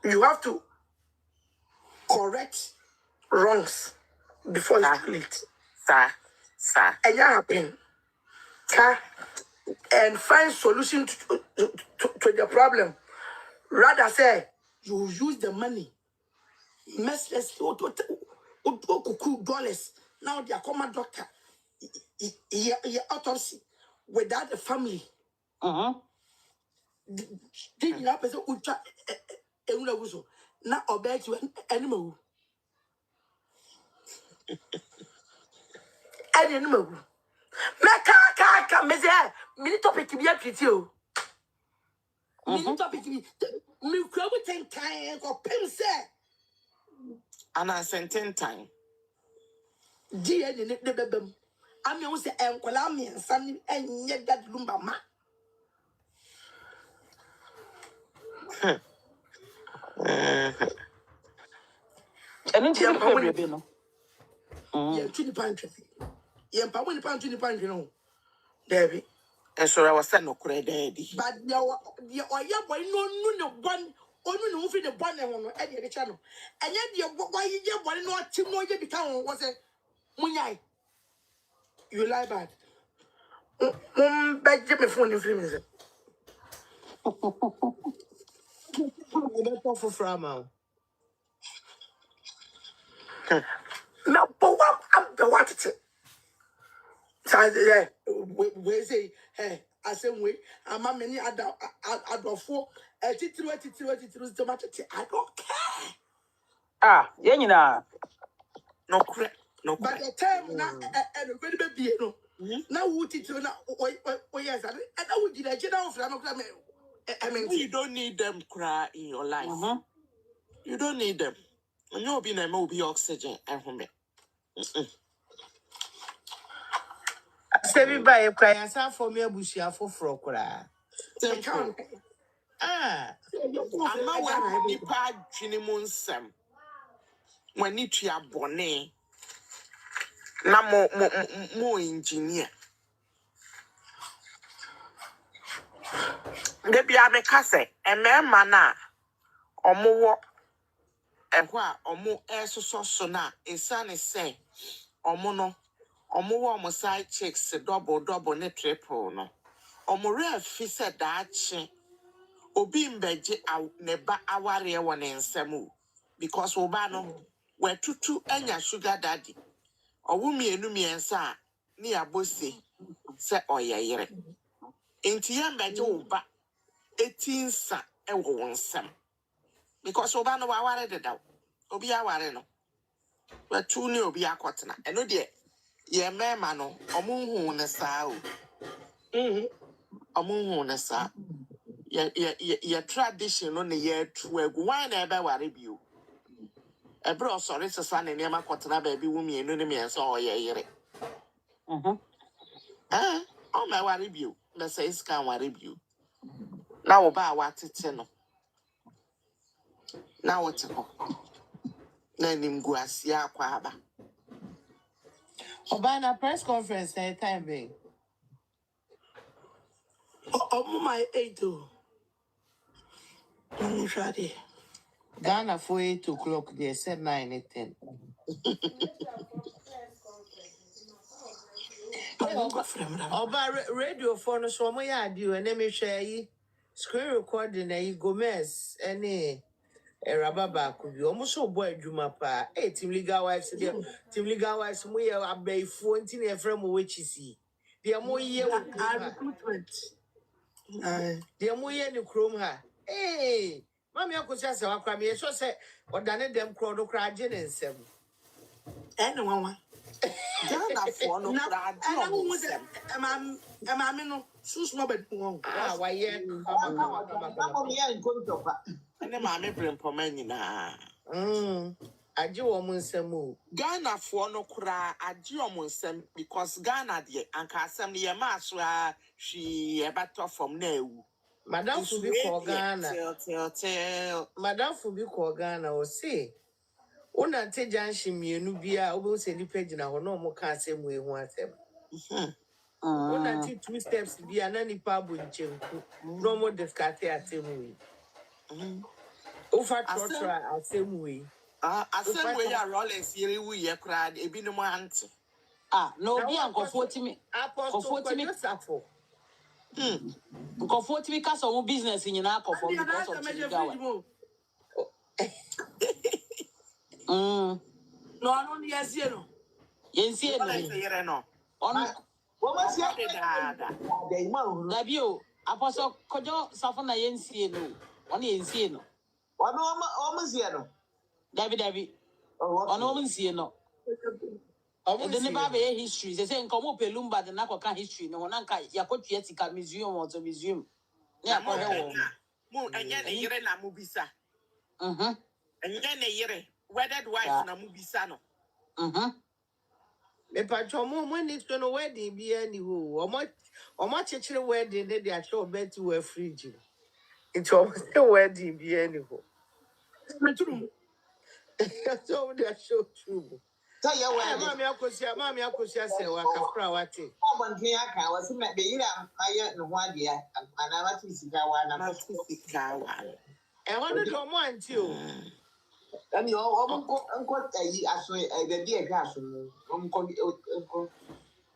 You have to correct wrongs before it's too late. Sir. And you happen. And find solution to the problem. Rather say you use the money mercilessly $dollars. Now they are common doctor. He autopsy without the family. Did you have a ultra now obey to an animal? An animal. Meka meze mini topic bi apiti o. Mini topic bi me kura bu 10 time ko pem se Ana senten time. di e ne bebem. Ami won se enkola ami ensa ni enye dad lumba ma. Eni ti problem be no. Ye tuni pantwe. Ye mpa woni pantwe ni pantwe no. Debi. Ensure was no kure daddy. But the oya boy no one onu no fi the born e ho no e de recha no. Enye de boy ye boy no atim no ye bika ho was say munyai. You lie bad. Beg me phone in frame. That's for Frama. No, but what it? Yeah, we say, hey, I say, we, I'm a many adult for a titru, I don't care. Ah, ye nyina. No kure. But the time now, and very baby, no. Now, what it now? Oh, yes, and I would did a general from I mean, You don't need them cry in your life. You don't need them. And you'll be a oxygen and home. Sebi ba e kwa yasa for me abusia foforo kura. Simple. Ah, Ama wa nipa dwene mu nsem. Wani tua bone. Na mo engineer. Debi ameka se emema na omowo ehwa omo esoso na insane say omo no omowo omo side chicks double ne triple no omo re fi se daache obi mbeje neba aware wo ne nsam because oba no wetutu anya sugar daddy owo mienu miensa ni abose se oyeyere enti ya mbeje oba etinsa ewo wonsam because oba no aware deda obi aware no wetu ni obi akotena eno de ye mema no omunhu ne saa o omunhu ne saa ye tradition no ne ye tu egu wan na ebe ware bio ebro sorry sesa ne nema kotena ba bi wo mienu ne miensa oyeyere o ma ware bio na say iska ware bio na oba watete no na wote ho na nimgu asia akwa aba Obana press conference na time be. oh my 8 Shadi. Ghana for 8 o'clock. They said 9 and 10. Oba radio phone so mo ya adi and me share yi screen recording na yi Gomez any Rababa could be almost so boy Juma pa. Hey, Team Legal Wives, Team Legal Wives, we are a 14 from which is he. The more year recruitment. The more year in Chrome her. Hey, Mammy, I could just have a crime. Yes, so say, or done them crowd cry and 7. Anyone. Ghana for no crowd no so small but Ah, why, yeah, ene ma me brempo nyina aje wo nsem Ghana for no kura aje nsem because Ghana de anka asem ye ma so a hwi e bato from na ewu Madam Fubi ko Ghana tell Madam Fubi ko Ghana o say una te janshi mienu bia obo se ni page na ho no mo ka asem we hu asem una te 2 steps bia na nipa bo nchenku no mo discuss asem we Ufa trotra same way. Asem we ya Rollins yiri wu ye kra ebi no mo ante. No be ankofo timi. Apostle Joseph. Ankofo timi ka so mo business nyina akofo because of Timigawa. No, I don't yes, you know. Yensie Rollins no. yere no. On Woman see Dada. the man. Dabio, Apostle Kojo Safona yensie no. On yensie no. Woman see no. Dabi. Oh, On woman see no. And then the Bible history. They say nkomo pelumba de nakoka history no nanka yakotwe tika museum or to museum. Ne akɔhwɛ wo. Mu enye ne yere na mu bisa. Enye ne yere wedded wife na mu bisa no. Me patcho mo when it's gonna wedding be any who. Omo chechire wedding they show bet to a fridge. It's almost a wedding be any who. So they show true. Tell you where Mammy Akosia say Wakafra wati. one thing I can was met the year I no one year and I want to see Sikawa. And one of them want you. And your uncle I saw the dear castle. Uncle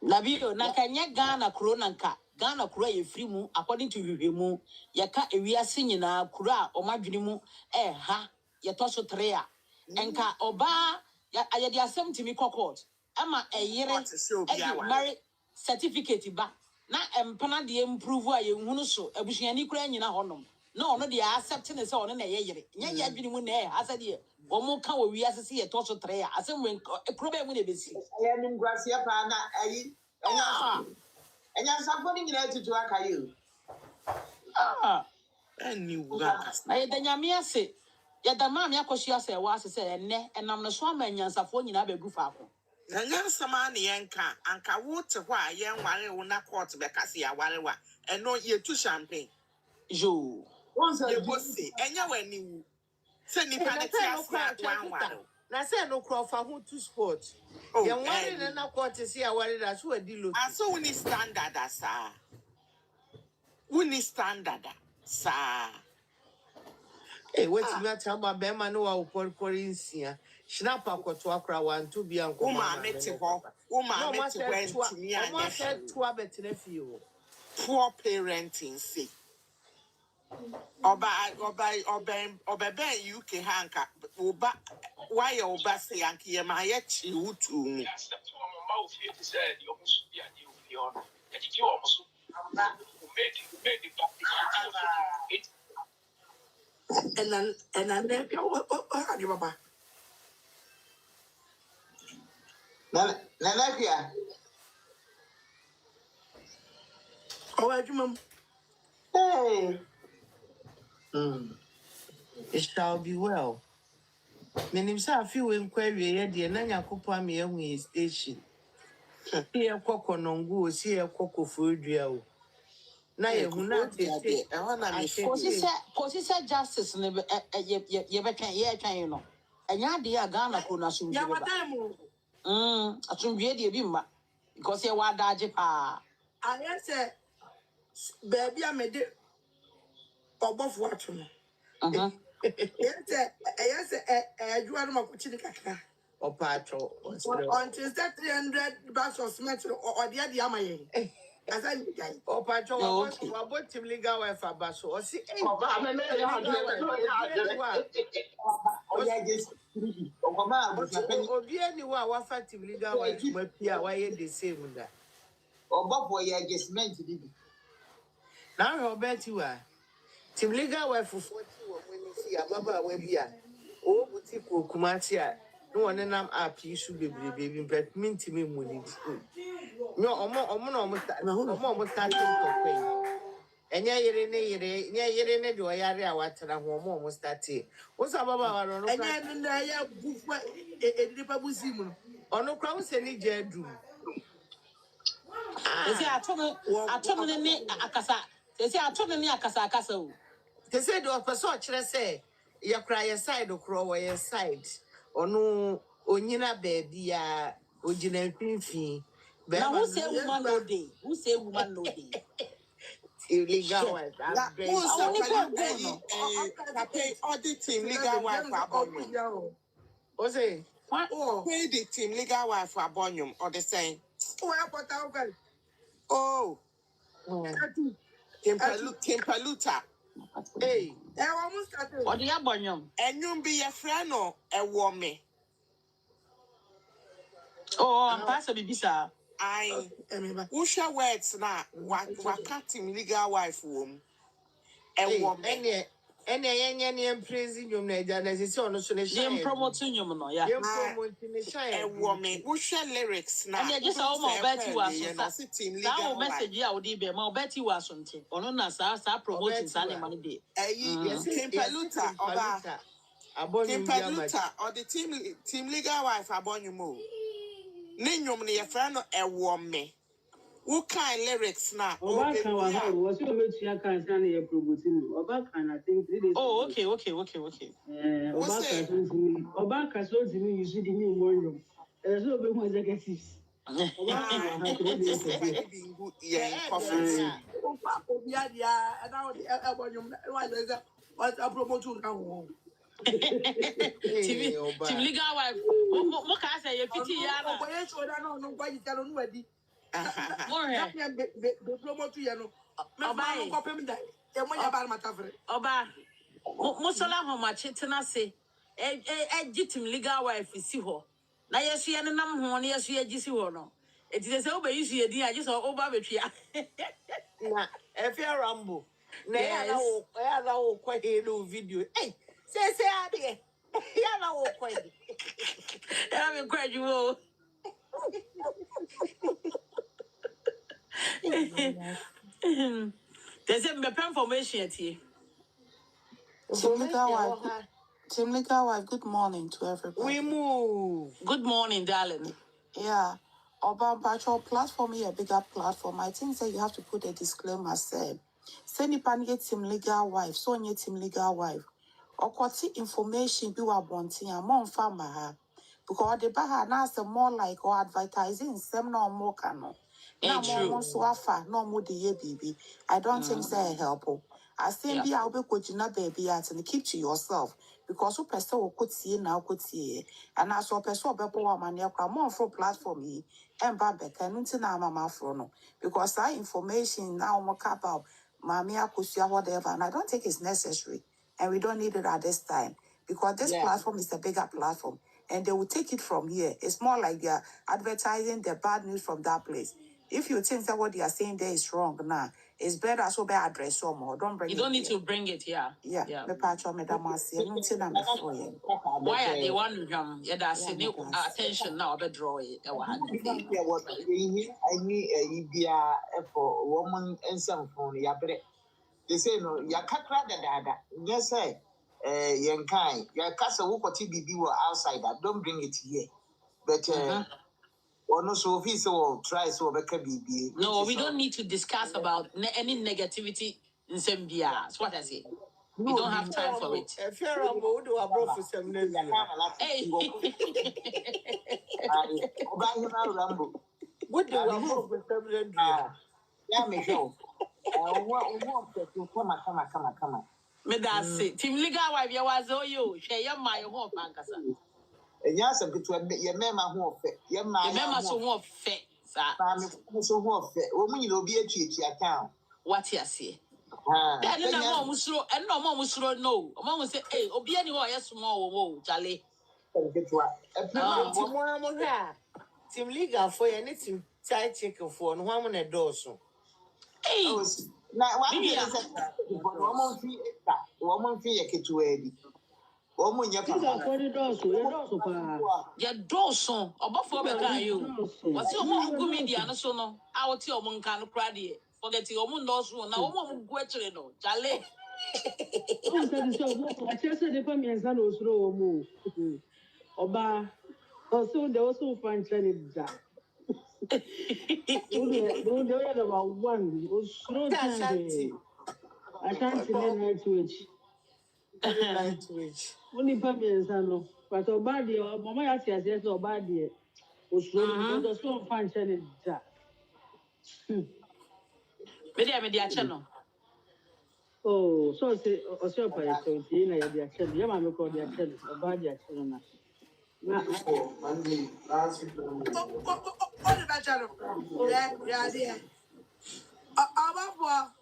Labio na kanya Ghana kuro nanka Ghana kuro ye free mu according to mu yaka ewiase nyina kuro a omadwene mu ha ye to so 3 a enka oba ya de asem timi court ama eyere marry certificate ba na empana de improve a ye hunu so abusuani kuro nyina honom na ono de accept ne se ono na ye yere nya ya dwene mu na asa de omo ka wo wiase se ye to so 3 a asem wen kuro be mu na besi I am in Gracia Pana. And you're somebody related to Akayu. And you gas. I the nyame ase ya da ma me akohia se wa ase se enne enam no so ama nyansafo nyina be gu faako Nanya sama ne yenka anka wote hɔ a yen ware wo na court be kase ya ware wa eno ye tu champagne jo ye bosi enya wani wu se nipa ne tia sia wan ware Na say no crop for who to sport. oh You worry na court see a worry that so a deal. aso we ni standard asa we ni standard sa Hey, wait till you tell my bema no wa ukorinsia. Snap akwato akra 1 2 bi anko. Uma meti ho ntimi anya said 2 abetene fie. poor parenting say Oba ben UK hanka oba why oba say anki ye ma ye chi utu mu And then Baba. Nanapia. Oh, I remember. Hey. It shall be well. Menim say afi we nkwawie ye de na nyakopo am ye hu station. Here kokonongo si ye kokofo dua o. Na ye hu na tete. e wana me kosi se justice ne ye betwen ye twan you know enya de a Ghana ko na so Yeah, ndwe what ba time? atunwie de bi mma because ye wa daje pa I said, baby, I made it above what you know. Yes, you are my coaching kaka. O patro. Until that 300 bags of cement or the other Yamaye. As I say, O patro wa tim legal wife abaso. O si Oh, yeah, just obi ani wa wafa tim legal wife ma pia wa ye the same da. Obaa boy, yeah, just meant to be. Na Obaa Tiwaa tim legal wife 40 wo when see ababa wa bia o buti ko Kumasi a no one nam app isu bebrebe but mintimi mu ni no omo na omo ta to enya yere ne de oyare a watena ho omo start wo sa baba wa no and then I have bufa a nipa busimu. ono kwa wo se ni je adu ese atono ne akasa ese atono ne akasa o they say the person kire say ya kra ya side kro wo ya side ono onyina baby ya ogina mfimfin na who say woman no day illegal wife. Na I'm very who I say want pay to pay all the team legal wife for abonyum. What's it? What? Oh, Pay the team legal wife for abonyum or the same. oh, I put out well. Oh, Kimpaluta. Hey, I almost started. What do you have on you? And you be a friend or a woman. Oh, I'm passing Bibisa. I Remember. Usha words na waka team legal wife wom. A hey, woman. any praising you made and as it's on so Jim promoting you, no, yeah. You're promoting the A shine. woman. Usha lyrics na. And I just saw my Betty was you know, team That legal message, wife. yeah, would be my Betty was something. Or no, sir, promoting Sunday money day. Kimpaluta Obaa. Kimpaluta or the team legal wife abonyum. Ninyum ni your friend a woman. What kind lyrics now? Obaa Tiwaa was your mate to can your promoting. Obaa can I think 3 days. Oh, okay. Obaa can to me, you see the new room. There's no big executives. Obaa can 3 days ago. Yeah, coffee. Yeah, and now the album was a promotion now. Team legal wife. What can I say? You're 50 years. Oh, yes, or no, why you tell no ready. More. The promoter, you know. Obaa, copy me that. The money about my cover. Obaa. Musala how much it na say. Team legal wife is see her. Na yes, you and nam ho, yes, you see her no. It is so by you, dear. I just saw Obaa betray. If you're Rambo, Yes. I know quite a new video. Hey, say, I did. Yeah, no, quite. I'm incredible. There's a information here. Team legal wife, good morning to everybody. We move. Good morning, darling. Yeah. Obaa your platform here, a bigger platform. I think that you have to put a disclaimer say. Say ni pan team legal wife, so nye team legal wife. Or quality information be wa bonting a mon farmer ha. Because the baha na say more like or advertising some no more cano. Na more so afa no more the ye baby. I don't think say help. I say be I'll be coaching baby at and keep to yourself. Because who person will could see now could see. And as so person be poor man ya more for platform yi. And babe can na mama frono. Because that information now more about Mammy Akusia, whatever, and I don't think it's necessary. And we don't need it at this time. Because this platform is a bigger platform. And they will take it from here. It's more like they're advertising the bad news from that place. If you think that what they are saying there is wrong, nah, it's better so be address some more. Don't bring it. You don't need here. to bring it, yeah. Yeah. Me patch on me damasi. Why are they one yeah, that's attention now, but draw it. I need for woman and some phone. They say no, Yakakra da. Yes, sir. Yankai, Yakasa Wukoti Bibi were outsider. Don't bring it here. But or no, so if so try so BB. No, we don't need to discuss about any negativity in Zambia. That's what I say. We don't have time for it. If you're Rambo, do a bro for some name. Hey. Rambo. What do I bro for some name? Yeah, me go. Come on. Me that's it. Team legal wife, you was you. Share your my home, Pankasa. And yes, I'm between your member who of it. Your member so more fit, sir. So what? Woman, you'll be a cheat account. What you say? Then no more musro, and no more musro, no. Mom will say, hey, Obi anyone, yes, small, Charlie. Team legal for anything tight chicken for and one a door so. Hey, now woman fee a kid to Eddie. Woman, These are for the doors, your Dawson, or before you. What's your mom go media? No, so no. I will tell one kind of cruddy. Forget your moon lost one. Now, one go to no, Charlie. I just said the family and son was row. Obaa, also they also find Trinity. Don't about one was slow time. I can't see night witch. Only family and son. But Obaa, dear, Mamma, yes, Obaa, dear. Was slow because the slow find Trinity. Media channel. Oh, so say Osio Pay so in a dia chen. Yama me call dia chen. Obaa dia chen na. Na All the better. Yeah, dear. Our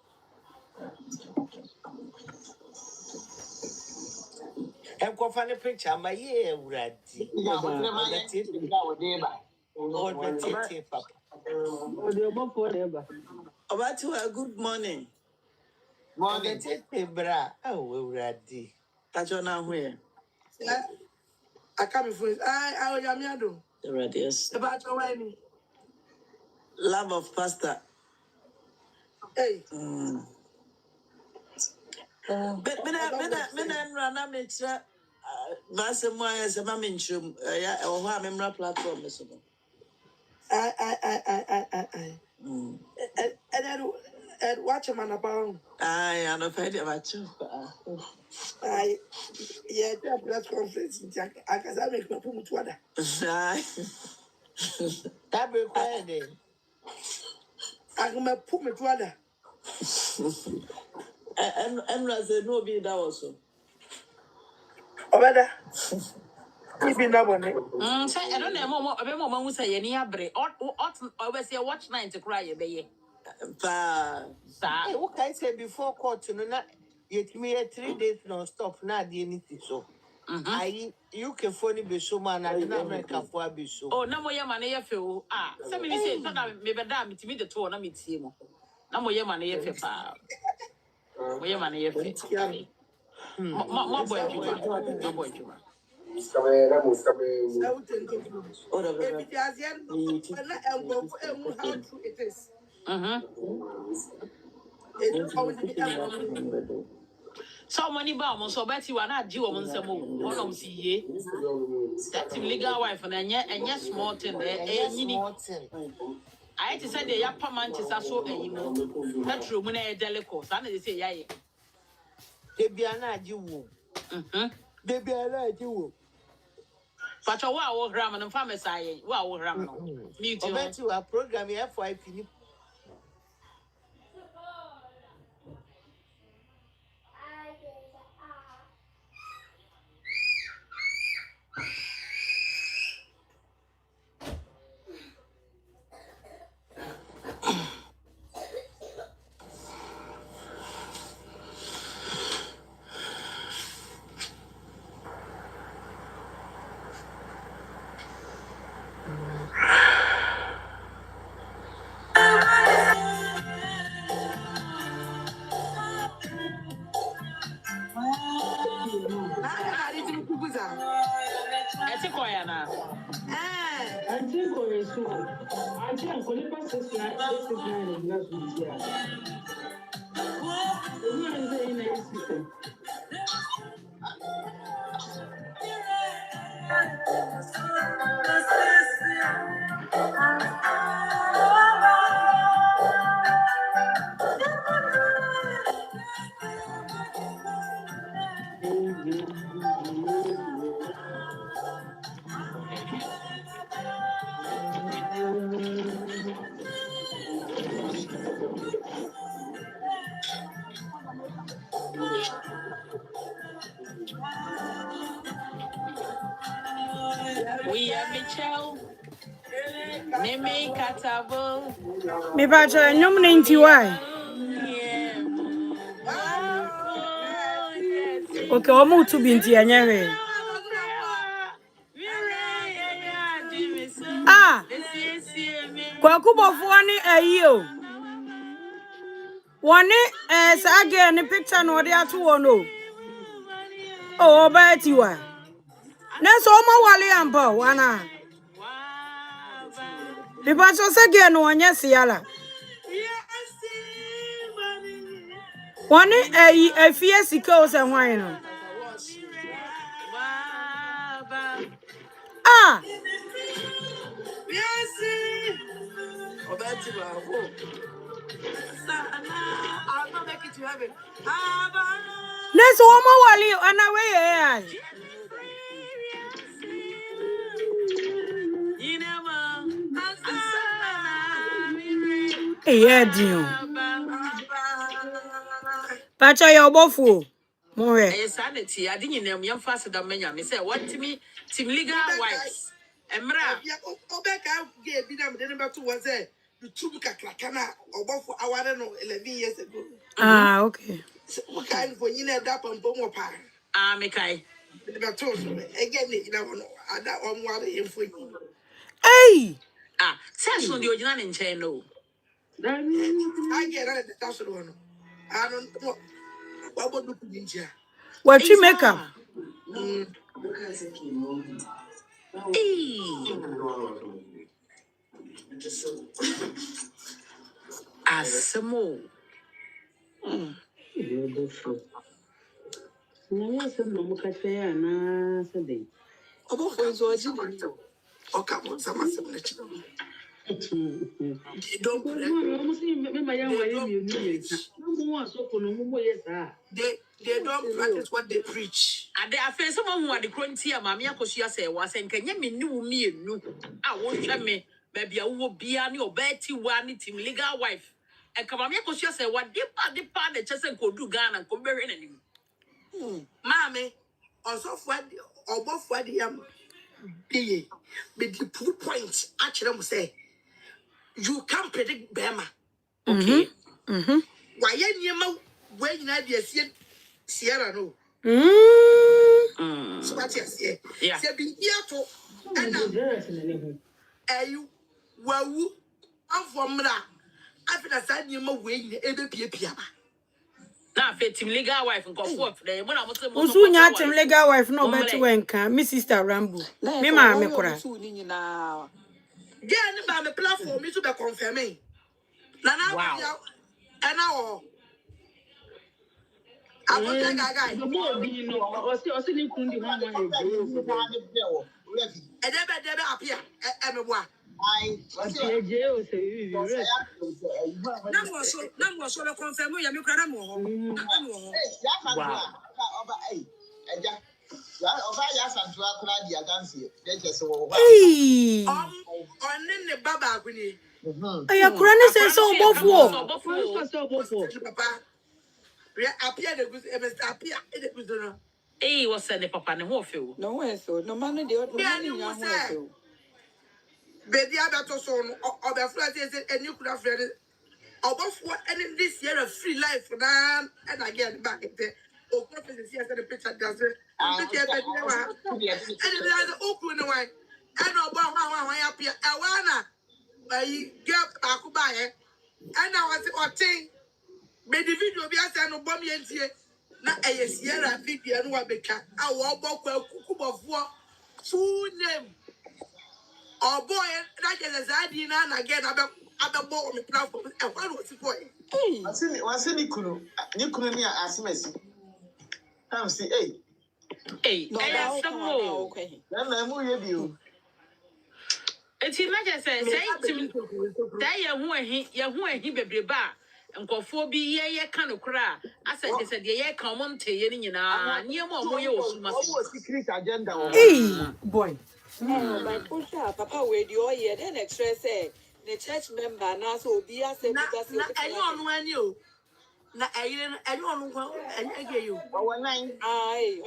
And go find a picture, my year, Raddy. Yeah, what's the man? Or the tete, Papa. o de obo for neighbor. Obaa Tiwaa, good morning. Or the Morning. tete, bra. Oh, Raddy. That's your now where? yeah, I can't be friends. I will yamiado. Radius. About your way. Love of pasta. Hey, But men run makes that Vasamoy as a maminchum, or how memra platform is. I. And watch a man about. I am afraid about you. I, yeah, press conference. I can make my put to other. That be quiet. I can put me to other. And Razor no be that also. Or better. If you know one. Say, I don't know, a bit more who say any abre, or always say watch nine to cry a bay. Hey, what can I say before court? No, not yet me 3 days non stop. Now, the anything so. You can phone be so man. I didn't America for be so. Oh, no more money feel. Somebody said, maybe damn to me the two on a meet him. No more money if we money if my boy, my boy. How true it is. So many bombs, so Betty, one not due on some one of see that's legal wife and yes, small thing there. I had to say the upper manches are so anymore. That's room when I delico, and they say, yay. They be an idea. They be an idea. But a wow, grammar and farmers, I wow, grammar. Me too. Bet you a program here for IP. I think I am. I think or is so. I think Colipa 669 is not with here. The one is in a system. We are Mitchell. Neme Catabo. Me bacha nyom 90 okay, omo to binti anyere. Kwa kubofo ni ayo. Woni sage ni picture no de ato wono. Oh, Obaa Tiwaa. Na so omo wale ampa wana. Me bacha sage no onye siala. Woni afie sika o se hwan no. Obaa Tiwaa. I'll not make it to heaven. Na so omo wale ana we ai. Yeah, dear. Pacha your bofu. More. Sanity. I didn't know young faster than many. I say, what to me, Tim Liga wives. Emra. Obeka gave them the number 2 was there. The Tubuka Krakana or both for our 11 years ago. Ah, okay. What kind for you know that on Bomopa? Ah, Mekai. The told again, you know, that one water in for you. Hey! Ah, says on the original in Cheno. I get out of the thousand one. I don't know what would do ninja. What you make up? Asemo. About for his origin. Oh, come on, some don't they don't practice what they preach. And there are friends someone who are the crunchy mamma Kosia say was and can you mean me no? I won't tell me, maybe I will be an Obaa Tiwaa Tim legal wife. And Kamamia Kosia say what dip the part the chest and could do Ghana and come bury anything. Mammy, also for or both for the be with the 2 points. Actually, say you can't predict Bama. Okay. Why, you when you had the Sierra no. So what you say? Yeah. Say be here to and you well, I'm from that. After that, I knew my way in a pia. Now, Tim legal wife and go forth there. When I was Usunya Tim legal wife no better wenka. Me sister Rambo. Me ma me kura. Get by the platform, me to be confirming. Nana, wow. And now, I will take a guy. The more being no, or see you couldn't do one And then appear. Everyone. jail say Number so confirm you me kra mo ho. Wow. Hey! On the baba kuni. Aya kura ni say so bofu. Papa. Appear the good appear the good. Hey, what's the papa and who feel? No way, so no man, the other one. Baby, I got to son or the flat is a new craft. About what and this year of free life now and I get back at the old prophecy here the picture does it. And there's open away. And about how I appear. Awana by get back by it. And I was or thing. Made the video be as no bomb yet here. Now a Sierra video and what became our walk well cook of war full name. Oh boy, that is a Zadina and again other ball on the platform. And what was it for? What's any Nikunu near Asmes? I'm see, Hey, no, okay. Then I move you. it's imagine say to me that who he baby bar and go for be ye kind of cry. I said, ye come on to ye near more Secret agenda. Hey, boy. My push up, Papa, where do you hear? Then extra say the church member now so be as a Anyone you. Now, anyone and I get you. Aye,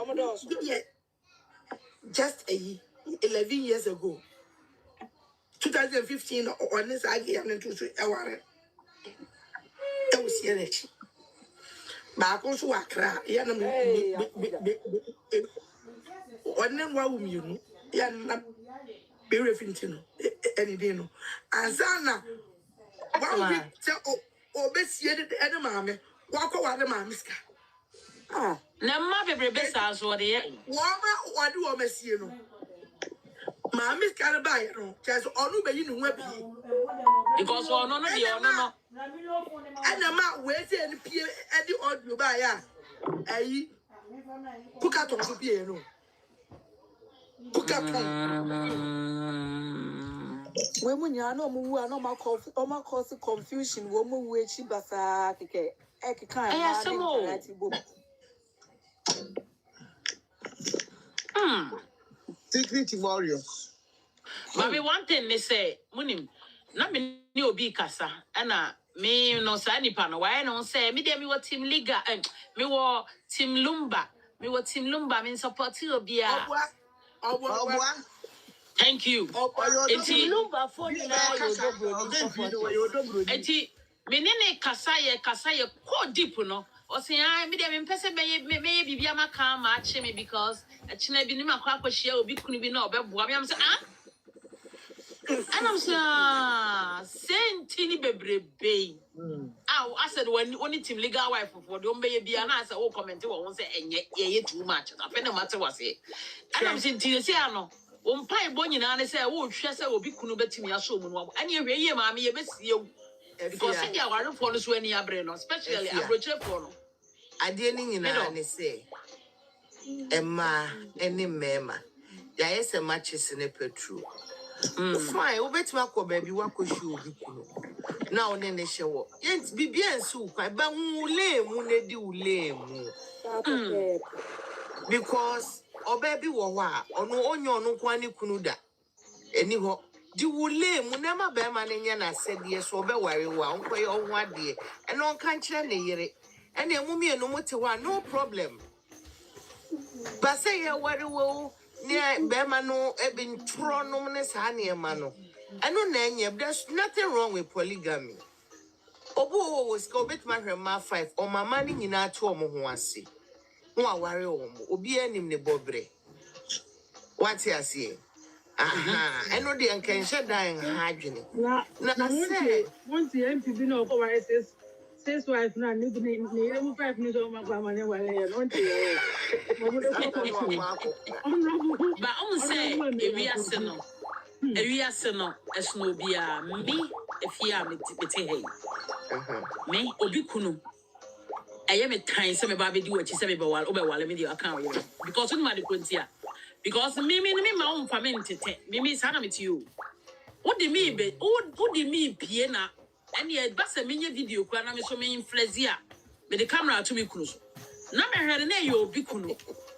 Just 11 years ago. 2015 on this idea and to our that was here. Back also a cry. One name was you. Yan be refinting any day. And Zana, 1 week tell Obesied the enemy, walk over the mamiska. Ah, now my baby best what they Wama, what do I miss you? Mammy can't buy it. Just only by you know because no. And the man where's any peer at the odd you buy ya. A cook out of the piano. Cook out when you are no more, no more coffee, or more cause confusion, woman, where she basa, Secret warriors. But one thing they say, Munim, not me new be cassa, and me no sandy pan, why no say, me dear me what Tim Liga and Me wo Team Lumba. Me wo Team Lumba. Me support you, Obia. Obwa. Thank you. Enti Lumba phone na yo dobro support. Enti me ne kasaye ko deep no. O say I me dem pese me bibia maka ma ache me because achina bi ni makwa akohia obi kunu bi na obeboa me am say and I'm saying sentini bebrebe. I said when only team legal wife for the ombe bi and I said oh comment we say enye too much. I feel no matter what say. And I'm saying say ano Umpai boni na ne say wo hwe say obi kunu betimi aso mu no. Anye hwe ye ma me ye besie wo. Because say dia ware for no so ani abre no, especially abroche for no. Ade ni nyina ne say Emma eni mema. Ya yese matches ne petro. Fine, obetima ko baby wakohwe obi kunu. Na one ne hyewo. Yent bibia nsu kwa ba ule mu ne di ule mu. Because obaby wo ho a ono onye ono kwa ne kunu da. Eni ho di ule mu na ma ba ma ne nya na sede so obeware wo a onkoye oho ade. E no nka nkire ne yere. E na emu mienu mote wa no problem. But say ye worry wo near Bemano ebin tronum ne sani emano. I know name there's nothing wrong with polygamy. Obo was go bit my ma 5 or my money in our 2 mohuasi. No worry obi enim ne bobre. What you say? Aha, I know the uncan shed dying hygiene. Na say once the MP be no over says wife na ni 5 minutes o magba mane wale ya no nti But say ewiase no esno bia me efia me hey me obi kunu eye me tan se me ba be di wachi se me be wale me di aka wo because on ma de kontia because me ma on fa me ntete me sa na me ti o odi me pie na ene ba se me nya video kura na me so me influence ya me the camera to me kunu so na me hwere na ye obi kunu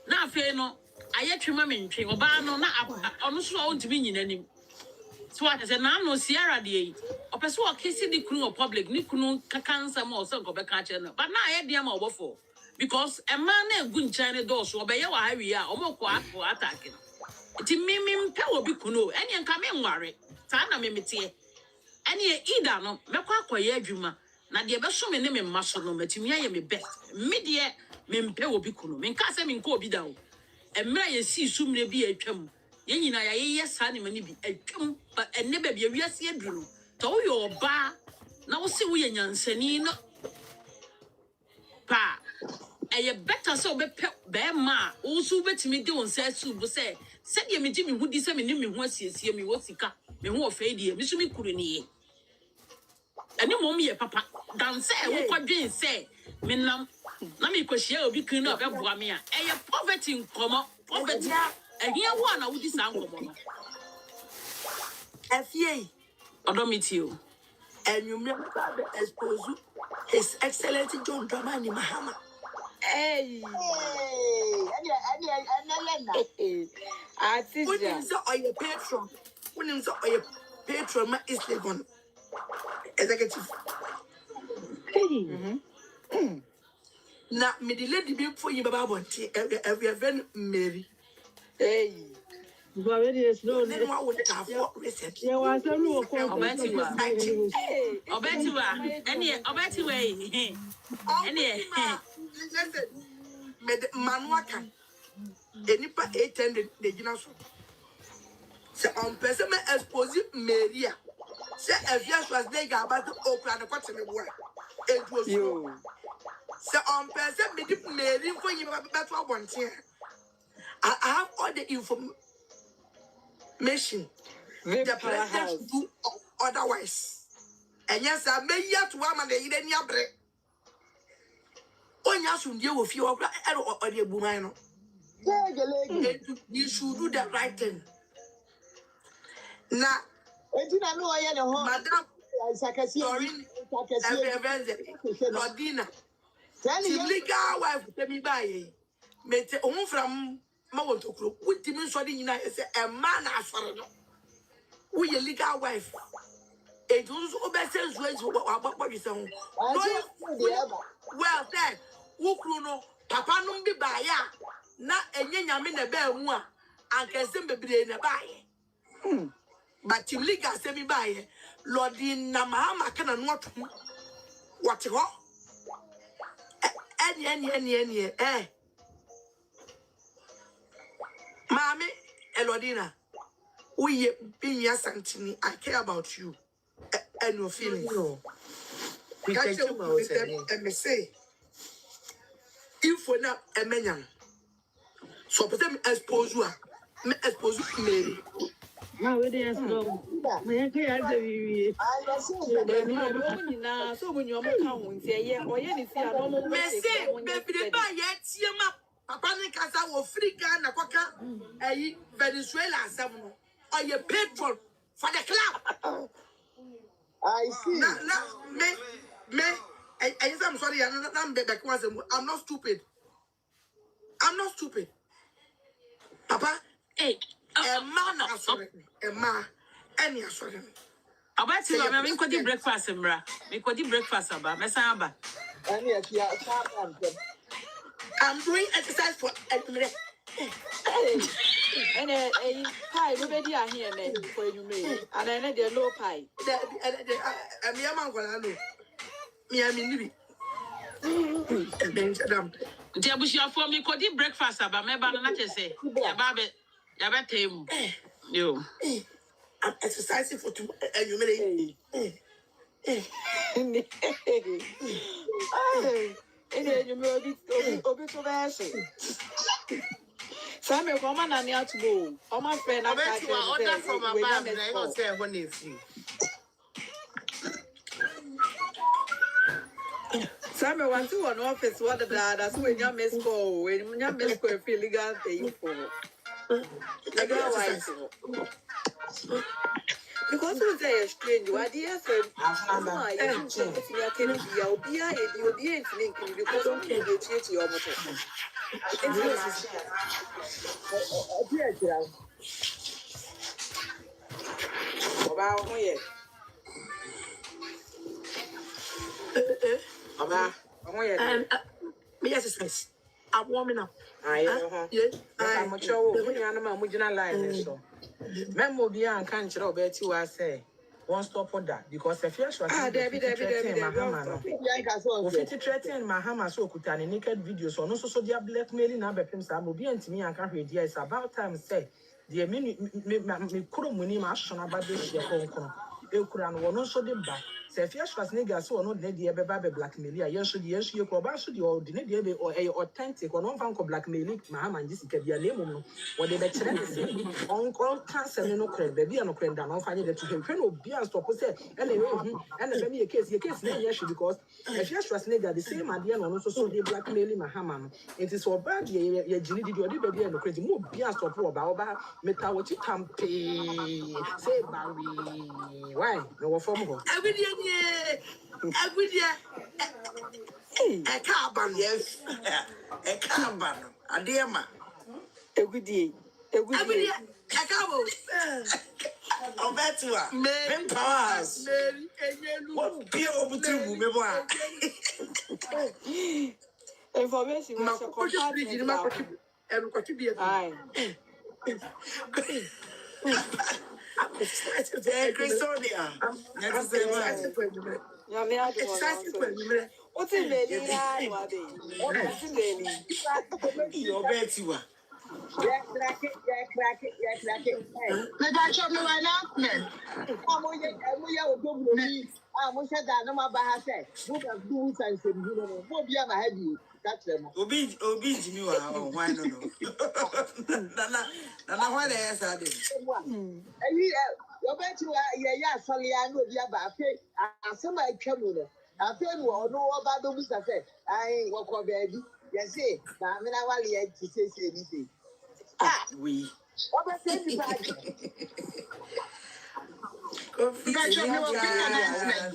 na afi no aye twema me ntwe oba no na ono so o ntimi nyinanim so what say na no Sierra dey opeso o kesi di kunu o public ni kunu kakansa mo so ko be ka che no but na aye dia ma obofo because a man na egu ncha ne do so obeye wa hawi a omoko akọ attack no ti mimi mpe obi kunu ene nka me nware ta na me metie ene ida no mekọ akoye adwuma na de be so me ne me maso no matimi aye me best me de me mpe obi kunu me nka se me nka obi da o emra ye si sumre bi atwam ye nyina ya ye sa ne mani bi atwam ba enne ba bi awiase aduru no to yo oba na wo se wo ye nyansani no pa eye better so be be ma wo so betimi de won sa su bo se de me jimi hudi se me ni me ho asiesie me wo sika me ho ofa die me so me kuru ni ye ene mom ye papa dan se wo kwadwen se me nam na me kwahia obi kun na obeboa me a eye poverty nkomo poverty ehia wo na wudi sa nkomo no afie odomitio enyumre expose His Excellency John Dramani Mahama. Hey. When you say your patron, when you say your patron, ma is Legon executive. Now, me the lady before you Baba Bonti, every event Mary. Hey. Then what would have for recently? was a rule of Obaa Tiwaa Obaa Tiwaa Listen, Manuaka, Enipa 800 the Ginaso. So on person expose Maria. Say if you was there about the Oakland, the cotton work. It was you. So on person made Mary for you about one year. I have all the information. The president do otherwise. And yes, I may yet one and they didn't yabre. On Yasun, you will feel or the Bumano. You should do the right thing. Now, Madame Doreen, Rodina, legal wife, let me buy. Mete on from Mawonto, with Timon Sodin United, a man as for we a legal wife. It was obey sense what you say. Well said. wukru no papa no bi ba ya na enye nyame na ba mu a ankese bebre na ba ye but tim liga se mi ba ye lodi na mahama kana no atom what ho any mami elodina we binya santini I care about you and your feelings catch you and say if we not a menyan so put them expose you me expose me Ma we dey slow. Me ke ya se wi. So when you account, yeah, or any see a normal me say baby the ba ye tie ma papa ne kasa wo free Ghana kwaka Venezuela asem no or your patron for the club. I see. I'm sorry, I'm not stupid. I'm not stupid. Papa, Hey, a man, sorry, a man, any sorry. Obaa Tiwaa, me ko di breakfast mbra. Me ko di breakfast aba, me san aba. And yes, yeah, I'm doing exercise for a minute. and a pie, nobody are here for you, and I need a low pie. I'm your man, I know. Me, I mean, Nti abusuafo me ko di breakfast aba, me ba no na chese. Ya ba tem. Yo. I'm exercising for 2 and you made And then you may be so bad. Samuel, come on, I'm out to go. Oh, my friend, I bet you are order from above. I don't say when if you. Samuel, want to an office, what the that's when you miss call, when you miss call, feel legal pay for. Because we say a strange, what dear said, I will be a because don't care to cheat your motor. About here. me exercise. I'm warming up. I'm sure we are not moving line. So, Memo be and can't you Obaa Tiwaa say one stop on that because the first was Debbie, Mahama. Ofiti threatening Mahama so kutani naked videos so no so dia blackmailing na bepem sa mo bi antimi anka hwedi is about time say the me kuro muni ma shona ba de hye konkono ekura no no so de ba se first was nigga so no de de beba be blackmail ya yeso de yeso ko ba so de ordinary de be authentic or no fan ko blackmailing Mahama nji sika bia na emum no wo de be kire ne se on cancel no kred be bia no kred da no fanye de to hwe no bia stop say ene be me case na yes because if you trust nigga the same idea no so dey blackmailing Mahama no it is so bad ye jini di odi be dey no crazy mo bia stop oba meta what you campaign say bawi why no wo form go Every day, a carbon, yes, a carbon, a dear man. A good day. Every day, a carbon. Obaa Tiwaa, men powers. What be over to me, boy? Information was a compartment. And what you be Aye. Christonia. What's in the what's in the Obaa Tiwaa. crack it. Me ba chop me announcement. Obi Jimmy wa why no. Nana why dey say this? You bet you are sorry, I know the about some I come with it. I tell you, no about the business. I ain't walk on baby. Yes, say, but I mean, I want to say anything. We.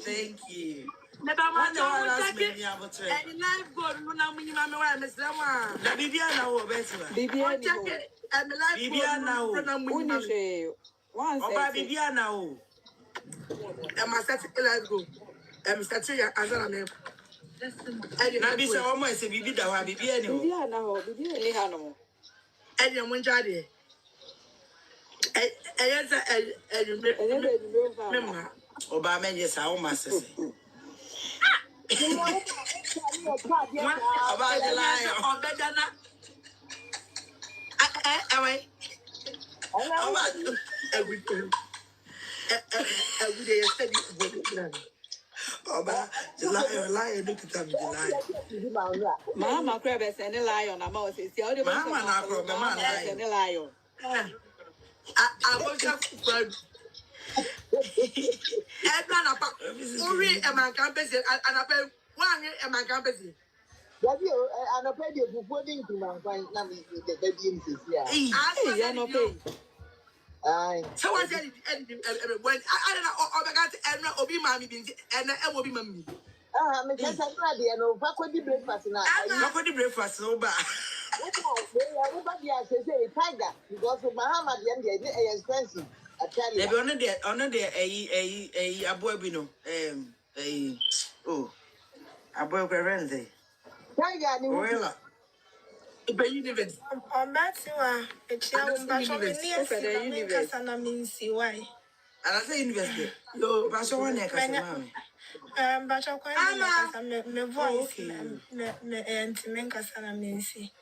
Thank you. Never mind, any life go, no, Miss Na Bibiana Obaa Tiwaa. and the life Oba Bibiana o. and my life go. I'm starting as a name. Na bi se omo ese bibi da wa bibi ene ho. Bibi ana ho, bibi ni ha no. Any one jade. Yes, Enye de ni mfa. Memma. Oba menye sa o masese. Oba de lion. Obedana. Away. Oba everything. Every day, steady. Oba, the lion, look at me, the lion. Mama kra be se ni lion na ma o se si o de Mama na akro be ma lion. se ni lion. I was just friend. Everyone apart. Uri and my campus, and I pay one and my campus. Daddy, and I paid you before the baby in Eh, ya no pay. Aye. So I said, when I don't know, and Obi Mammy and I will be mammy. Me just a ready and over breakfast now. Not for the breakfast oba. Everybody has to say tiger because of Muhammad and the expensive. I tell They you. be on the a aboy bino. Oh. Aboy Renze. Tiger, Well, The universe. Obaa Tiwaa, echia umbacho mini esi na kasa na minsi why. and I say university. Yo, Pastor one neck as a mommy. Bacho kwa ndi kasa me voice me enti kasa na minsi.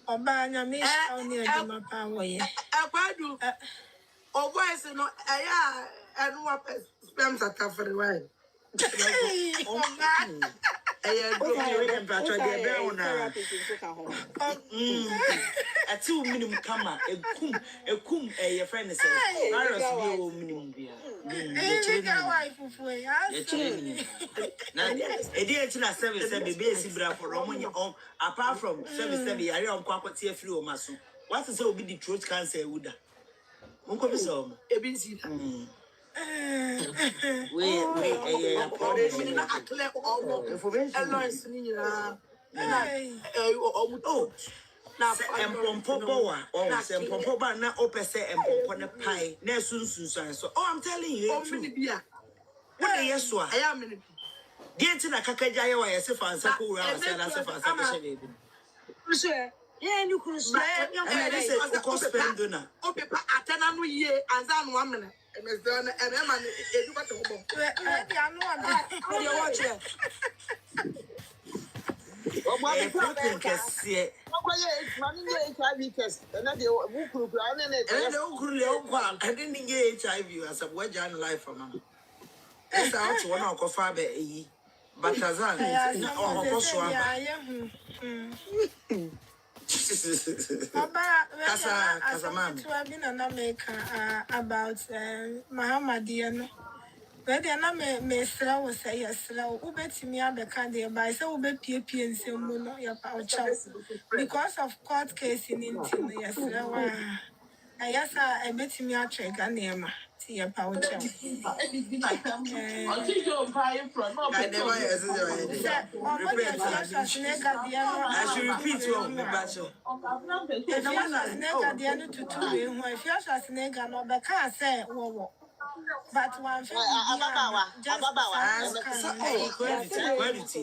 Obaa nyame shaw ni adwuma pa woye. Akwadu. O voice no and what spams at for why. Obaa. William Patrick, the bell now. A 2 minimum come a kum, a friend says, Maros be minimum beer. A dear to that service, and be basic for Roman apart from service, I don't quite see a few muscle. What is so be the truth cancer would Uncle so A busy. we a problem. I clear all Information. Oh, now Empompo boa or Sempompo na opese empompo ne pie, ne sunsun so. Oh, I'm telling you, what the yes, I am in it. Get in a kakaja, or a sif and Saku, and a baby. Sure. Yeah, you could say, And I said, of course, Penduna. oh, Papa, I tell you, year and then 1 minute. And Miss Donna and Emma, you got to go. You're watching. HIV test. And then the book I didn't get HIV as a wedge and life for Mamma. That's out one of Kofabe, but Tazan, or To have been an America about Muhammadian. Where the name may slow say yes, slow, Ubet me up a candy by so be PP and Simuno, your pouch because of court case in Intim, yes, slow. I guess I bet me a trick and name. See your pouch. I never I should repeat one, the bachelor. If you are snake at the end to 2, if you are snake and not the car say, whoa. But one thing,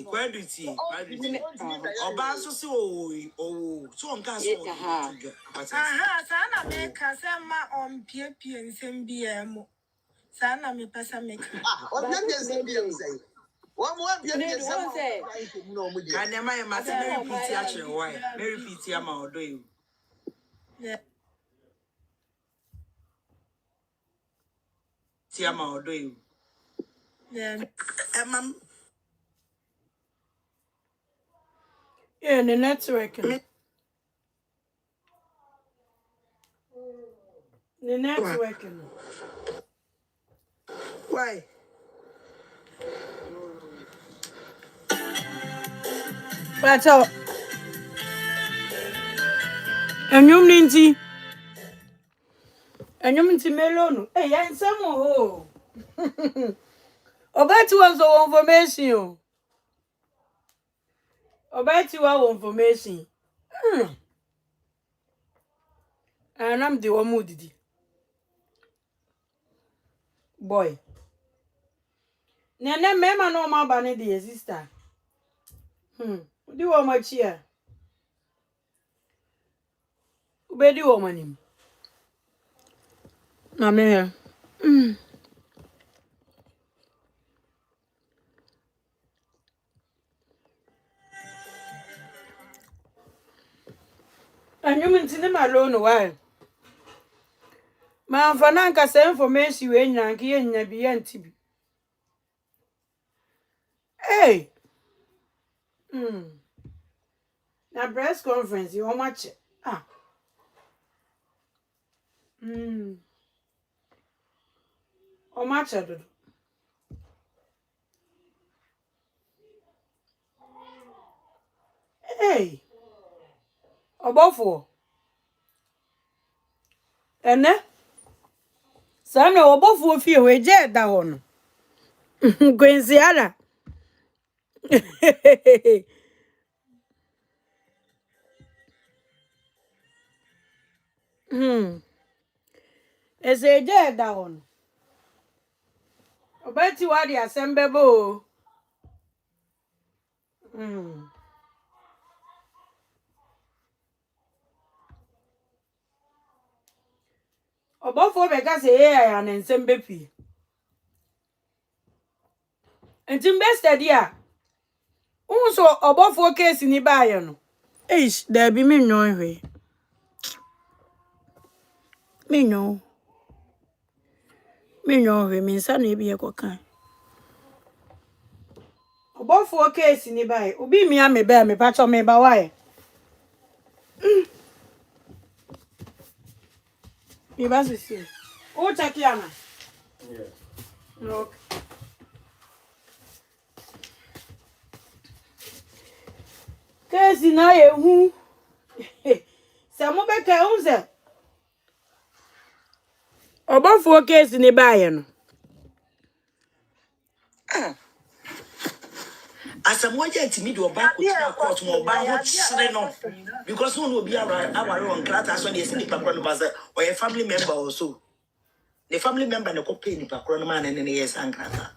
quality. Obaa so say oh so on can so. Sana make us on PP and send BM. Sana me pesa make. One more say. Can never imagine repeat actually why? May repeat your mouth do you? Tiama do you? Yeah. Yeah, the network. The network. Why? What's up? And you mean and you mean melon? Hey, I'm some Obaa Tiwaa was information. Obaa Tiwaa information. And I'm the one who did it. Boy. Nene mema no ma bane the sister. Do how much here? Ubedi woman. Mame. And you mean to alone why? Ma fananka say information we nyanke ye nya bi ye ntibi. Hey. Na press conference you how much? Ah. How much do? Hey. Obofo. Ene? Sana obofo fie we je da ho no. Kwenzi ala. Ese je da ho no. Obaa Tiwaa di asembe bo. Obofo be ka se ya na nsembe pi. Ntim be study a. Unso obofo case ni ba ye no. Eish, there be me no hwe. Me no hwe me nsa na ebi ekokan. Obofo case ni ba ye. Obi mi ame ba me pa cho me ba why. Me ba sisi. O check ya na. Yeah. Okay. Case na ye hu. Se mo be ka unze. Obofo case ni ba ye no. Asamoah ntimi de oba ko tia court mo oba ho kyere no because no obi aware on class so dey see nipa kro no ba say or family member also the family member no ko pay nipa kro no man ne ne yes ankrata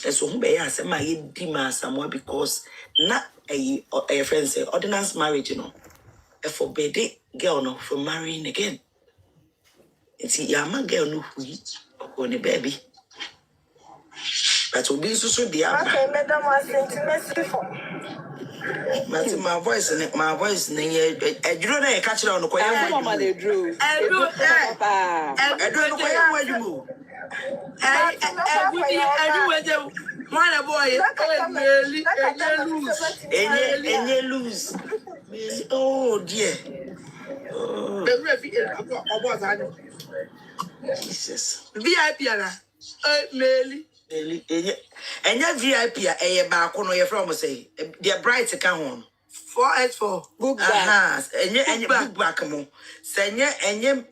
eso hu be ya asema ye di ma Asamoah because na a friend say ordinance marriage no e forbid girl no from marrying again. It's ya ma girl no hui or the baby. But obi so dey aba. Okay, madam, I sent message for. But my voice in it, my voice in it. You don't know, catch it on the quiet. I'm mama they drew. I do. I don't know where you move. One boy, And you lose. Oh dear. Jesus. VIP, Melly. And your VIP, a back on your from say, dear bright account home. 4x4 Book back. And your book back among. Senya and your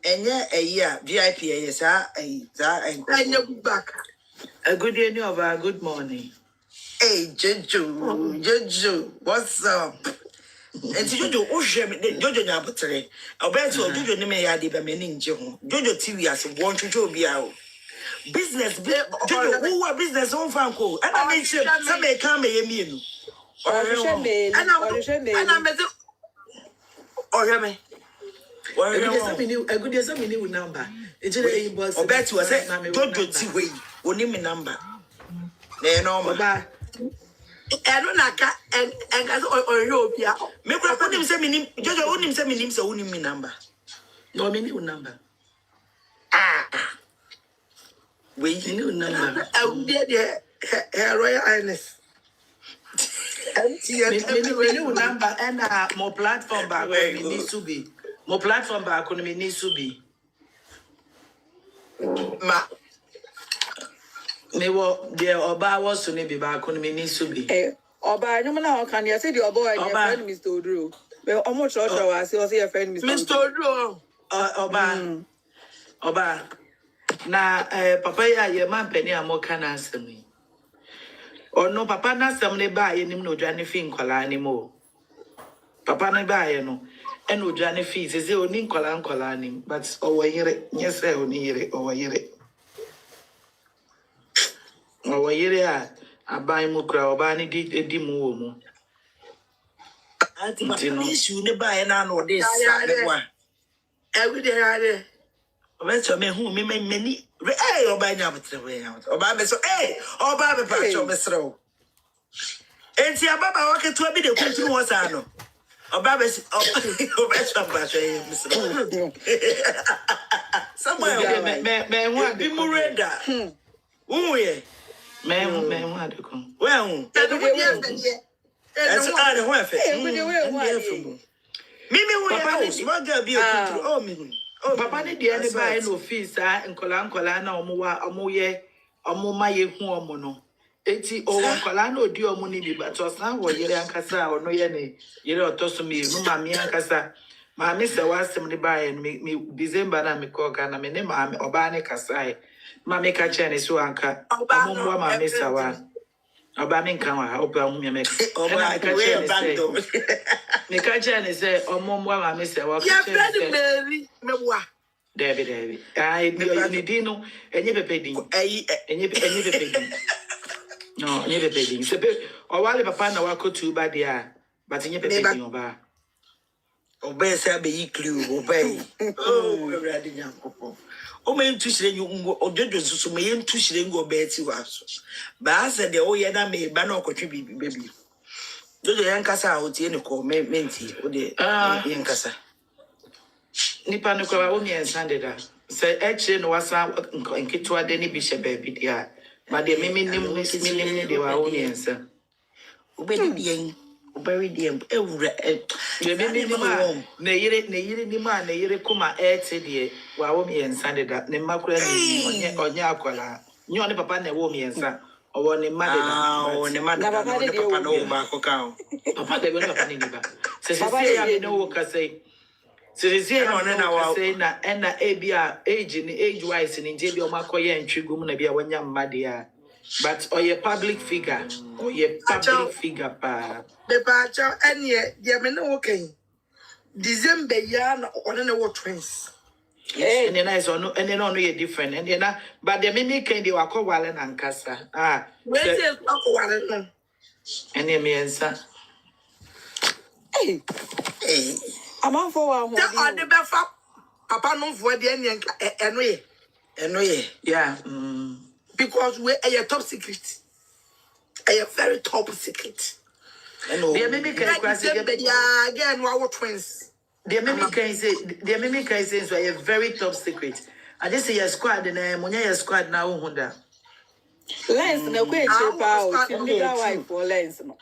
a year VIP, yes, and your book back. A good evening of a good morning. Hey, Jojo, what's up? And Jojo, Jojo Nabutre, I bet you Jojo Nime Yadi Bamenin Jojo TV as one to be out. Business, Jojo, who are business on Franco, and I made sure some may come a mean. And I'm A good examine number. It's a boss. I bet you I said Jojo TV, only me number. No, I don't know, and as or Europe, me put him say me Jojo wouldn't him say me name so only me number. No, me new number. We new number. I would be Her Royal Highness. Me new number and more platform back when me needs to be. More platform back when me needs to be. Ma. Me what the Obaa was to be back when me needs to be. Obaa, no matter how can you say the Obaa and your friend Mr. Odro? Well, how much I see your friend Mr. Odro. Obaa. Na papa ya ye man penny amoka na asemi. Or no papa na asem ne ba ye nim no dwane fi nkwala ni mo. Papa ne ba ye no e no dwane fi se oni nkwala ni but owayire nyese oni yire owayire a aban mu kura oba ni di mu wo mu Anti papa issue ne ba na no this one. Every day I there. Obeto me hu me many oba nya betre we oba be so oba be pa cho be sro. Enti ababa waketo bi de kuntunu wo sa no. Oba be oba so ba so be sro. Somewhere me hu bi mu reda. Hu ye. me hu adeko We hu. That's all the wafe. Mimi hu Papa ye small girl bi okunturu oh me. Papa ne dia ne ba no office nkola na omo ye hu omo no enti o nkola na odi omo ni bi but osan wo yere ankasa ono ye ne yere otoso me nu ma me ankasa ma me se wasem ne ba ye me December na me ko Ghana me ne ma me oba ne kasa ma me ka che ne so anka omo mwa ma me sawa oba me nkan wa oba hu me me Oba ka che ne se me ka che ne se omo mwa ma me sawa ka che ne se Mary, me wa. David. I dino, and you paid and you paid. No, never paid. So, or while Papa no wako too bad, yeah, but in your paid over. Obey sabe clue obey. Oh, ready young couple. O me ntushire ngu ododo susu me ntushire ngu Obaa Tiwaa so. Ba ase de o ye na me ba na okotwe bibi baby. Dodo yankasa o tie ne ko me menti o de yankasa. Nipa no kwa wo mi ensande da. Se eche no wasa nketwa de ni bi she baby dia. Ma de me nim ni de wa wo mi ensa. Obedi dien. Oberi dien ewura De me nim ma na yire ni ma na yire kuma ete de wa wo mi ensande da. Ne makura ni onye akwala. Nyo ne papa na wo mi ensa. Owo ne ma de da. o ne ma da no ne papa no ba ko ka o. Papa de no papa ni ba. Se ya me no wo ka say. So they say na say na ebia age wise in India o makoye ntwigum na bia wanya mmade but or public figure pa The bacha and ye me no okay. December ya na one na what twins. And then I saw no and then no different and then but the mimi can dey wako wale na nkasa Where is wale no? and then me answer Hey. I'm on for one. The befa papa no for the eno ye. yeah Because we are top secret. A very top secret. the mimi can cross again our twins. The mimi can say so a very top secret. I just say your squad and your squad now hunda. Lens na kwe chepa o ti ga wife for lens no.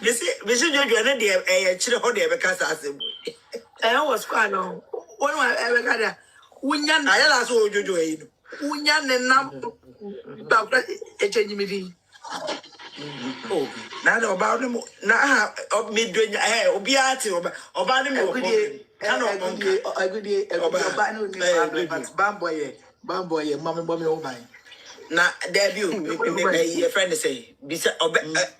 Bisi Jojo na de chire ho de be kasa asem. Was squad no. One I got Wunya na ya so Jojo e no. Wunya ne nam ba echenyi mi. Oh, na do ba no na me do obi ati oba ne me okudie kana agudie oba no ni but bamboy mama oba na debut me friend say bisa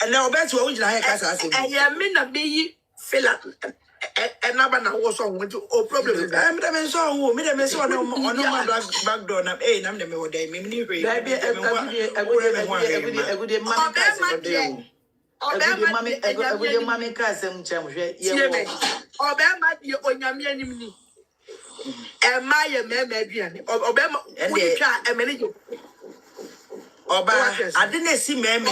na Obaa Tiwaa wo jina he kasa asem me na be yi fela enaba na wo so won o problem me dem so wo me dem so no ma back door na na me wo dai me ni hwe agudie mama kasa do agudie mama kasa mchem hwe ye wo Obaa ma die onyame anim ni ma ye me aduane Obaa wo twa emene jo Obaa adena si me ni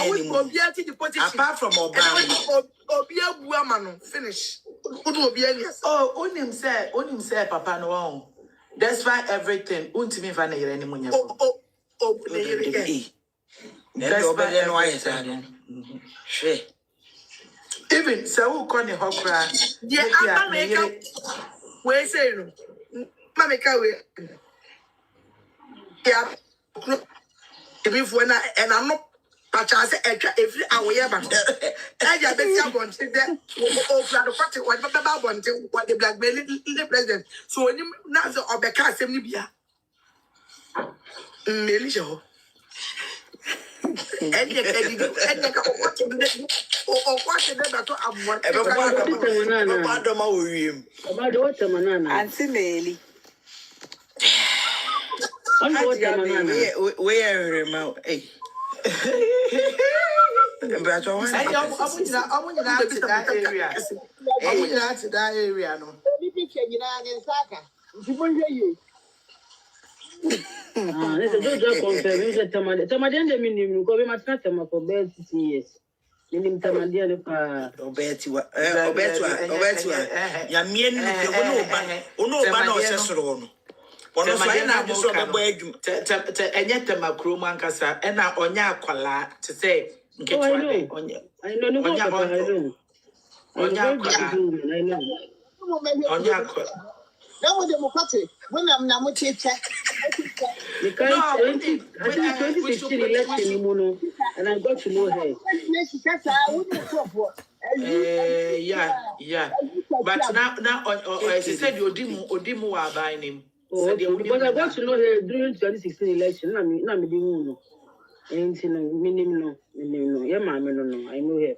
apart from Obaa obi abu ama no finish obi anias onim say papa no on despite everything untimi fa na yere ni munya ne yere that's why no why say she even so who call the hokra yeah we say no mameka we yeah if when and I'm not pacha say every away ba I be see abonte there o plan the party what be abonte what the blackmail the president so when na say obeka asem ni bia melisha ho enya ka what the ba to amwa Obaa do ma wo wiem Obaa de what manana. Auntie Meli. On the water, man. Where remote? Hey. But I want to that area. To that area, no. This is just confirm. You said Tamadian, minimum, go be much better for bed 6 years. Minimum Tamadian, Obaa Tiwaa. Ya mien no ba no sesoro no. Ono so ai na so be bo adwum. Enye tema kroma nkasa e na onya akwala te say nketwa be onye. I know no more. Onya akwala. I know. Onya akwala. Now with the Mokate, when I'm not check. The kind 2016 election, Mono, and I got to know her. Yeah. But now, as I said, Odimu are buying him. Because I got to know her during 2016 election. I'm doing minimum. Yeah, mamma, no. I know her.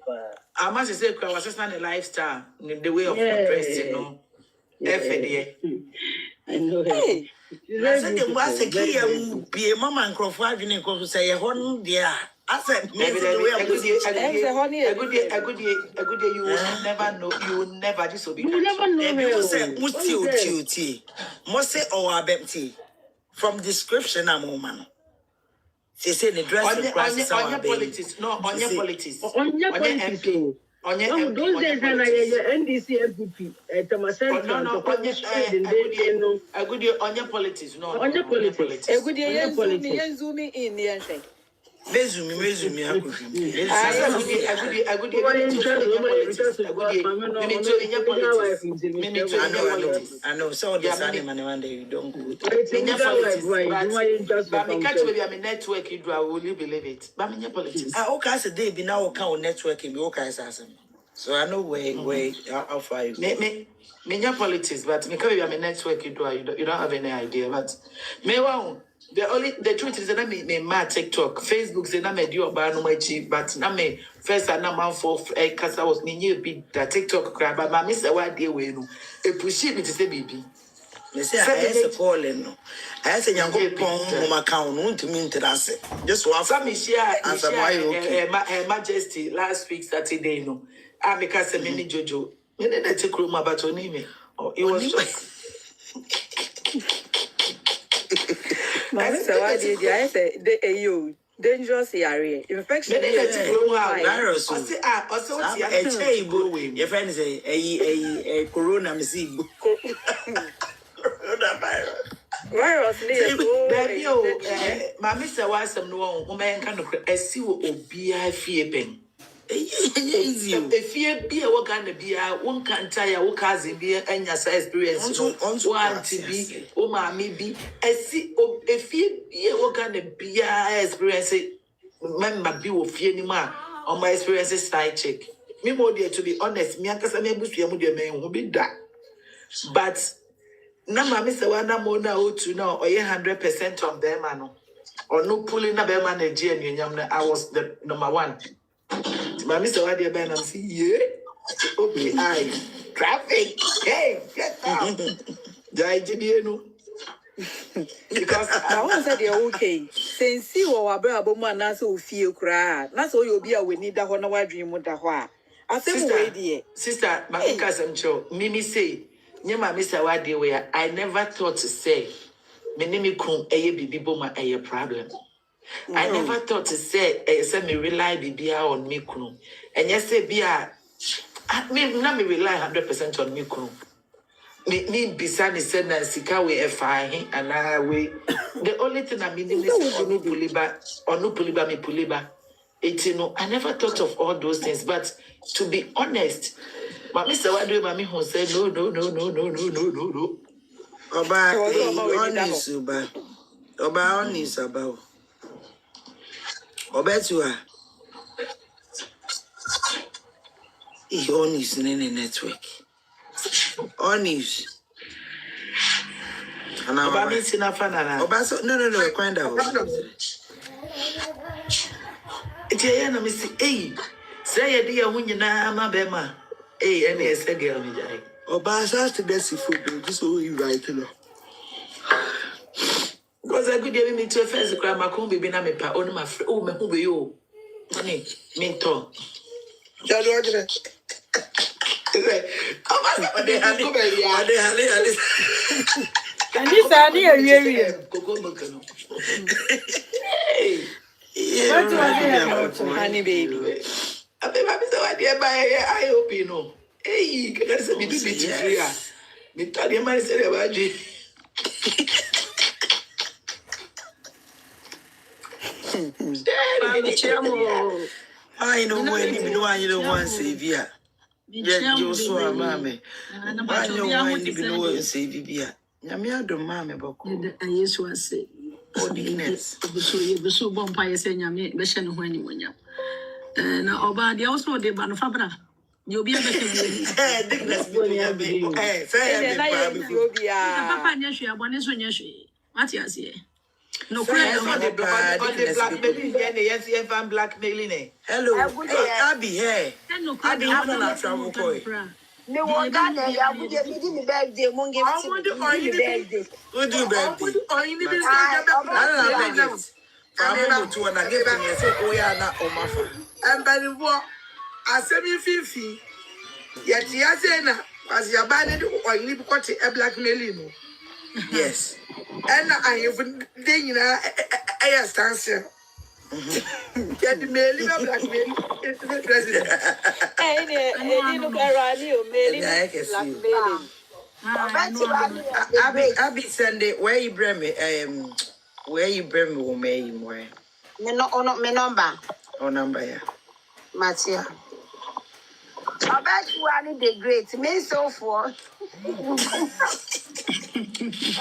I must say, I was just not a lifestyle in the way of dressing, no. I know her. I said, the was a key, be a mama and Crawford, didn't go to say a horn, dear. I said, maybe a good day, you will never know, you will never disobey. You never know. People say, Muti, Mose or Abempty. From description, I'm a woman. She said the dress on your politics, no, on your politics. On your politics. On your those days, NDC FDP, no, a good year on your politics, no, on your politics. A good year, zooming in the end. Resume, I know, so this animal one day you don't go. But me catch maybe I'm a network, you will believe it. But in your politics. I okay, as a day be now account networking, me okay, so I know where how far you go. Me your politics, but me come I'm a network, you don't have any idea. But me the truth is that I me my TikTok, Facebook say na me do Obaa no machi, but na me first and number for kasa was me new big that TikTok crap, but my Mr. What day we no e push me to say baby. Me say I say calling no. I say yango pon home account no ntumi nterase. Just one some share Her Majesty last week Saturday no. I make us a mini Jojo. Me na take room about on me. Oh, it was just I said, you dangerous area. Infection. Virus. Your friend say a corona missing. Coronavirus. Virus. My Mr. was some no woman kind of a see Obaa fear. If you be a work and be one can tire, what cousin be and your experience want to be, maybe I see if you be a work and be experience, remember be with you anymore on my experiences side check. Me more dear to be honest, me and Cassandra Bush, you man will be that. But now, my Mr. Wana Mona to know or 100% of them, or no pulling up a manager, and I was the number one. My Mr. Wadia Ben, I'm saying, yeah, okay, traffic, hey, get out. Because I once said you're okay. Since you were a brother, man, so feel cry. That's all you'll be a we need that one. I dream with that one. I said, sister, my cousin Joe, Mimi say, near my Mr. Wadia, where I never thought to say, me name kun a baby boma a problem. I never thought to say me rely be on me kunu. And yes, say be me not me rely 100% on me kunu. Me bisani said na sika we fine and I we the only thing I mean is onu puliba me puliba. I never thought of all those things, but to be honest, my Mr. Wadu mami who said no. Obaa honest about. Obaa Tiwaa. He honest in any network. Honest. Obaa means enough Obaa no, kind of. It's a miss. Hey, say a dear when you know my bema. Hey, and yes, a girl, me die. Obaa has to get food, just so you right, Because I could give me to a first grab my comb baby na me pa on my friend. Oh, me who be you? Honey, me talk. Just watch it. I'm asking they have it. And this idea, really. Yeah, What was it? Honey baby. I mean, I'm so idea by I hope you know. Hey, can I say me do it free? Me tell you, man, say about you. I know when you know you don't want to save ya. Yeah, you so a mammy. Why you want to be no one save you? Yamia do mammy, Boko. I used to say, Ordinance. so you so bumpire saying, I'm mentioning when you went. Now, Obaa, they also did Banfabra. You'll be able to Dickness, hey, say, Papa, yes, you are one is when you say, what you say. No, on the blackmailing, yes, blackmailing. Hello, Abby, hey. Abby, you don't have trouble, boy. Me want that ya would you be me birthday mon give to me birthday. Who do birthday? I don't have I'm to an again and say, oh, yeah, not on my phone. And by the war, I send me 50. Yet, Yazena, as your bandit or you got a blackmailing. Yes. And I have then a stance. Get the mailing of blackmail president. Abby Sunday, where you bring me, where you bring me, where? Me no me number. Oh, number, yeah. Matia. Obaa Tiwaa the great. Me so for.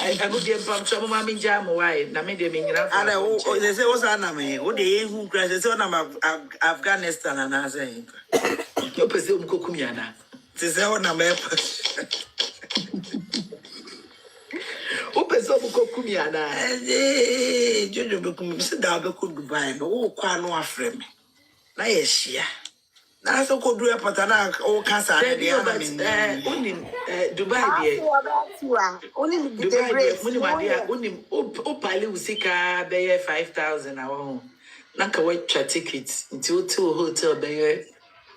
I go get from some mammy jam, why? Namid me, and they say, what's our name? What the who crashes on Afghanistan and I say, you presume Kukumiana. This is our number. Open some Kukumiana. Jojo Bukum, sit down, could buy no quan no frame. Nice, yeah. Now, so could do a patana or Casa, only Dubai. Only the Dubai, great. money, my dear, only Opali Usika, Bay 5,000 our own. Naka white tickets into 2 hotel Bay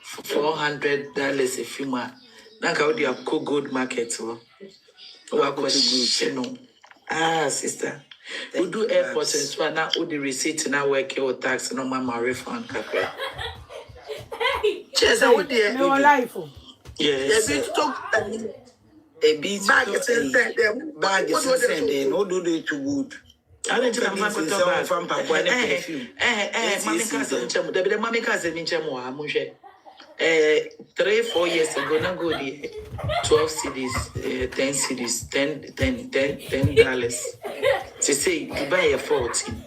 $400 a few months. Naka would have co good market or good. Ah, sister. We do airport and so now all the receipt now work your tax no mama refund. Chesa, what dear? No life. Yes. A bit bag is sending, no do they too good. I don't think I'm going to talk from Papa. Mammy cousin, the mammy cousin in Chamoa, Mushe. 3-4 years ago, now go there. 12 cities, 10 cities, $10. To say Dubai 14.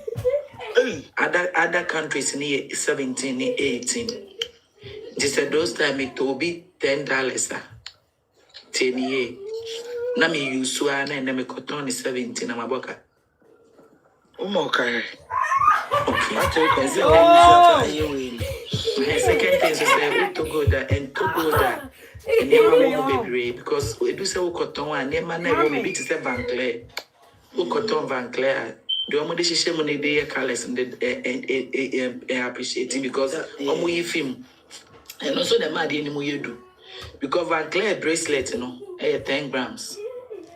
Other countries near 17, 18. They said those time it will be $10. 10 years. Na me use one and me cotton is 17 na maboka. Okay. My second thing is say to go there and to go there. And never will be brave because we do say we cotton one never never maybe to say Van Clair. We cotton Van Clair. The only decision money they colors and appreciate it because we film. And also the mad anymore you do. Because Van Clair bracelet, 10 grams.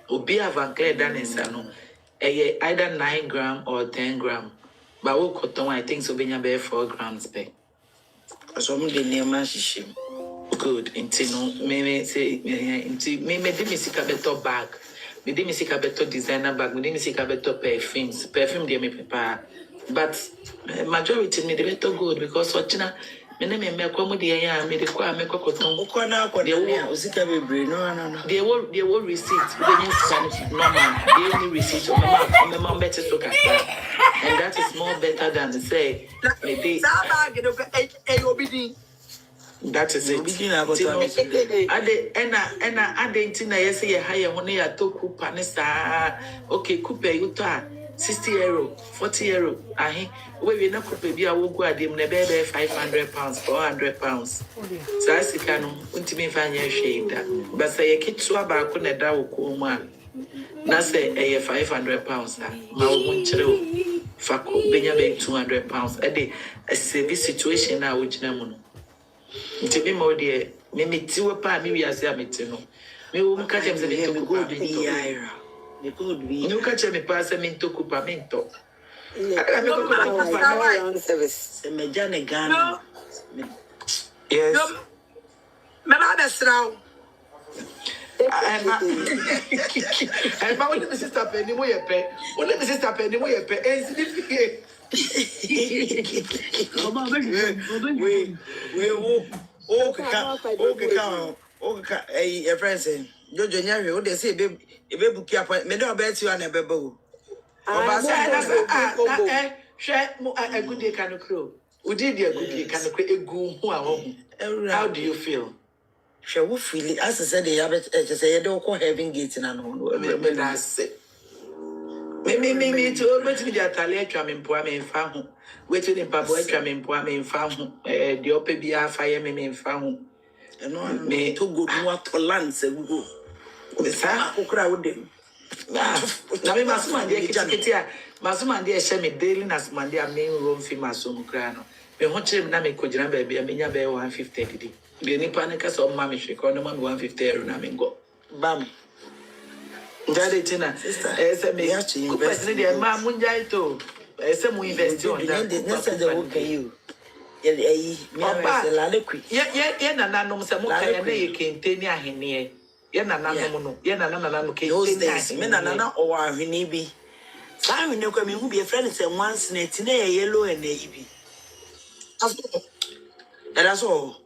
Obia Van Clair done in either 9 grams or 10 grams. But we cotton, I think so be 4 grams per. So I'm the name shishim. Good. Until me say me see a better bag. Me see a better designer bag. Me see a better perfumes. Perfume they me prepare. But majority me the better good because watching. Me me kwa the ya me the kwa me kwa cotton. Ukona kwa the usika be brain no. They will receipt. They need Spanish normal. They only receipt on the mom better to and that is more better than to say they. That is it. Ade ntina yes ye hire ho na ya to coupa ne sa. Okay, coupe you to 60 euro, 40 euro. Ahi, we na coupe bia wo gu ade na be 500 pounds, 400 pounds. So asika no untimi fa nya hwe da. But say ye kitu aba ko na da wo ko mu a na say 500 pounds ma wo nkyere fako benya be 200 pounds a save situation na wo gina mu no nti me mo de me metiwe pa me wiase a meti no me wo mka chem se me to go do ni yaira me go do ni no ka chem me pa se me to kupa me to I me go kupa service se me jane Ghana yes me ba be sraw I'm only the sister penny mo yepe. Only the sister penny mo yepe. Okay. Hey, your friend say, Jojo Nyari, what they say, baby, book your appointment. Me don't bet you on a baby. Share a good day can crow. We did a good day can create a goon. How do you feel? She will feel it. As I said, they have it. Just say, don't call having gates in an own. Me that's it. Me to bet me that I tram in poor me found. Waiting in Papa tram in poor me found. The open be fire me found. And no, me to go to what to land, say we go. The Sam who crowd them. Now, me must man, dear Kitty, Masuma, dear Shemmy, daily as Monday, main room for my son crano. Me watch him now, me could baby, I mean, 150. The Nipanicas or Mammy, she called 150 and I go. Bam. Daddy Tina, as a me, President, Mam Munjaito, as some we invest on that. That's the okay, you. Nana no some you can tell me. Yana no, yana those days, men and Nana or Hinibi. I know coming who be a friend and once net in a yellow and navy. And that's all.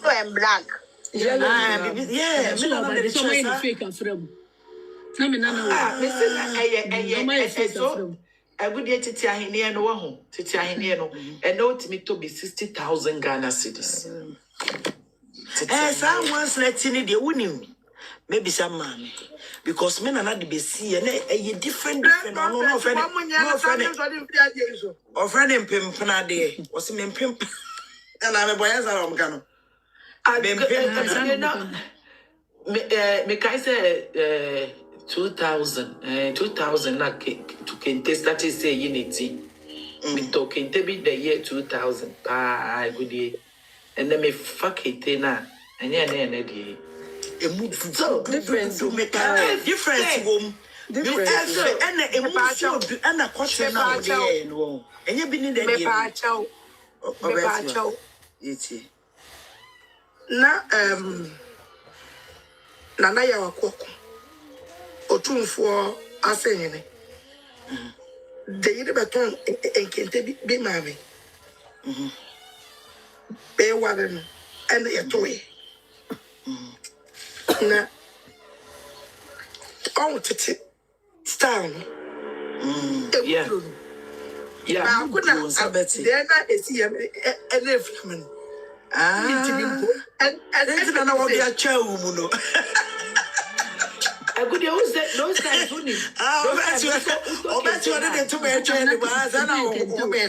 And black. Yeah, I would get it here no one, Titiano, and no to me to be 60,000 Ghana cedis. Someone's letting it, you wouldn't. Maybe some man. Because men are not the best, and a different, no friend, or friend and pimp panade, was him in pimp, and I'm a boy as I'm gonna. Me kai say 2000 na to kente start say unity. Me to kente be the year 2000. Ah, good day. And then me fuck it na. Anya na dey. So difference to make a difference wom. Difference and a emotion and a question now there no. And you been in the me pa chao. Me pa chao. Iti. Na Nana ya wakoko. Otumfo asenyene. De yire beton enkente bi mame. Be ware no ene yetoye. Na on tete style no. Yeah. Yeah. Na kuna sabeti. De na esi ene fiamen. And Nana will be a chow muno. I could use those guys only.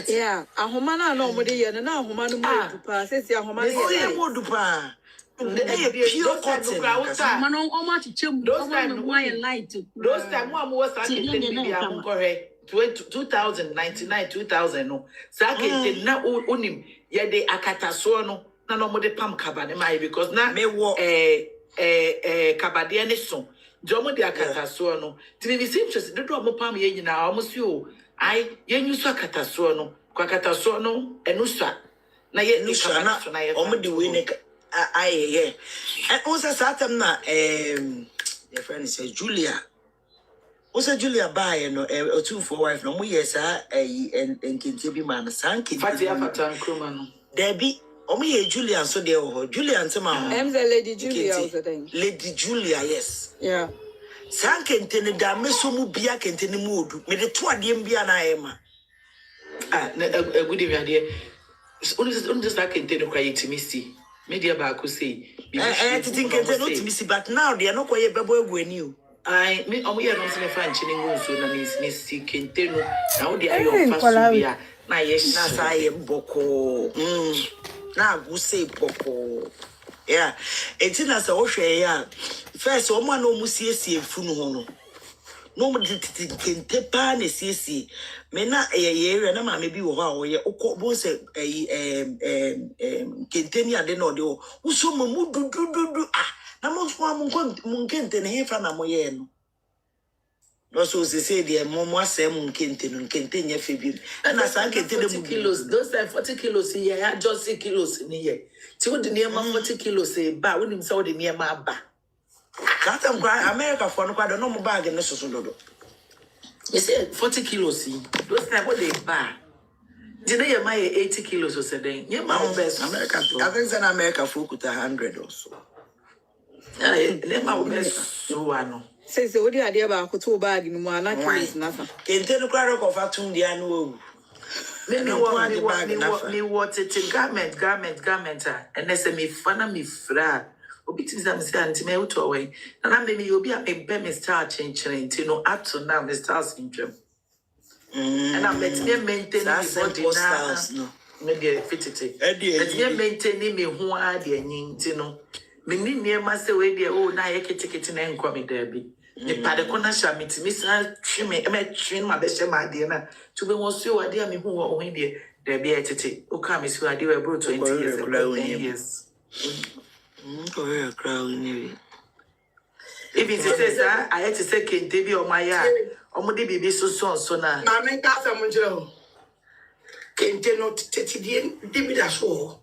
Yeah, a homana no more than a homanu pass. It's your homana. Pure cotton. Those time one was correct. 2099, 2000 no. Sake na unim ye de akataso no na no mo de pam kabane mai because na me wo kabade ne so. Jomo de akataso no. Tini simches do mo pam ye nyina o mo si o. Ai ye nyuso akataso no. Kwa akataso no enuswa. Na ye nuswa na o mo de we ne ai and also satam na your friend says Julia. Also Julia buy no 2 wife no mo yes and kinti bi man sanki fatia fatan kroma no there be omo ye Julia so there Julia ntema I'm the Lady Julia also then. Lady Julia, yes. Yeah. Sankente ne da meso mu bia kente ne mu odu me de to ade mbia na ema a good evening dear only just like kente no kwai timisi media ba ko say titin kente no timisi but now they no kwaye bebo egu ani o I me omo no se me fa nchini ngonso na me si kente no na wo de ayo faso bia na ye na sa ye boko na go say boko Yeah, it's in as a ocean. First, one no musiesie funu hono. No more kente pa ne siesie. Me na area na ma me bi wo ho a ye okọ say kente ni ade no de wo. Uso mu du na mo so am kente ne hefa na mo ye no. No so say the mo asem kente no kente nya fe bi. Na sa kente de 40 kilos. Those are 40 kilos here. Just 6 kilos in here. Ti wo de near 40 kilos ba. We nim say wo de near ma ba. That am cry America for no kwado no mo bag no so dodo. You say 40 kilos. Those time what they buy. Did they buy 80 kilos or something? Yeah, my best America. I think in America for 100 or so. Yeah, my best so I know. Says the only idea about to bag in one kilos nothing. Can't tell the crowd of Fatum the annual. Me what it garment and they say me fana me fra. Obitim sam say anti me uto away. And I me obi a me start changing, you know, up to now me start syndrome. And I'm let me maintain the body styles no. Me get fit it. Let me maintain me who are the you know. Me ni near say we there oh na ye kete na enko me there bi. The padekona sha me sa trim me trim my best my dear na. To be one so ade me who o we there be etete. O ka me so ade we bro 20 years ago. Yes. Korea crowd in If it says I had to say kente bi o my ya. Omo de bibi so na. Na me ka sa mo jira o. Kente no tete di bi da so.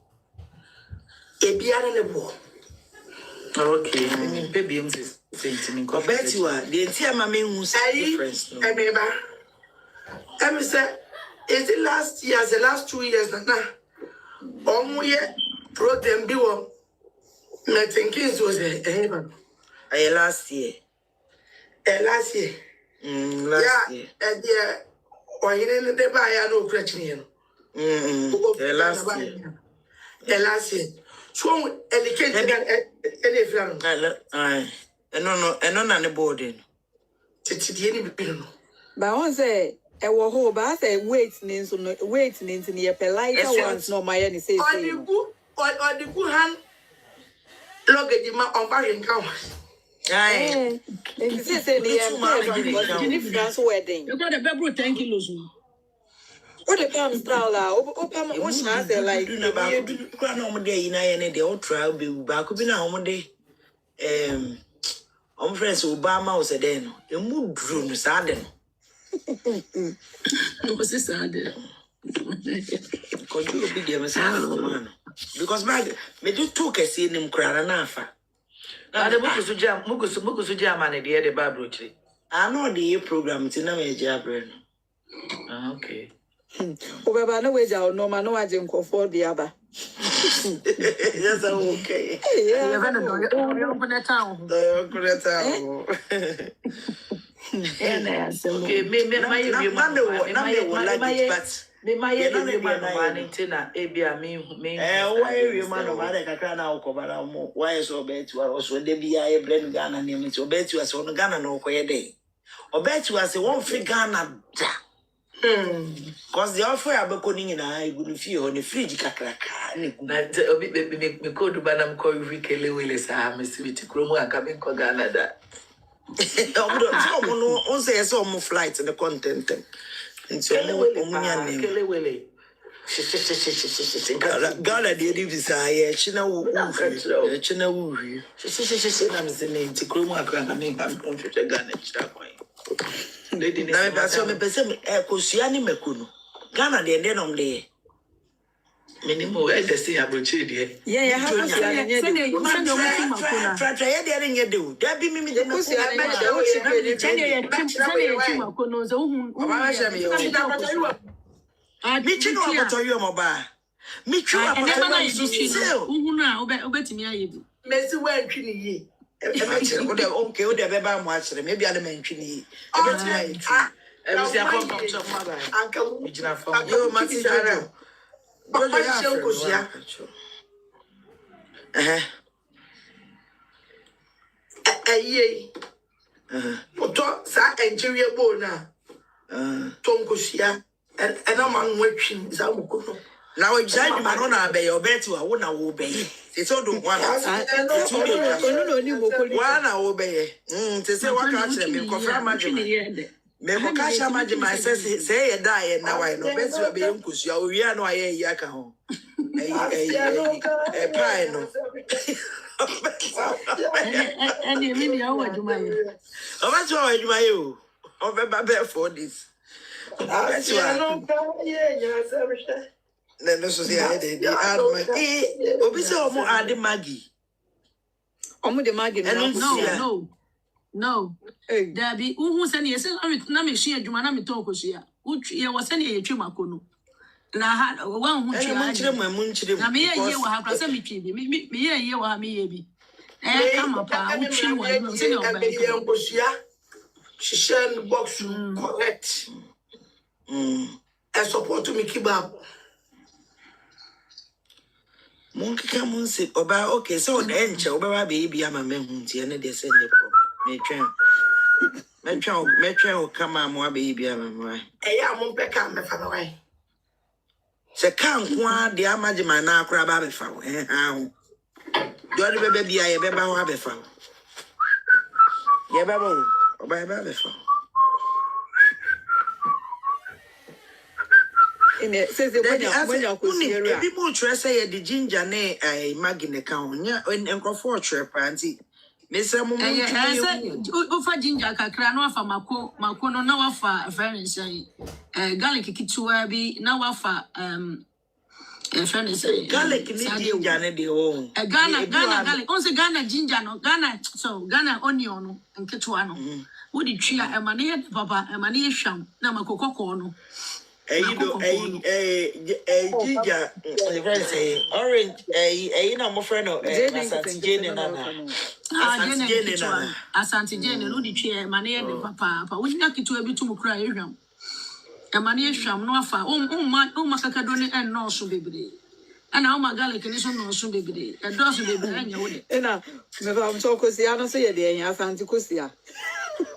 E biara ne bo. Okay, I mean baby is saying Obaa Tiwaa the entire mama who's difference no. Emeba. Em say is the last year the last 2 years na. Omo ye program bi wo. Me thinking was Last year. Last year. Last year. And yeah, or you didn't buy no question. Last year. Last year. So, educated any friend. No, the boarding. But I want say, I will hold, I say, wait, in your polite ones, no, my any say, on the good hand, luggage on buying cows. Aye. And this is the France wedding. You got a baby 10 kilos. What the comes down like, what's not like, You know, about day in the old trial be back up in a home day. Friends Obama was a den, a mood room sudden. What's this? Could you be the man? Because me do took a scene in Cranafa. Now the Mukusu jam and the other Bible tree. I know the program to name a jabber. Okay. Over no way out, no man, no, I didn't for the other. Yes, okay. You're going to open the town. Okay, me why so bet you also there be a blend Ghana name so bet you as on Ghana no day. Or bet you as a one free Ghana. Because the offer abakoning in I wouldn't feel on the fridge kakraka. me code banam call Rikele Willis, Miss Viti Chromo and coming to Ghana that. On say some flights and the content. And so Kele Willie. Ghana did desire China China Woo. I'm saying to Chromo and coming back from Ghana. They didn't have some person Kosiani Mekuno. Ghana, the end of the minimum, I just say about Chidi. Yeah, try to do. That be me. Okay, would have ever watched them. Maybe I'm mentioning Now we judge man on our bay or bet you I won't obey. It's all do one. One obey. To say what catch them, you confirm magic. Me ko kasha majima say a die and now I know best you be unkus you we are no aye yaka ho eh pie no And you mean you what you mean? o ba so you my you o be ba for this that's why no so say I dey add my obi say o mo add Maggie omo de Maggie no. Dabi, who send you? Say, I'm a sheer Jumana, me talk with you. You was sending a chimacono. And I had one who children. I mean, you will have some me, you will have me. Eh, come up, I will chill one. She shared the box correct. And support to me keep up. Monkey come on say Oba okay so the enche Oba baby am a man hunti and they send the problem. Me come on more baby am a Yeah, I'm on back me for the way. Se kan kwa de amaje man na akra ba be fa wo do the baby ya be ba ho be fa ye ba bo Oba be fa says when you consider people say the ginger ne Maggie ne ka onya enkofo trap anti me say mo ufa ginger kakra no afa mako no na wafa friend say garlic kitwa bi na wafa friend say garlic ni ginger ne de o Ghana garlic on say Ghana ginger no Ghana onion no nketwa no wo di twa emane papa emane hwam na makokoko no ginger say orange na mo friend no Jane nana Asante Jane no di twa emane de papa wo nya kitwa bi tum kura ehwam emane hwam no afa makakado ne no so bebre ana o magale kene so no so bebre e do so bebre anya wo de na me ba mo so kosia no so ye de enya asante kosia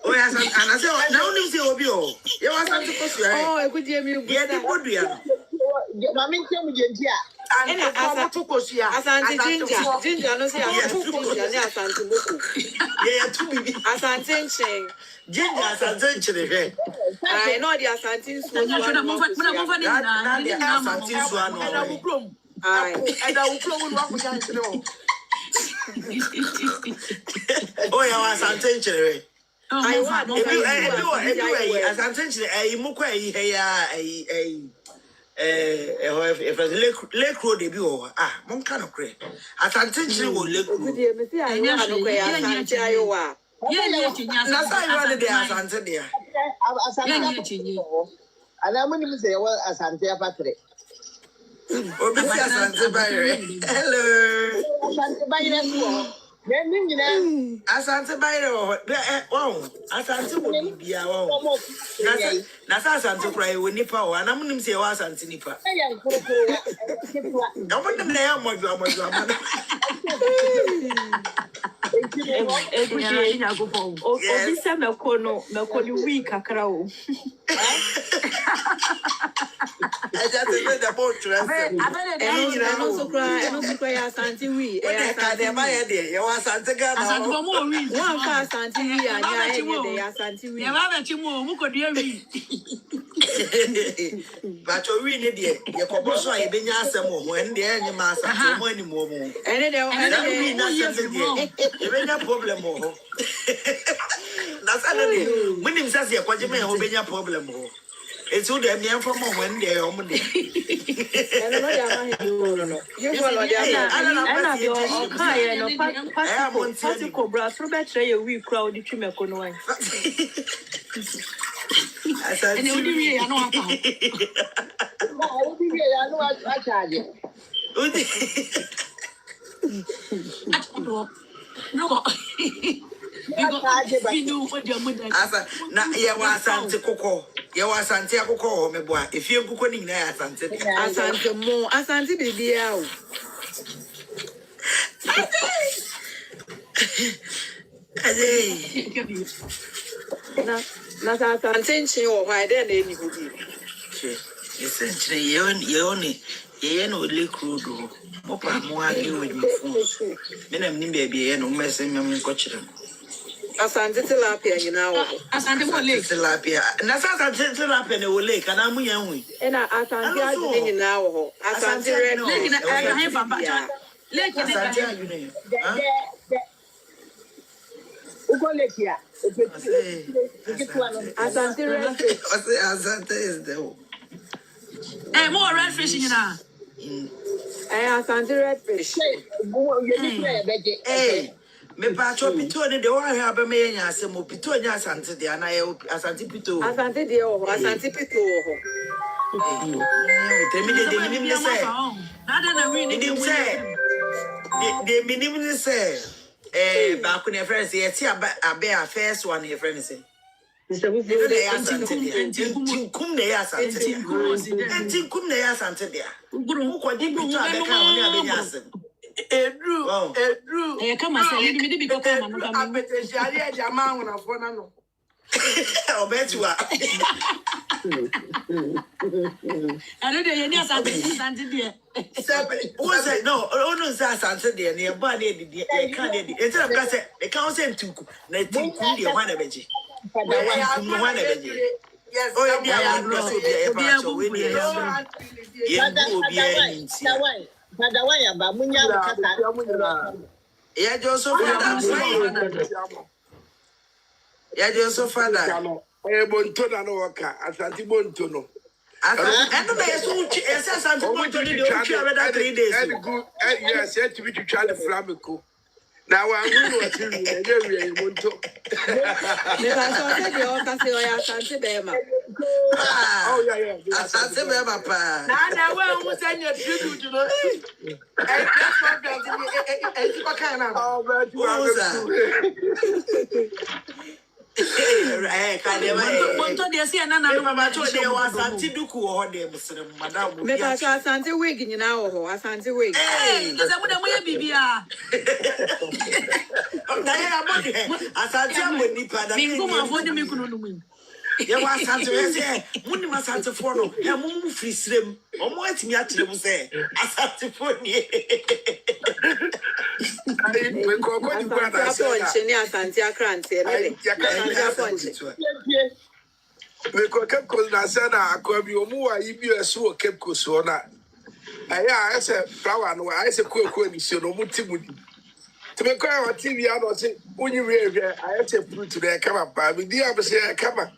oh yes and I say now nim say obi o ye wa asante kosia oh e kudie mi ye di bodua ma me ntem je And asante kosia asante ginger no say asante ginger ne asante moko yeah to bibi asante nchen ginger asante nchen I know the asante so na mo fa ni na asante so ano and I will grow. And I will grow one for chance no. Oh yeah asante nchen I want everywhere asante nchen mo kwa if Lake Road they be over mon kind of cray asante nchen wo Lake Road good me say I want no kwa asante ayowa na say you want the asante there ana muni say wa asante apatre obi si asante bayre hello asante bayre so nin nyina asante bayre wow asante wo bibia wow na sa asante kura wo nipa wo ana munim say wa asante nipa ya nkuru na mo dem na ya moju amana Obi se mekoni week akra o. Just the boat no so cry ya asante wi asante ma de ya asante ga na asante mo wi one ka asante wi anya de ya asante wi ya ba be ti mo mu ko dia wi but o wi ne de ye ko bo so ye benya asem ho en de enyi ma asante mo ani mo ene de wi na asem de ye benya problem ho na sa de munim sa se kwaje me ho benya problem ho it's who them near from when they are money. ene no ya ma no you go no dia Ana bi o kai no pati cobra so be try a week crowd di twime ko no wan. ene odi wi ya no aka odi ya no a charge no Asa na ye wa asante koko ye wa asante akoko ho meboa efie nkoko ni nyina ya asante mo asante bibia o na asante nchi wo hwa de na eni hodi che essentially ye oni Yeah, no lake road. Mopa mo argue with my phone. Men am ni baby no mess me coach them. Asante tilapia nyina wo. Asante mo lake. Tilapia. Na asante tilapia na wo lake na mu yan hu. E na asante adwene nyina wo. Asante red Lake na he bamba. Lake de asante adwene. Ugo lake ya. Asante red fish. Asante is the more red fish nyina. Asante red fish. Hey, me pacho pito ne de wa ha ba me nya asem pito nya asante de na asante pito. Asante de wo, asante pito wo. Tell me the minimum say. Nada na we Minimum say. The minimum say. Back when your friends say, "See a first one your friends say." Mr. Bufu, Tinkum ne ya asante dia. Tinkum ne ya asante dia. Who ko di pito abeka oni abenya asem. Edru. come say me dey because come no come. Abeteshari e jama wona fo na no. Obaa Tiwaa. I know dey any asante there. Who say no? No say asante there. Ne ba ne di e kan dey. E tell am say e kan say tinkum. Na tinkum dey ho na beji. Yes. Oh, yeah, yeah, so be a patch we need. Yeah, go be a yeah, Joseph. Yeah, Joseph. Father. Bontona no waka. Asante Bontono. And the so Asante Bontono 3 days. Yes, yet to be to try the flamenco. Now I'm going to you Monto. Oh, yeah. Asante Bema pa. Now we send your tribute to the Monto dey see na no mama to dey was Asante duku ho dey muslim madam. Me pa Asante wig nyina wo ho, Asante wig. Eh, dey say mo dey moye bibia. Na ya body Asante amoni pa da. Mi ngoma fo dey me kunu no mu. Ya wa Asante we say muni Asante fo no e mu free srem. Omo atimi akyere mu say Asante fo ni. We go go di brother. Asante akrante na We go Cape Coast na say na akwabi omu wa ibi eso o Cape Coast o na. I say flower no I say kuku ni so no mutimu. To me kwa wa TV ya no say unyi we I say fruit there come up. Me di am say come.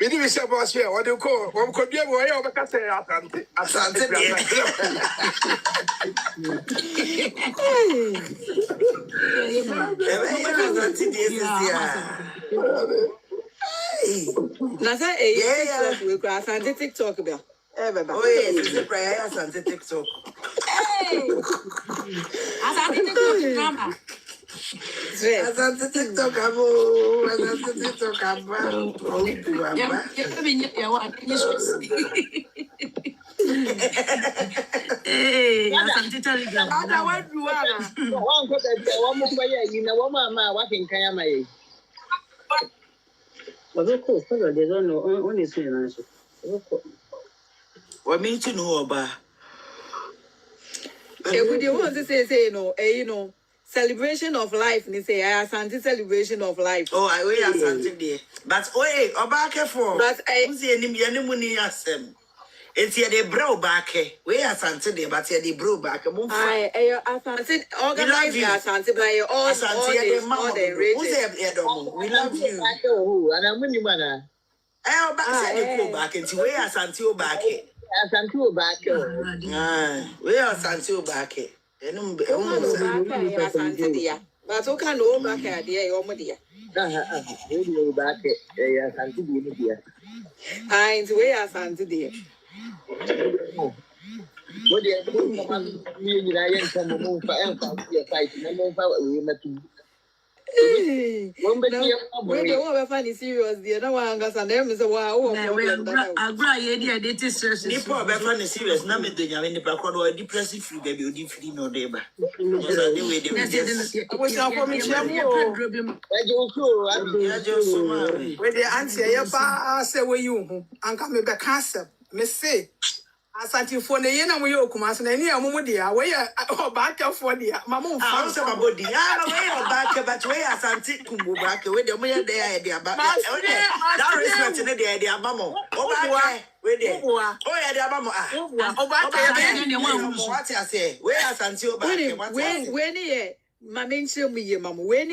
Me di we say boss here what they call one ko bia wo ya obeka say Asante Nasa TikTok we kwa Asante TikTok bia. Baba. Oh yes, it's a prayer Asante TikTok. Hey. Asante TikTok drama. Asante TikTok abo, Asante TikTok abo. Ya me ya wa eh, Asante Telegram. Ada wa duana. One go there, one more fire, you know, one mama, what in Kayama. Well, of course, they don't know only say answer. What means to know about? Would you want to say no, you know, celebration of life, ni say Asante celebration of life. Oh, I will Asante there. But Obaa careful. But who's the enemy money asem? It's here the bro back. We Asante there, but here the bro back. I Asante organize Asante by all the region. We love you. And I'm winning man. Eh, back say the back and we Asante back. Asante back. We Asante back. But who can go back here, dear, your mother? Back, Asante dear. I into way Asante dear. What do you I am from the moon for empire fighting and then power we met you. When they were funny serious, dear, no one got some name is a wow. Agra ye dia dey take serious. Nipo be funny serious na me do nya me nipa kwa do depressive free baby odi free no dey ba. Because I dey we dey. We shall come in here. Ya jo so ma. We dey answer ya ba say we you ho. Anka me be cancer. Me say Asante for the yen and we are Kumasi, and any amudia, where back for the Mamma. I was about body. I'm away or back, but where Asante Kumbu back away the way they idea about that respect in the idea, Mamma. Oh, where they? Oh, yeah, the Mamma. Oh, what I say, where Asante back? When my main show me, Mamma, when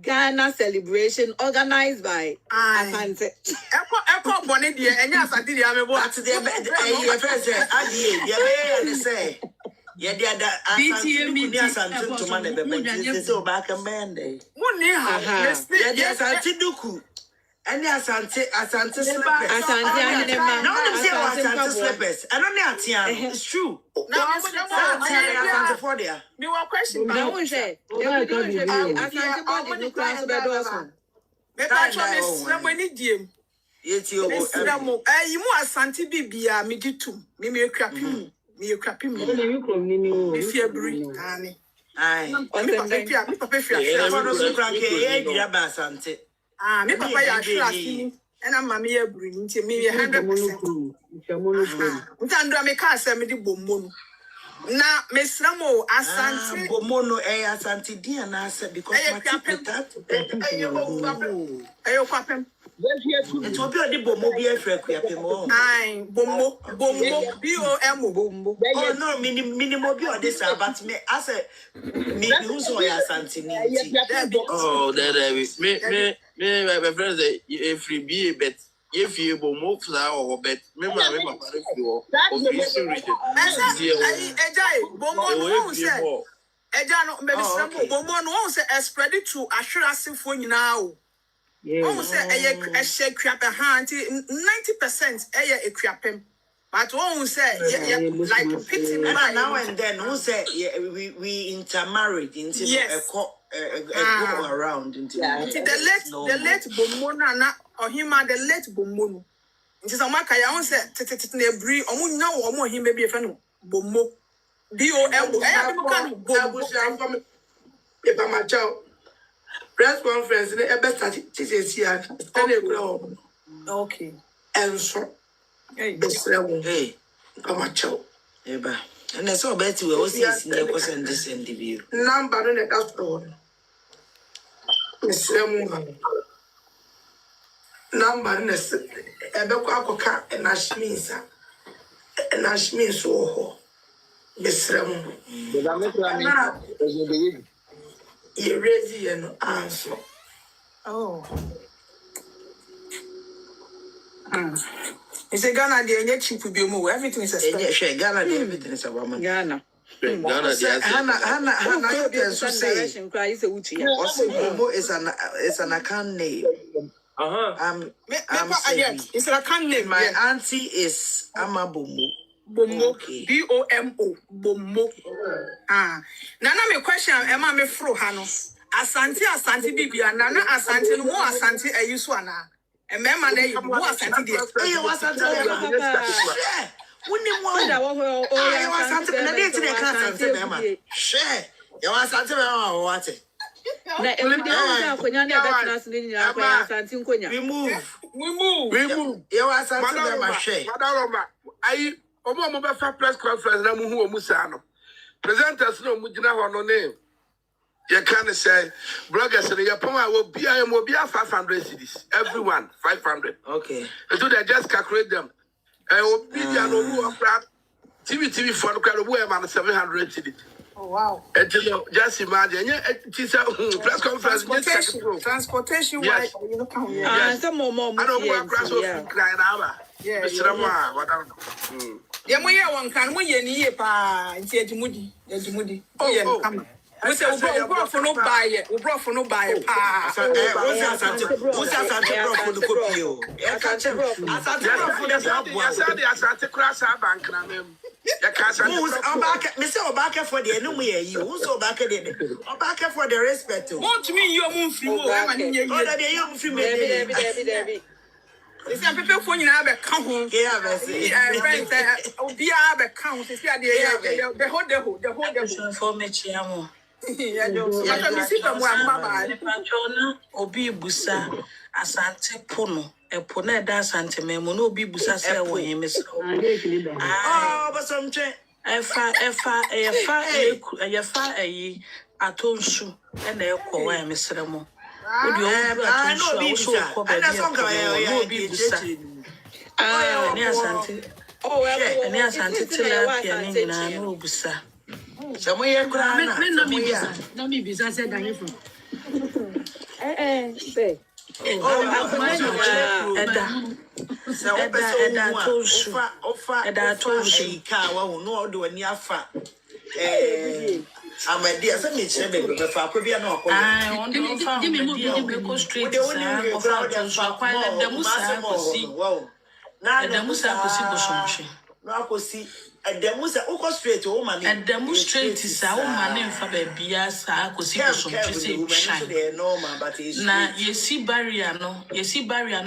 Ghana celebration organized by Asante. Echo bonnet, dear, and yes, I did. I'm a what to the first say. Yeah, the other Asante to manage the business so back a Monday. Yes, Asante. And Asante slippers. Asante slippers. I don't know, it's true. No, Asante for there. You are questioning. No one said. Asante body no class by Dawson. Yes, you Asante Bibia, me ditum, me crappy, me crappy, me February. Aye. Me papa ya trust and I'm mammy bring to me 100%. Ntandra me ka say me di bommo. Na me sramo Asante bommo Asante dia na say because my that. Ayo kwapem. It will be a bombo be a frequent. Aye, bombo, bombo. Oh no, minimum be on this, but me as a me who's Asante. Oh, that my friends say if you be bet if you bombo or bet remember if you bombo no say spread it to assurance for you now. Oh, say a shake crap a hand 90% a crapem. But one say like pity now and then who say we intermarried into a go around into the late bomona or him the late bomono. It is a makaya on say nebri or no or him maybe a fan bomo BOM. If I'm a child. Press conference in the best here. Okay. And so, hey, come on, chow. Eba. And I saw Betty was in the person and this and the view. Number in the afternoon. Miss Lemon. Number in the Ebequaca and Ashminsa. And Ashmin so. Miss Lemon. You raise and answer. Oh. It's a Ghana, the cheap will be more. Everything is a Ghana, everything is a woman. Ghana. Ghana, Hannah, so say, it's an account name. It's an account name. My auntie is Amabumu. Bombo, BOMO, Bombo. Nana, me question, Emma, me fro hano. Asante Bibia, Nana Asante, no more Asante, a Yuswana. And Mamma, they more Asante, dear. You was Asante. When you want, I was Asante, and I did to the class, Asante, share. You was Asante, what it? We move. You was Asante, share. I Obama press conference na muhu omusano. Presenters no mugina ho no name. You can say bloggers and your poma will be 500 cities. Everyone 500. Okay. So they just calculate them. Media no TV for the crowd where man 700 cities. Oh wow. Just imagine. Press conference transportation yes. You know, some more I don't want crash of crying hour. Yeah. Yeah, we are one can we any pa Jimudi. Oh, come. We say we brought for no buy it. We brought for no buy it. Who's Asante for the copio? Asante crash bank na mem. Who's Mr. Obaka for the enemy? You who's Obaka for the respect. What to me, you move free. Oh, free. It's a people for you have a count. Yeah, be a count. It's the whole for me, Chiamo. Obi Busa asante pono epo na da asante memo no obi busa se wo him so but something efa ayi atonsu na ekọ wa mesere mo odi o atonsu a wo so ko ba dia no obi busa ni asante ni asante tilapia ni na no busa Some year grana. No me bisa said that from. Say. I'm a dear, some each baby, but for Korea no. I want to go straight to the Musa. Now the Musa no see. And the Musa Oko straight to woman and demonstrate is our man in Fabia, normal, but now you see barrier no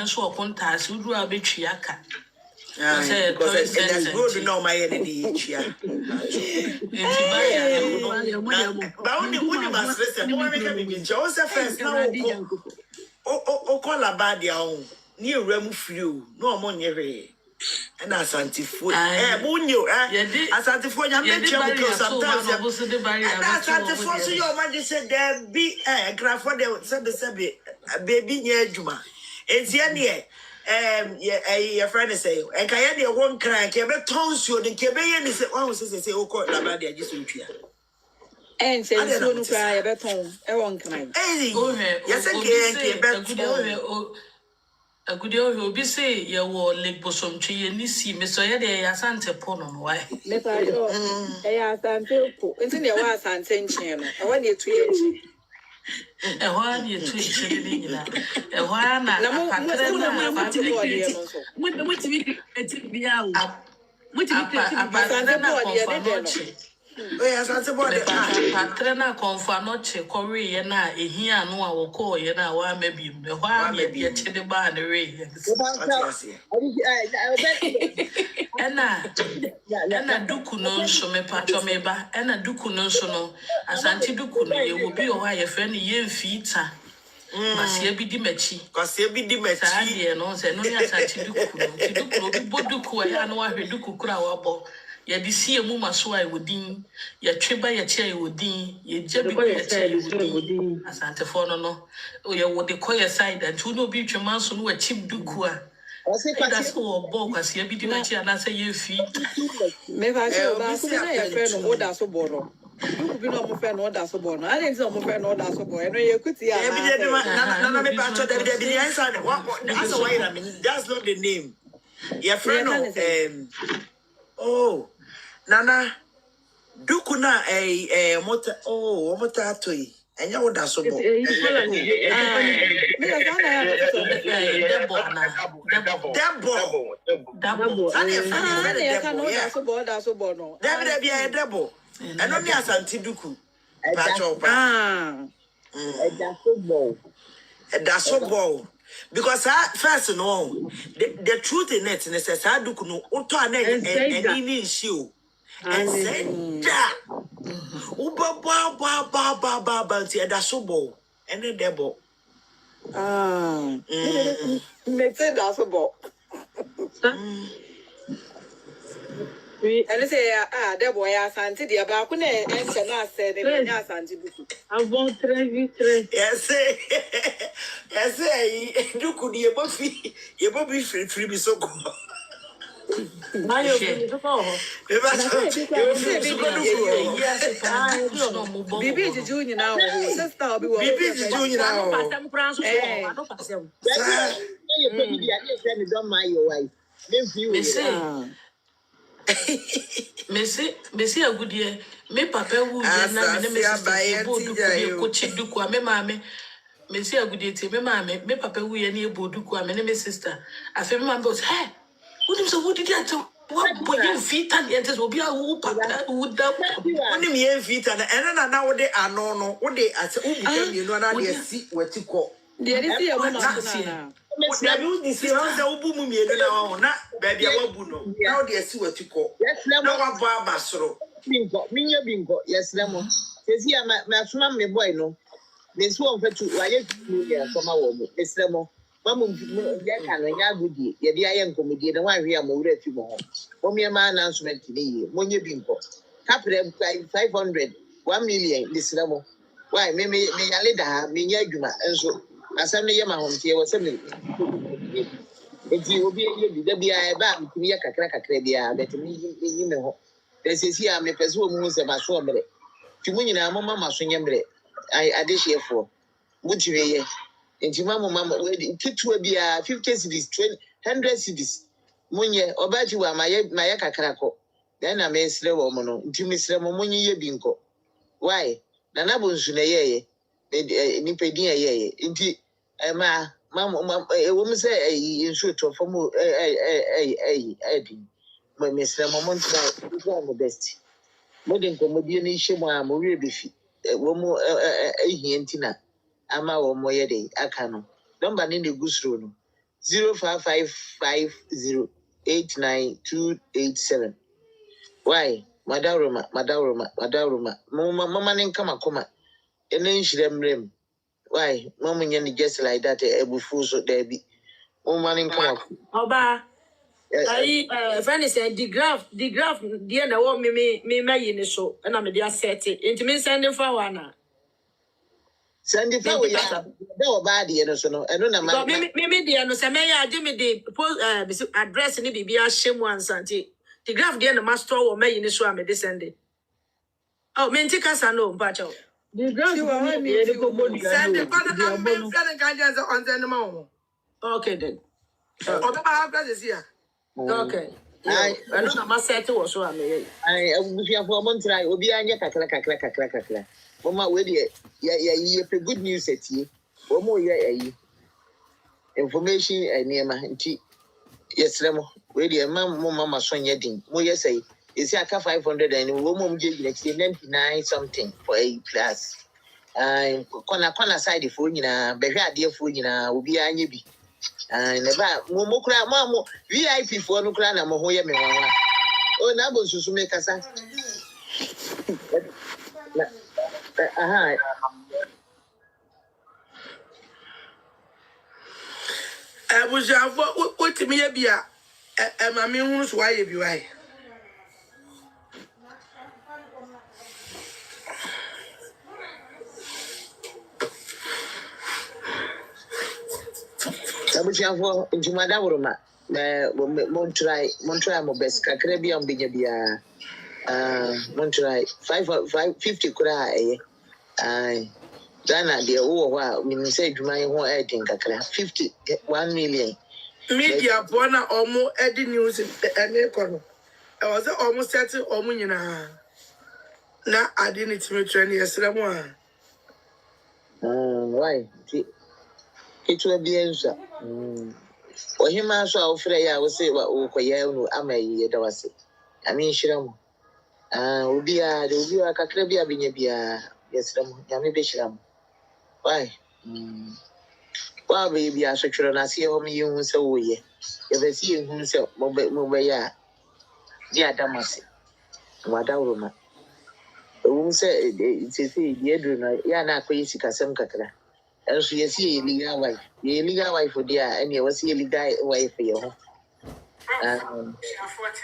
so upon task, who do a bit chiaka. Because that's good, no, my enemy. But only must listen. Joseph first now. Oh, call a bad yawn near Remu Flew, no money. And Asantifo, Munyo, Asantifo, you make because sometimes Asantifo, so your man said there be a graph for the baby near Juma. It's here, your friend say, and Kayani won't cry, Kebe tons you, and Kebe and say, oh, say, oh, call Labadia, just in here. And say, I don't cry about home, I won't cry. Yes, again, a good deal be say, you will lick bosom tree and see Miss Soyade Asante Ponon. Why? Let I go. I asked until your was and sentient. I want you to eat. A while you twitch a while not. Patrena confanoche Korea na ehia no a woko ye na wa mabi me hwa me bi chede ba na re ena duku no nso me patcho me ba ena duku no nso no asante duku no ye wo bi o ha ye fe ne ye mfita Masia bi di mechi saa de no se no ya asante duku no bi boduku ya na wa hwe duku kura wa bo ya di sie mu maso ai wodin ya tweba ya che wodin ya jebi ya che wodin asante fo no o ya wode koye side and you no bi twema so no achim duku a that's all bo kwase ya bi di mechi ana say ye fi me ba che ba ku na ya fe no oda so boro ku bi no mo fe no oda so boro no ade nti mo fe no oda so boro no ye kuti ya na me pa cho David bi answer that's why I mean that's not the name your friend no oh Nana Dukuna mota mota toy and you would have so double and only as Antiduku. That's so ball. Because first and all, the truth in it is I do no auto and in shoe. And said that Uba that's so ball and the devil. Make it that's a ball. And say, the boy has anti the Abacune and Sana said, and yes, Auntie Buku. I won't try. Yes, you could be above free be so good. Bibi is junior now. Sister, Bibi is junior now. Messi a good year. Me papa who na me Mrs. Bodu coach duku me mame. Messi a good year me mame. Me papa who ye ni boduku me me sister. I feel my boss. Hey, what did you do? What boy you feet and enters will be a whoop papa would that only me feet and now they are no what they as you know now they see what you call. There is a woman. You see how the Ubu me now, baby, I will know. Now they see what you call. Yes, no one barbasro. Bingo, yes, Lemon. Says here, my me boy, no. This one for 2 years from our home. It's Lemon. Mamma, that can Yagudi, Yadia comedy, the one we are more at you more. Mommy, my announcement to me, Monya Bimpo. Capital 500, 1 million, this level. Why, me Alida, me Yaguma, and so. As I am my home here was something. If you will be a be a bad, me a crack a crabia, that me, you know. This is here, me pursue moves about so many. Timuna, Mamma, Swingambre. I did here for. Would you hear? And Mamma, kit will be a 50 cities, 100 cities. Munya, Obaa Tiwaa, my craco. Then I may slow woman, Timis Ramonia Binko. Why? Nanabun Sunaye, Nipedia ye, indeed, Mamma, a woman say, in shoot for more, my Miss Ramon, the best. Modern comedian Shema, Maria Biffy, a woman, a hintina. Ama wo moye de akano number ni the goose road 0555089287 why madam Roma mama nin kama koma enen shiremrem why mama nya ni just like that ebufu so there be mama nin kama Obaa friend said the graph dear na wo me yi so na me dey set it into me sending for one. Send it for ya. No bad, you know, so no. I don't know. Me dear no say me ya give me the post address ni bibia shame one santi. The graph dear no master wo me yi so am dey send it. Oh, me nti kasa no mpacho. The graph send the father me friend can just on the no. Okay then. Obaa address is here. Okay. I don't know my set was so am I will be for Montrai, will be anya kakra. Mama, where ye good news at ye. One more year, information and near my tea. Yes, Remo, where the mamma son yedding. More yes, say, is a 500 and woman gave you 99 something for a class. I'm corner side for you now, but dear for you now will be a nibby. And about Momokra, Mamma, VIP for no crown, and Mohoya me. Oh, Nabos to make us. Was what to me a beer? And my means why if you I. Abusiafo ntumada woroma Montrai mo best kakra bia mbenya bia Montrai 550 kura ai Ghana de wo ho a min say adwuma yi ho edin kakra 1 million Media bona omo edi news ene kono e was almost set omo nyina na ade ni timi trend yesra mo a why kitwa bienza ohima so a ofre ya wo say wo koye no amayi da wase ami nhira mo obi a kakra bia benya bia yesra mo ya me be hira mo why baby I should not see home you so ye if I see himself mobile ya dear Damasi Wadauruma whom say it's a dear ya na crazy casem catra and so you see a legal wife for dear and you was a legal wife for your home for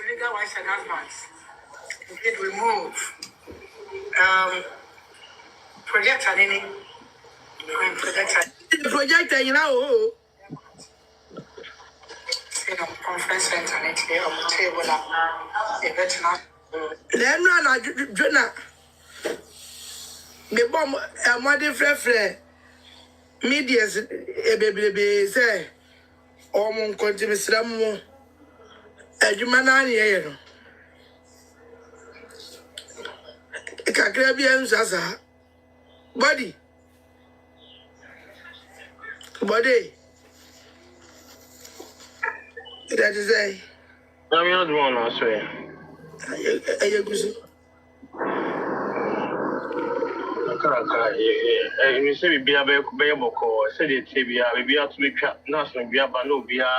legal wives and husbands it remove projector any projector you know conference center net here on the table a veteran then run me bomb a mother frefre medias e bebebe say o mon continue sramu adwuma na ye no kakra bia nsasa body that is a I'm not one, I swear. You say be a beko, said it be a to be national be a bano be a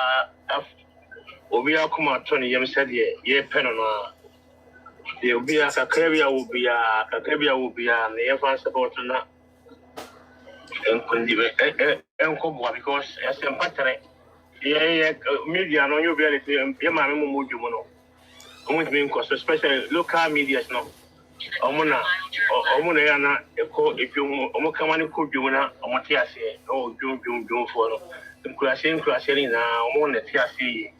come out 20 years said ye pen on there be a Caribia will be a near fan support because as a pattern, media no you reality, your mammy mojumono. Only being cost, especially local media now. Omona yana if you omokamani could you na omatiasi or jum for the crashing na omona tiasi.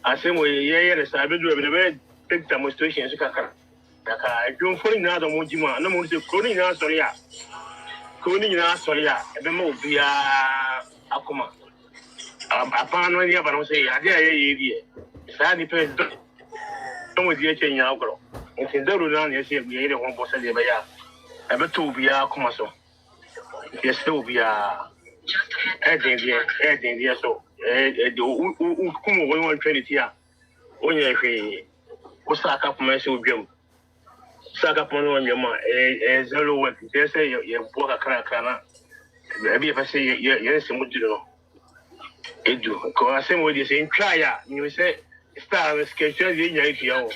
I say we yes, I be doing a very big demonstration. Jum for another mojima, no more cloning sorry. Cloning sorry, a bemo be akuma. Upon when you have say, I dare ye. Sadly, don't with the chain alcohol. It's in the run, yes, we don't want to say, I bet to be a commercial. Yes, still be a adding the so. Who want Trinity? When you was like up my show, Jim. Sack up on your mind, a zero work. They say you walk a crack. Maybe if I say yes, what you know. It do. Because I say what you say, try. You say, start with schedule in your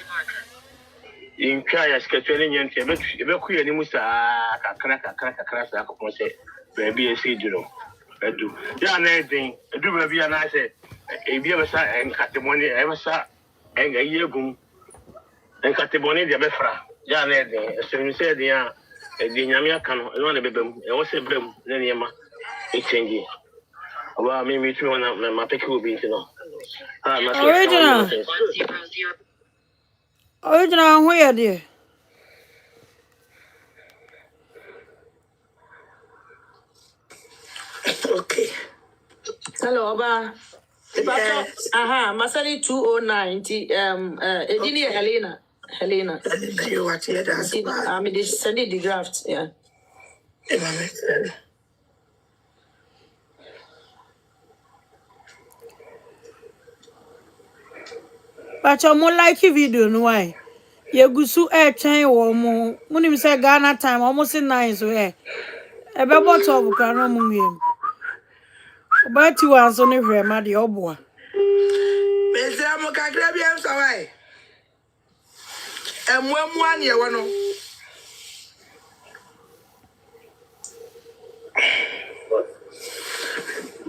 in try scheduling and evacuate any musa crack say maybe a seed, you know. I do. Yeah, anything. I do maybe an I say if you ever saw and cut the money ever saw and a year boom and cut the money the befra. Yeah, anything. So you said, yeah, the Yamia can only be them. I was a brim, then Yama. It's changing. Well, maybe it's one of my pick will be, you know. Original, where dear? Okay. Hello, Obaa. Yes. Masani 209. Engineer Helena. You what here that's bad. I mean, they send it the draft. Yeah. But you more like video no why? You go so chain or more. Munim say Ghana time almost 9 so eh. E be bottle of crano mumiem. Obaa Tiwaa so ne hwe ma de oboa. Me say am kakra bi am so why. Emwamu an ye wono.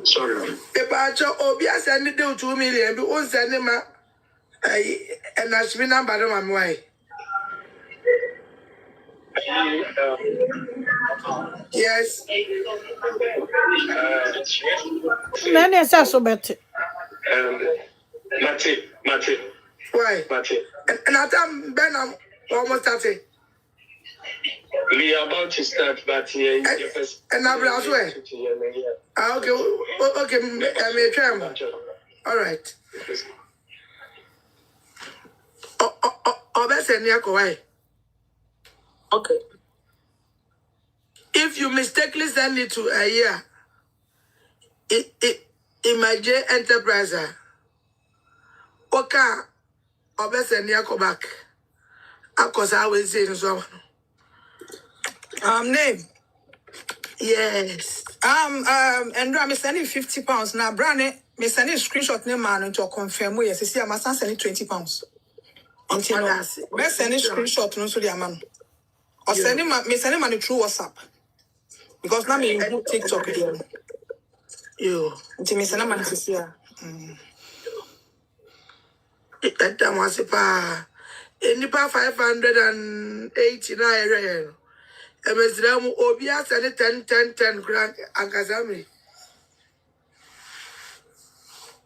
Sorry. If I obi send it 2 million, be won send him and I should be number my why. Yes. Nane esa so bete. Mate. Why? And I tell Ben I'm almost starting. We are about to start, but and I'm as well. Okay, me try. All right. Why? Okay. If you mistakenly send it to a year, in my J enterprise, okay, Obesa Niako back. Because I will say so. Name. Yes. And I'm sending £50 now. Brand me sending screenshot name man to confirm. Yes, see, I'm sending £20. Until me sending screenshot no so the man. Or sending me sending money through WhatsApp. Because now me do TikTok again. You. Until me sending money to see her. That time was a nipa 589. Emezramu obia send 10 grand ankazami.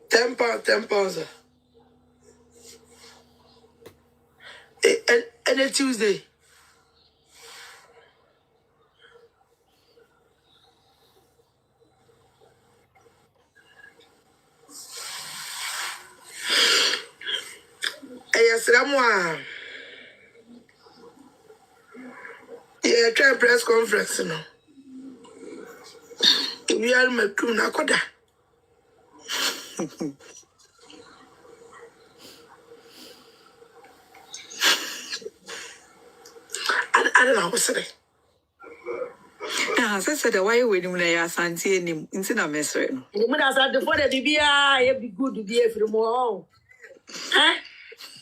£10. And a Tuesday. Yes, Ramwa. Yeah, try press conference, no. We are my crew, Nakoda. I don't know what's it. I said, why you waiting when I santi him into the mess right now? You must have the for the BBI, be good to be every more. Huh?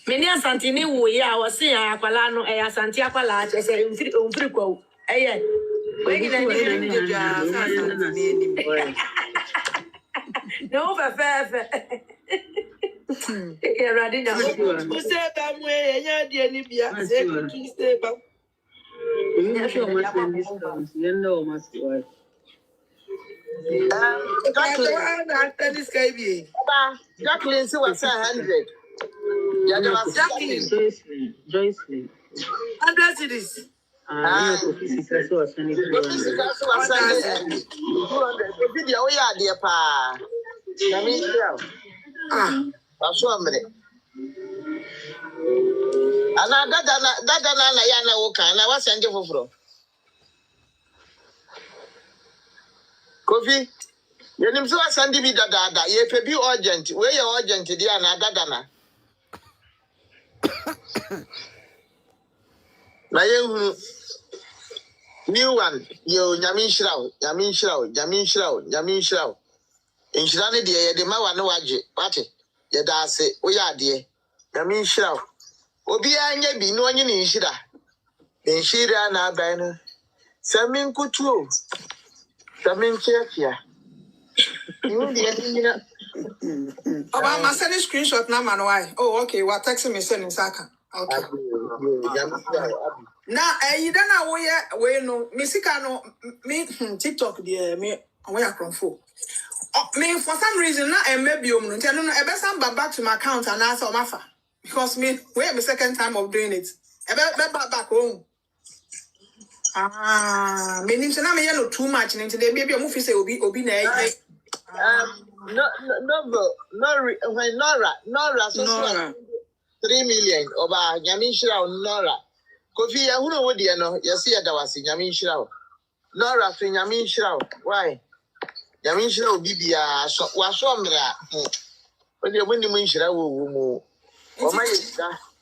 Many a santini, we are saying, Aqualano, a santi aquala, I say, Hey, when you No, fair. Yeah, ready now. You say that way, and you're the Nibia. Say, you stay back. Jacqueline, see what's 100. Jacqueline. Joycelyn. 100 cities. Ah, was 200. Video, we are dear pa. That's 1 minute. And that Yana Oka, and I was sending for Kofi. You know, so I send you that you pay be urgent. Where you urgent, dear, and Dadana. Na you new one, you Yamin Shroud. In Shirani, dear, the Mawa no waji, party. Yet I say, we are dear. Yamin Shroud. Obia and Yabi, no one in Shira. In Shira and Abana. Samin Kutu. Samin Chia. I'm sending screenshot now, man. Why? Oh, okay. What texting me sending Saka. Okay. Now, you don't know where no, Missicano, me TikTok, dear, me, where I come for. Me, for some reason, now, and maybe you know, I best I'm back to my account and ask my father. Because me, wait the second time of doing it. I better back home. Ah, me, me, you know too much, and today, maybe a movie say, Obi, Nora, 3 million over Yamin Shroud, Nora. Kofi, who know what you know? You see, that was in Yamin Shroud. Nora, for Yamin Shroud. Why? Yamin Shroud, Bibia, was from there. When you win the Min Shroud, oh, my,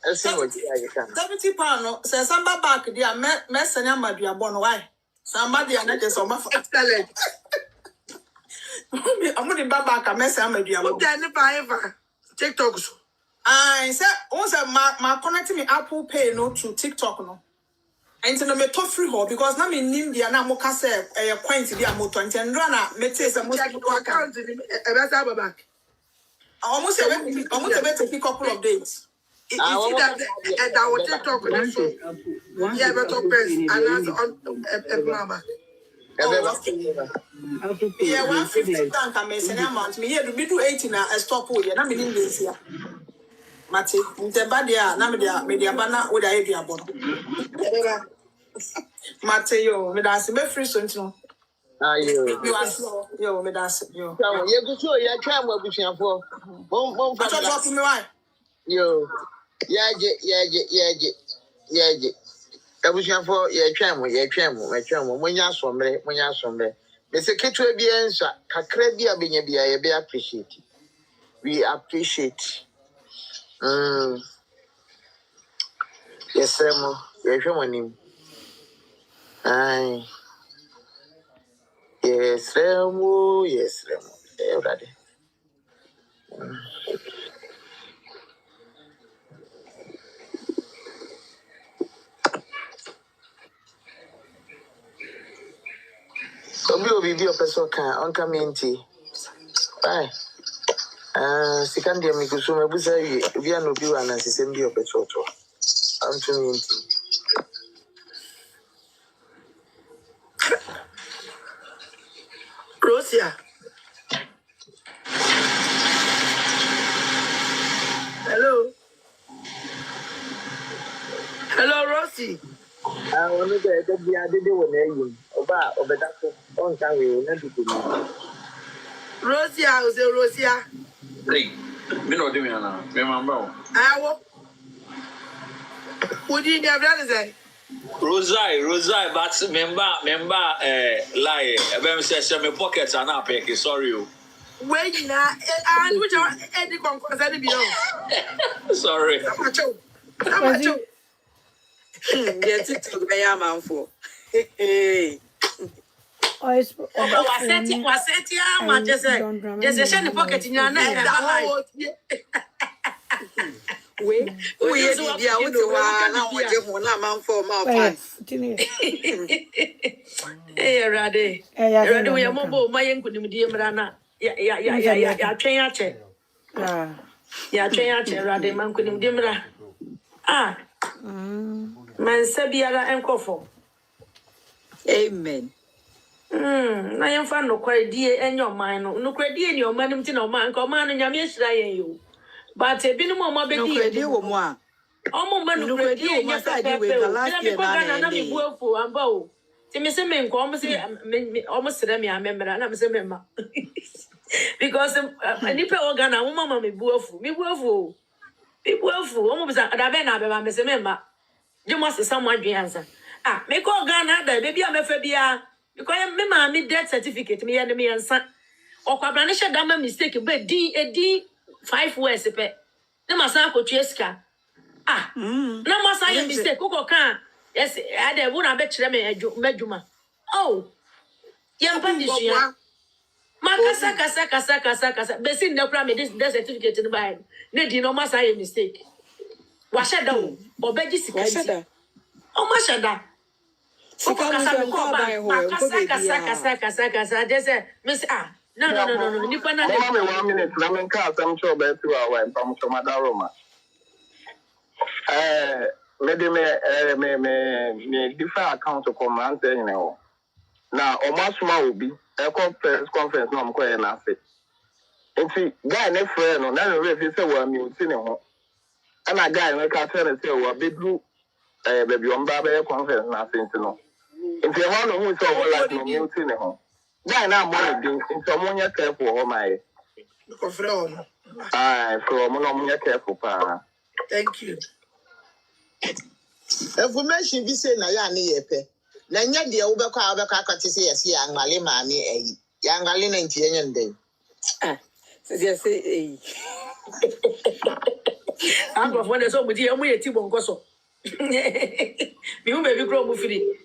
I say what you can. 70 pounds, says somebody back there, messing might be a bon. Why? Somebody and just on my excellent. I'm going to back a mess. I'm going to TikTok. I said, also, my connecting me Apple Pay no to TikTok no. And so me top free ho because na me nim dia na mo ka say e point dia mo 20 and run me say some account e be say back. Almost a couple of days. You see that that TikTok so yeah but top best and that's on back. Yeah, 150 tank I may send amount. Me here to be do 80 now. I stop here. Na me nim this here. Mate, ntebadia na media bana with the idea bono. Mate yo, me dance be free so ntino. You are slow. Yo, me dance yo. You go to your tram will be for. Mom, talk to me why? Yo, yeah. Ebusia for your tram, when you are somewhere. The secretary be answer, Kakrebia Binya be appreciate. We appreciate. Yes, sir. You're showing him. Aye. Yes, Remo. Everybody. So we be a person can come in tea. Bye. Second year, me go so me busa we are no be one and same be a person. I'm to me. Rosia. Hello, Rosie. I want to get the idea when you Obaa on carry Rosia, I say Rosia. Hey, me no do me na. Me remember. What did you have say? Rosai, but member lie. Ebem say me pocket and na peke, sorry o. Wait na, and which one any concourse any below. Sorry. Amacho. Get it to be a man for. Hey. Was it just a pocket in your neck. We ye di bia wo te wa na wo je ho na man for ma fa. Eh, Rade. Rade, we are mobile. My uncle, dear Marana. Ya, train at it. Ya, train at it, Rade, man, couldn't dimmer. Ah, man, Sabiara and Coffo. Amen. I am fan no quite dear and your mind, no credit in your man, no man, come on, and Yamish, you. But a bit more baby, no dear woman. Oh, man, no credit, yes, I did with the last year, and I'm for and bow. Timmy men almost said me, I remember, and I'm a member. Because a nipper organ, a woman, me woeful, almost at Avena, I'm a member. You must someone answer. Ah, make all Ghana, baby, I'm a phobia. Because I remember me death certificate, me and me and son. Or Cabranisha Dama mistake, but D 5 words a pet. The Masako Chesca. Ah, no must I mistake, Coco can. Yes, I had a woman, I bet you Medjuma. Oh, young Pandisha. Kasa. Besin no problem. This death certificate in the Bible. Nedi no must I mistake. Washada, or Beji Sikashada. Oh, Mashada. Kasa. There's a Miss Ah. No. Nipa na 1 minute. Na men ka am sure be 2 hours. Pam so madaroma. Me different account to command you know. Now, Omasuma will be a press conference. No, I'm quite enough. And see, guy, no friend, no, none of it say, well, I'm seeing him. And a guy, no, can't tell us, well, big group, baby, on Baba conference, nothing to know. If you want to move so well, like no muting him. Guy, now, money, in someone you're careful, oh my. Aye, from one you're careful, pa. Thank you. Information be say na ya ne yepe. Na nya de wobekwa akati say yes ya ngale maame eyi. Ya ngale na ntie nya ndey. Ah, yes eh. I'm going to so much. I'm going to go. You may be grown free.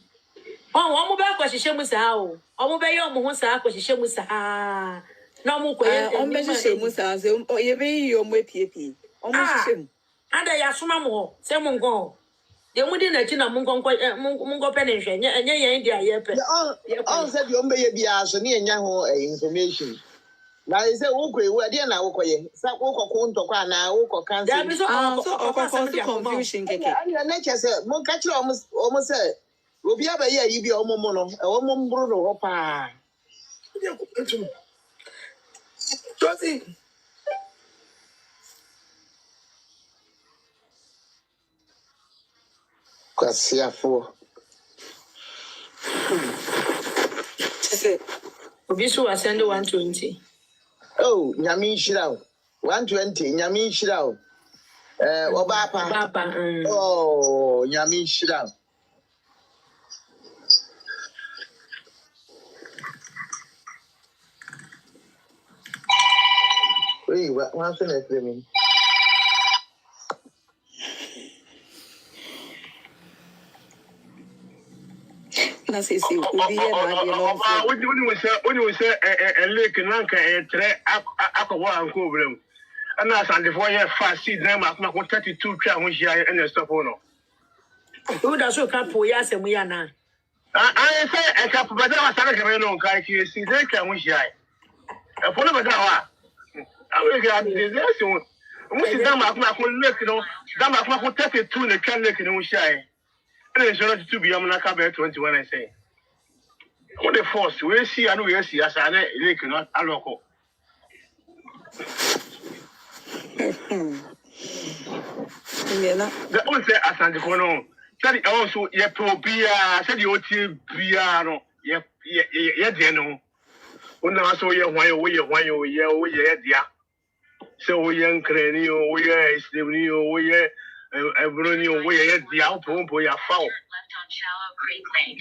Oh, I'm back. She shamus how. I'm by your Mosa, she shamus. Ah, no more. I'm better. Shamus, or you be your way, PP. Almost him. And I ask Mamma, someone go. You wouldn't let you know Mungo penetration, and India. All said you may be as near Yaho information. Now is a okay, where dear now, some walk to Kana, walk can't confusion. And nature said, Moncacho almost said, will be ever here, you be a mono, a woman brutal, opa. Josie. Kwasia for Obisu was sending 120. Oh, Yami Shirao 120, Yami Shirao. Obaa. Oh, Yami Shirao. Wait, what's the next name? When you say a lake in Lanka, a tre, Aqua and Cobram. And that's on the 4 year fast seed, name of 32 crowns and a stop on. Who does you come for yes and we are now? I say a couple, but I was talking about Kaiki, see, they can wish I. A phone of a hour. I will get this one. Most of them are not look, you know, them are not 32 in the can look in Shy. And it's not to be a Manaka 21, I say. What the force we see and we see as I cannot allow. The only as and the corner. Said also, ye probia, said you piano, ye, no. When I saw you, why you, dear. So young cranio, we are Stevie, we are Brunio, we are the outpump, we are foul.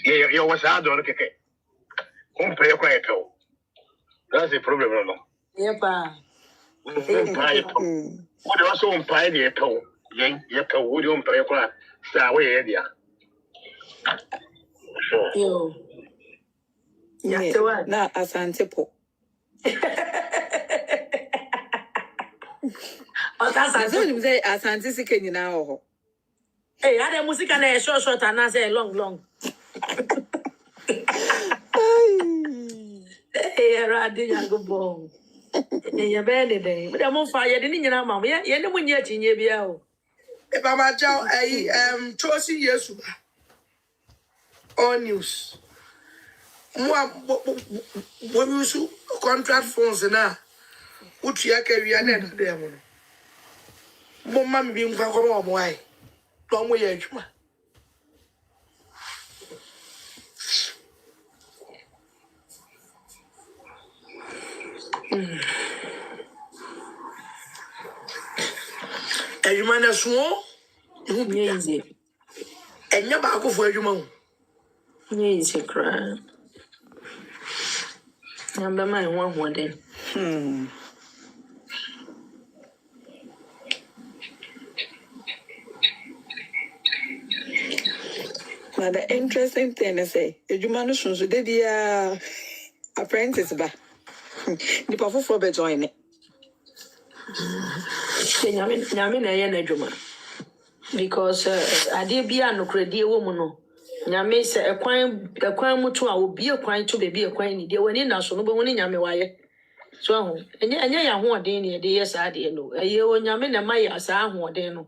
You was out on the cake. Pay a quiet. That's the problem. Yepa. What also umpire the toe? Yet, would you umpire a crack? Stay away, dear. Yo. Yeah, not as antipo. That's what you say. Asante sika nyina ho. Hey, I had music and a short and I say long. Hey, I didn't go bone. Hey, bad day. But I'm on fire. Didn't you know, Mamma? Yeah, no one yet in your bill. If I'm a child, I choosing yes. All news. More when you shoot contract phones now. Which you carry an end to them. More mammy being from why. Long way, Edgema. Edgema is small. Easy. And you're back for Edgema. Easy, cry. Number my one day. Now the interesting thing is say, Edwuma no so dey dia apprentice ba. Ni pa foforo be join it. Nyame na ye na Edwuma. Because ade bia no kredi wo mu no. Nyame se ekwan mutu a obi ekwan to bebi ekwan ni de wani na so no be woni nyame waye. So ho enye ya ho odin ne de yes ade no. Eye o nyame na ma ya sa ho odin no.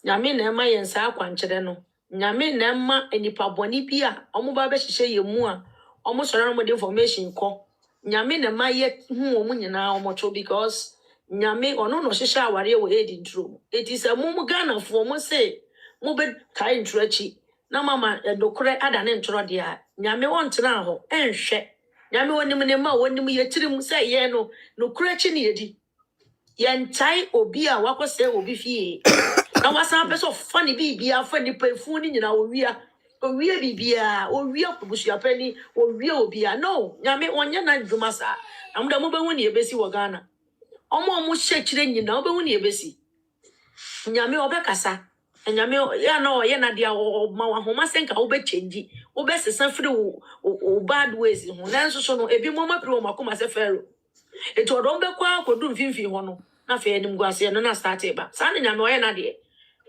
Nyame na ma ye nsa akwankyere no. Nyame na ma enipa boni bia omo ba be hihye ye mu a omo soro no information ko. Nyame na ma ye hu omo nyina omo to because Nyame ono no hihye aware wo edi ntro. It is a mum Ghana for mo say mo be kai ntro achi. Na mama dokore adane ntro de a Nyame won tena ho enhwe. Nyame wonim ne ma wonim ye tirim say ye no kure achi ne yedi. Ye ntai obi a wakose obi fie. Na wasan person funny bibia funny perfume ni nyina owia bibia owia bushia pani owia obia no Nyame onye na dwuma sa amda mo be hu ne ebesi wo Ghana omo hye kire nyina obe hu ne ebesi Nyame obekasa Nyame ya no ye na dia ma wa homa senka obe change obe sesa free o bad ways hu nanso so no ebi mo mapre o makoma se fero eto odom be kwa akodu mfimfi ho no na fe anim guase no na start eba sa na Nyame oye na de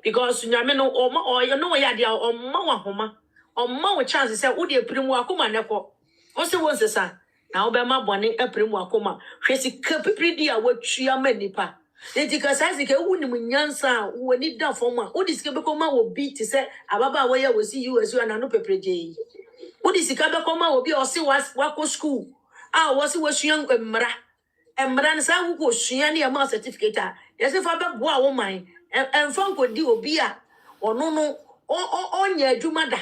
because Nyame no oye no ya dia omma wa homa omma wo chance say wo de primu akoma neko wo se wo sesa na obe ma bone aprimu akoma hwesi kapipri a watua manipa etika sazi ke wunim nyansa woni da foma wo disike be koma wo bi ti se ababa wo ya wo si US na no pepreje wo disika be koma wo bi o si wa school wo si wo sua mmra nsa wo ko sua ne ma certificate a yesi fa be boa wo man enfan ko di obi a ono no onya adwuma da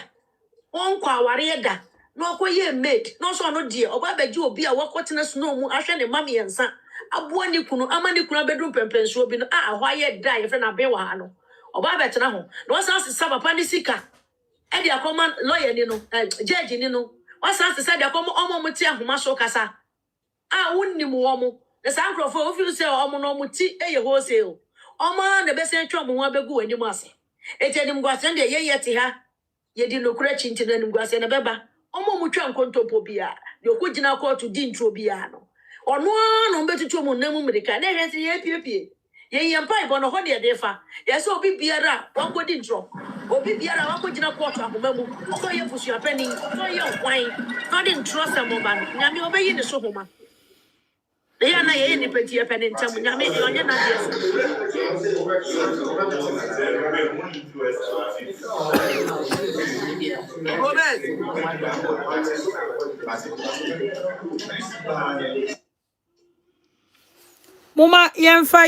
onkwa aware da no koye maid no so no die oba beji obi a wakotena snow mu ahwe ne mame yensa aboa ni kunu amani kunu bedrum pempenso bi no ahwaye da ye fe na be wa ha no oba betena ho no san sesa papa ni sika e dia koma lawyer ni no judge ni no wasan sesa dia koma omo muti ahoma so kasa wonnim wo mo the sankrofo ofi say omo no muti eye wholesale omo na be se twom ho abegu anim ase etenim gwasen de ye yete ha ye di nokura chinti na nim gwase na beba omo mu twa nkontopo bia de okugina court di ntro bia no ono no betutu mu namu mrika na hwese ye piepie ye yempa ibo no ho de defa ye se obi biara wanko di ntro obi biara wanko gina court akoma mu so ye busu apani so ye kwan no di ntro samo ba no nyame obeyi ne so homa ya na ye ni peti e peni ntam nyame de onye na de Mama yemfa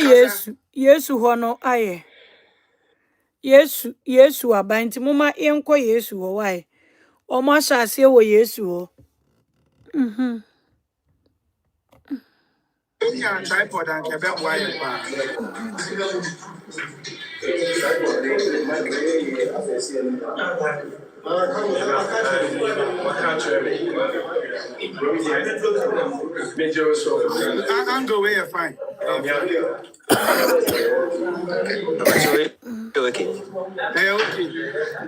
Yesu hono aye. Yesu abanti mama yenko Yesu ho why. Omo asase wo Yesu ho. Yeah, tripod and kebe wire pa. I'm go way fine. Okay. Okay.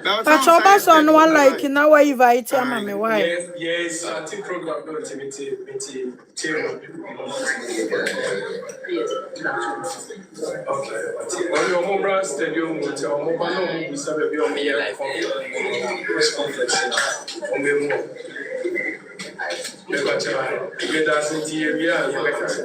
But Obasa no one like now why invite me why? Yes, I think program no timidity. Okay. On your mobile stadium, with your mobile no, we serve a bit on me life. Press conference. On me more. Never try. We dancing here. We are. You make us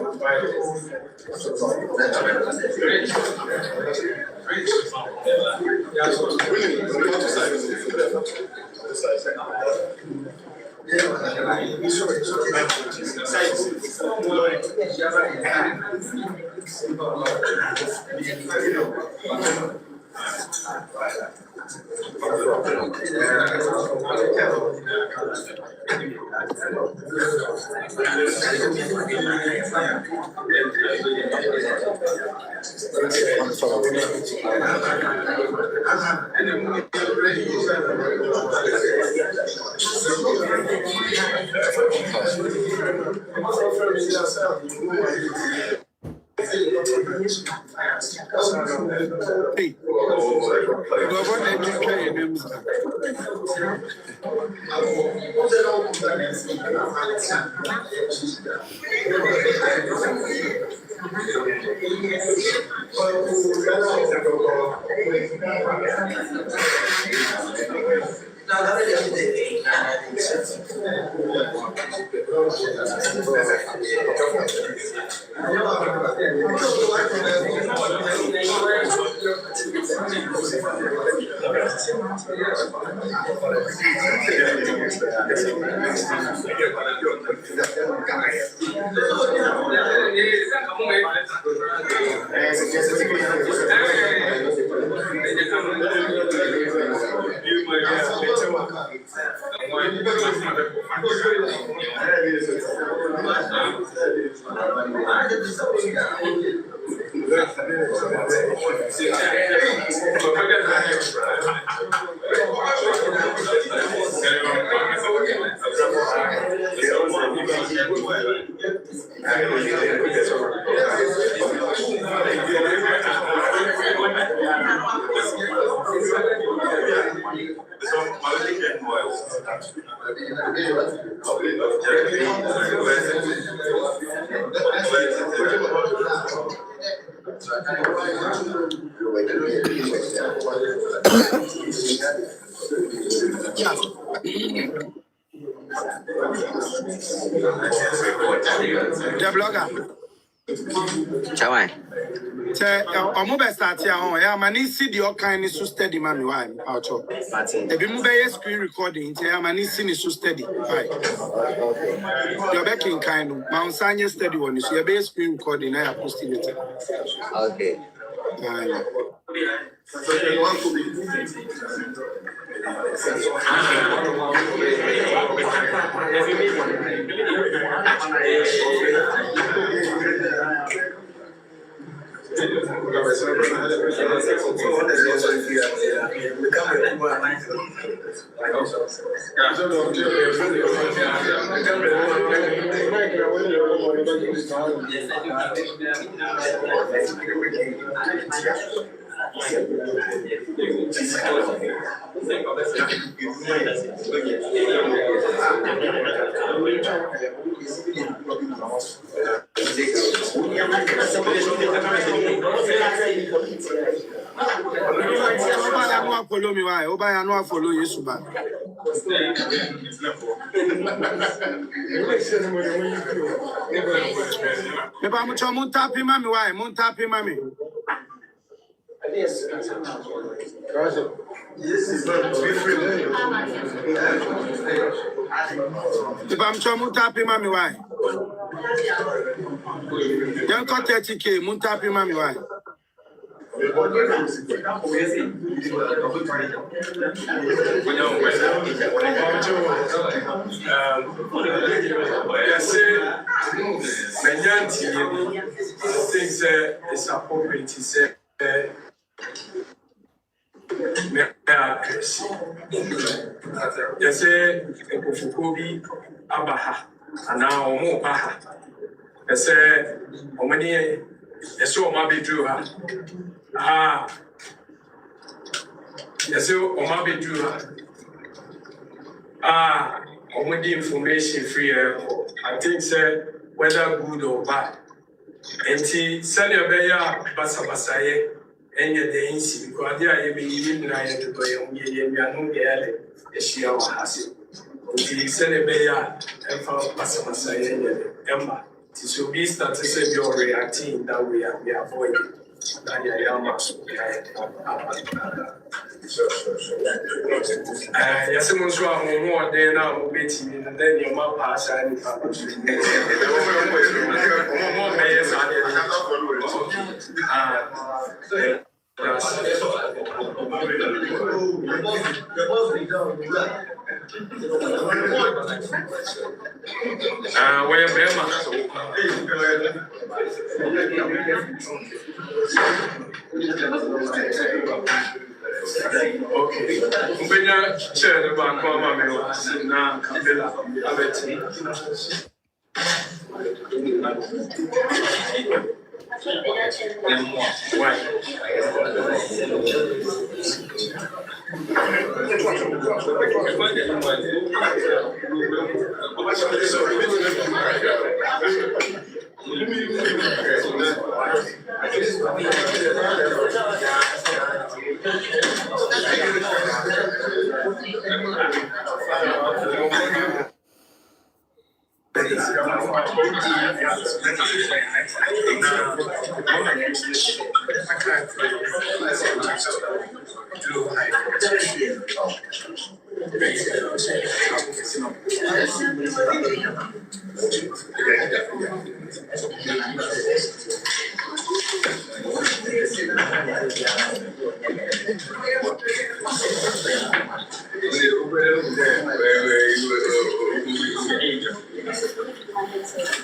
the blogger. Chawai. Omo be start here on. Yeah, mani see the kind so steady man why out of. E be move screen recording. Yeah, mani see ni so steady. Why? You're back in kind. Ma unsanye steady one. So you be screen recording. I posting it. Okay. Follow me, why? Obaa no follow you, Suba. If I'm Montapi, Mammy, why? Montapi, Mammy. If I'm Montapi, Mammy, why? Don't cut 30K, Montapi, Mammy, why? It's appropriate to say yes, a Kofukobi Abaha, and now more Baha. I say, how many years so my be true? Yes, Oma Bedura. Oma the information free airport. I think, sir, whether good or bad. And send your bear Basabasaye, and your days, because there you be in Naya to buy on Yanu Gale, as she has it. Until send a bear and found Basabasaye, Emma. So we start to say you're reacting that we are avoiding. Yes, I'm sure more than now, waiting, and then your mom pass and okay. When chair the bank, now,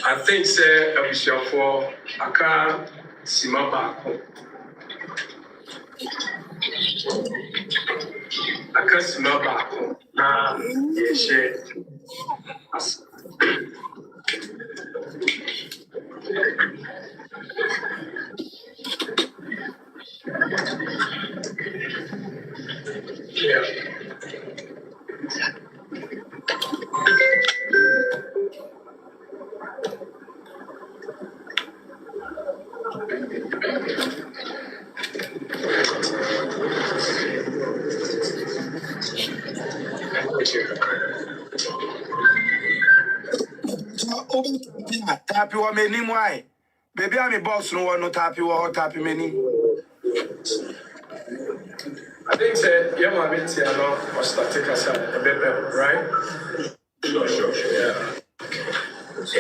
I think, sir, I wish you for a car, Simaba. I can't smell back. Yes, Tapi wa meni mwai. Baby I'm a boss no one no tapi wa tapi meni. I think that you might be here now or start take us a bit better, right? Sure. Yeah.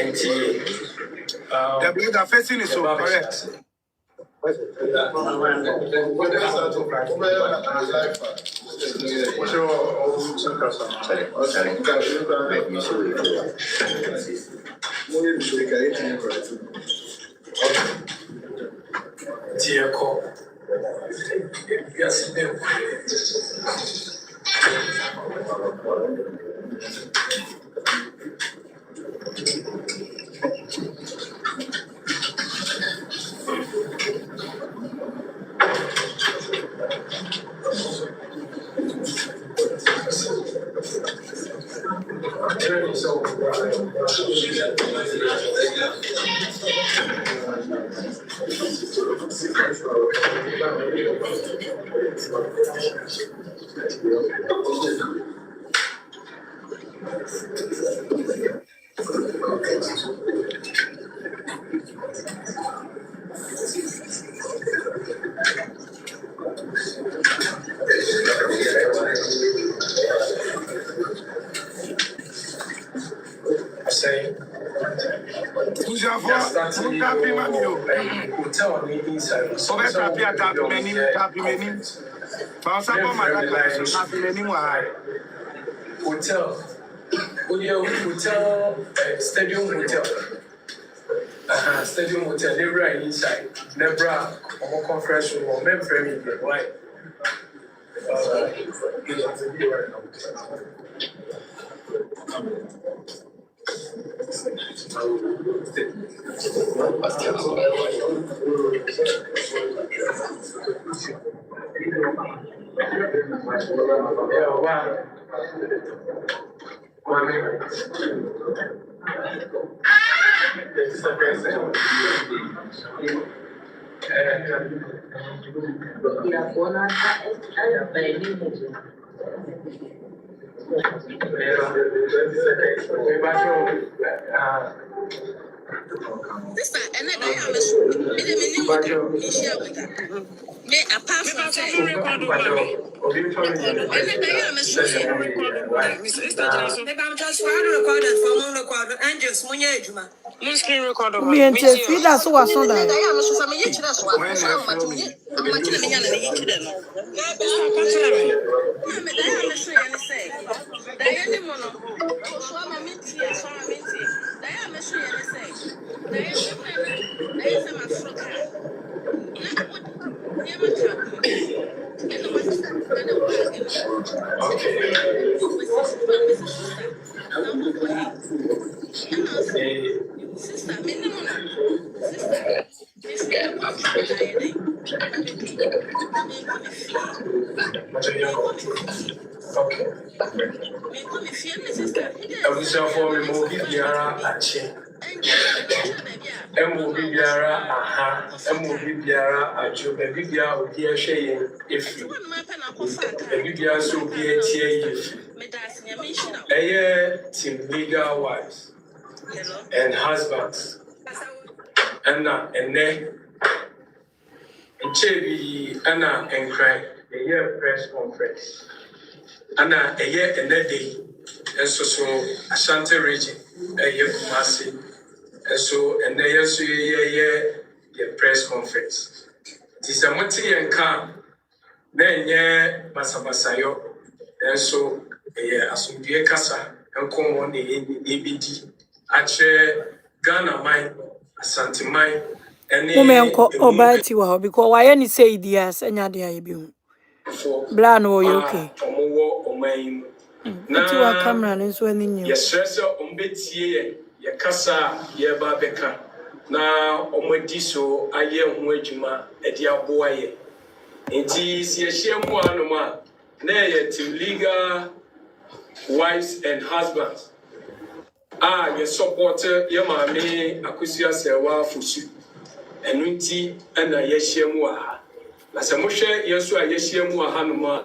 And the blogger facing is so correct. Dear call. Yes, Hotel. Hotel, Stadium Hotel. Stadium Hotel, Nebra inside. Nebra, or conference room, or member, right? Me apart from Me and Feed us who was on that. Team legal wives and husbands. And then Chebi Anna and cry a year press conference. Anna a year and a day, and so Ashanti region, a year Kumasi, and so and a year press conference. It is a multi and calm, then yeah, Masabasayo, and so a year Asumbi Kasa, and come on the ABD, Ache Ghana mine, Asante mine. Women call Obaa Tiwaa because why any say dears and yadia be Blan or you okay? Tiwaa camera and so any new. Yes, sir, Umbetie, Yakasa, Yababeka. Now, Omediso, Aye, Mwejuma, Edia Boye. It is Yeshiamuanuma, nay, to legal wives and husbands. Your supporter, Yamame, Akusia Sewa Fusu. Enunti na yeshiemu aha na se mohwe yesu a yeshiemu aha no ma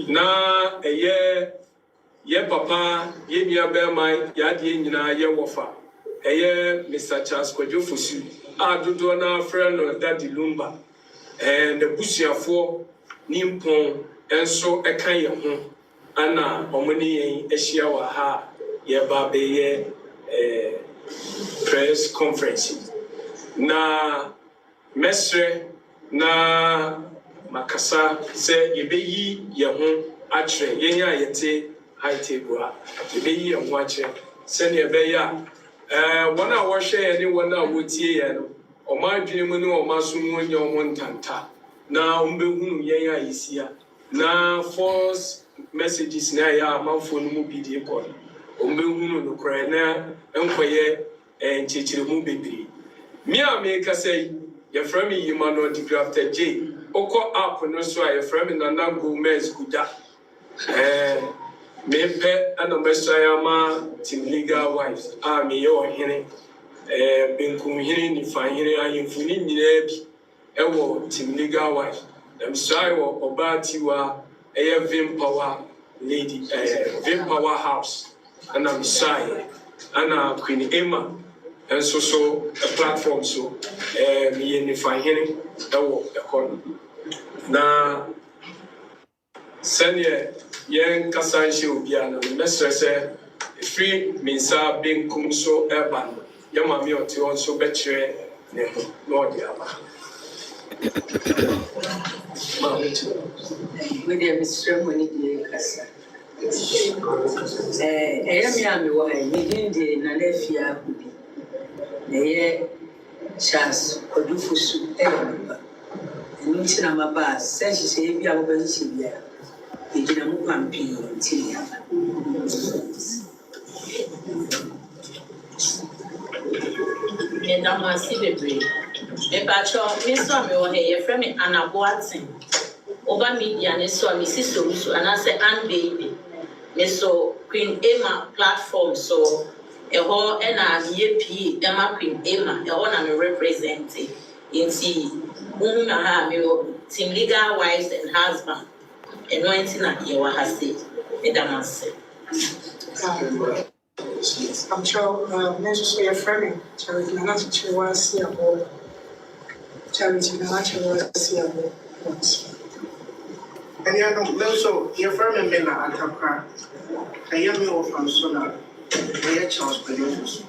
na ye papa ye bia be man ya de nyina ye wofa Mr. Charles Kojofusu a dodo na friend no Daddy Lumba and the busiafo nimpon enso ekan ye ho ana omoni yen ehia wa ha ye ba be ye press conference na mesre na makasa se yebeyi ye ho atre yenya yete high table yebeyi ye ho atre se ne yebeya wana wo hwe ye wana wotie ye no o ma adwene mu ne o ma so mu nya o ntanta na ombehunu yenya yisia na false messages na ya amanfo no mu bidie call ombehunu no kra na enkoye nchechire mu bebiri me America say your friend me Emmanuel the Grafter J. Oko app no so your friend me Nana Gomez Guda. Me pe and ma team legal wives. Me yo hene. Benkum hene ni fa hene ayimfuni nyina bi. Ewo team legal wives. Them say wo Obaa Tiwaa Vim Power lady Vim Power House. And I'm say and Queen Emma. And so a platform so me and if I hear the corner. Na senior young Kasanshi Ubiana, the master said, free means being cum so urban. Yamami or to also better Lord Yama. With the Mr. Money Casa. Yami, why you didn't Nanefia. Neye Charles Kodufusu Emma. Nuntina Maba says she say be our Benchia. Ejina mu pampi ntia. Ndama si bebre. Me ba cho me so me wo he ye frɛ me Anaboaten. Over media, and so I sister, and I say, and baby. So Queen Emma platform, so a whole and a YP, Emma Queen Emma, a whole and representing in see, whom I have your team legal wives and husband, anointing at your has said, Madam said. I'm sure necessarily a friend, charity, and not to was here or charity, and not to was here. And you know, also, your friend and men are at a crack. I am your from Sona. They are chance producers.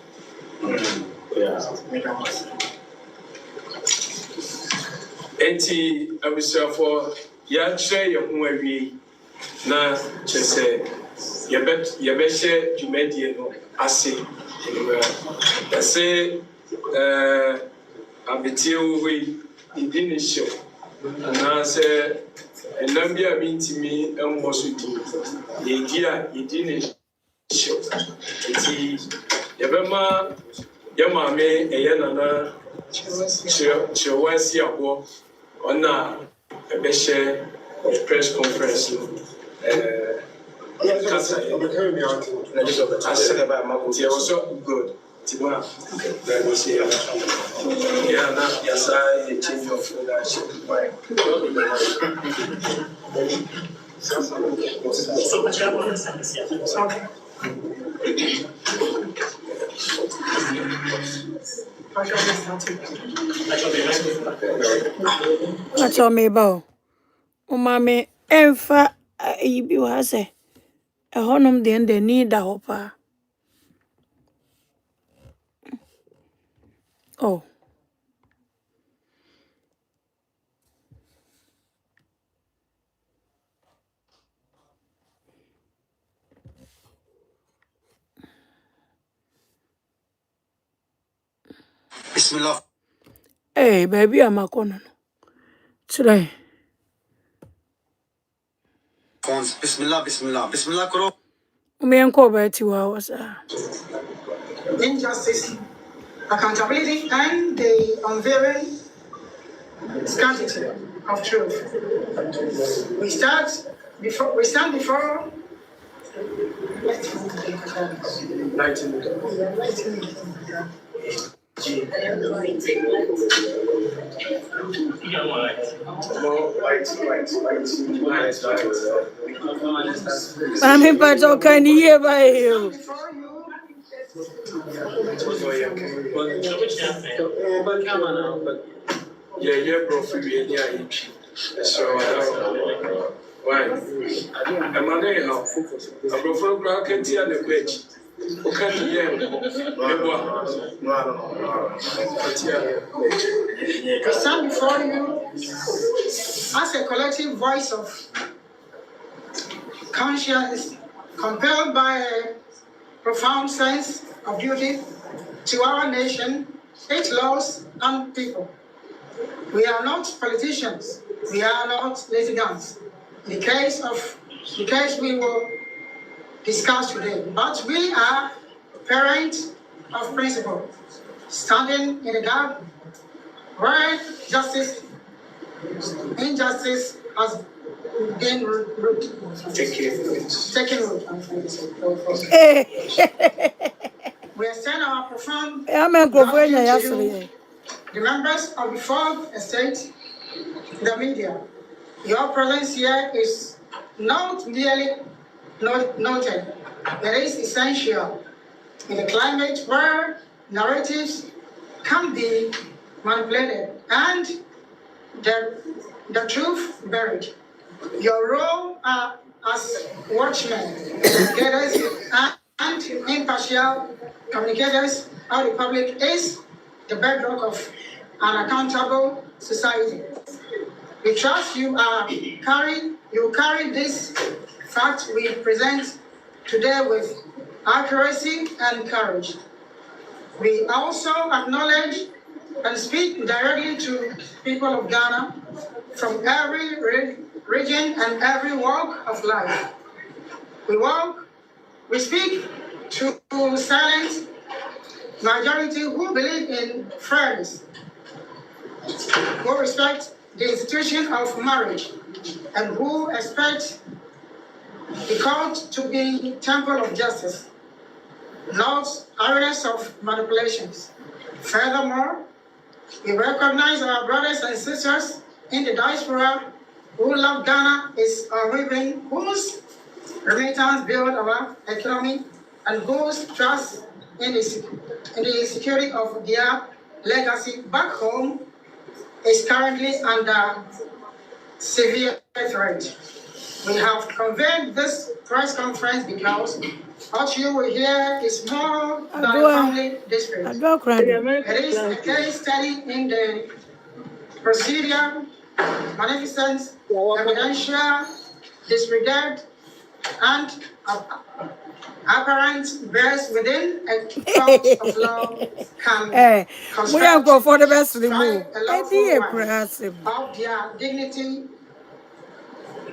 Enti abusuafo ya kyerɛ yɛn ho awie na kyerɛ sɛ yɛbɛhyɛ dwumadie no ase yɛsɛ abetie wo hɔ yi yɛdi ne hyɛw anaasɛ ɛnam bi a mentumi mmɔ so di yɛdi a yɛdi ne hyɛw nti yɛbɛma yɛ maame ɛyɛ nana kyerɛwa asi aboɔ ɔna ɛbɛhyɛ press conference no kasa yɛ also good Tiwa, yeah, na yasa yɛ change of leadership by What's on me about? Oh, mammy, Enfa, you was a honum then they need the hopper. Oh. Bismillah. Hey, baby, I'm a corner. Today. Bismillah, Koro. Me and Obaa Tiwaa was Injustice, accountability, and the unveiling scarcity of truth. We stand before. I'm part of can hear by you. yeah, bro, for you, yeah, so why? I'm on there now. I prefer Cracken Tea and the Wedge. Okay, yeah, We stand before you as a collective voice of conscience, compelled by a profound sense of duty to our nation, its laws, and people. We are not politicians. We are not litigants. The case we will discuss today, but we are parents of principle, standing in the gap where injustice has been taken root. We extend our profound gratitude to the members of the fourth estate, the media. Your presence here is not merely noted, it is essential in a climate where narratives can be manipulated and the truth buried. Your role as watchmen, educators, and impartial communicators of the public is the bedrock of an accountable society. We trust you carry this fact we present today with accuracy and courage. We also acknowledge and speak directly to people of Ghana from every region and every walk of life. We speak to silent majority who believe in fairness, who respect the institution of marriage and who expect the court to be temple of justice, not areas of manipulations. Furthermore, we recognize our brothers and sisters in the diaspora who love Ghana is unwavering, whose remittance build our economy and whose trust in the security of their legacy back home is currently under severe threat. We have convened this press conference because what you will hear is more than a family dispute. It is a case study in the procedure, magnificence, evidential disregard, and apparent bears within a court of law can construct for the best remove. a lawful wife of their dignity,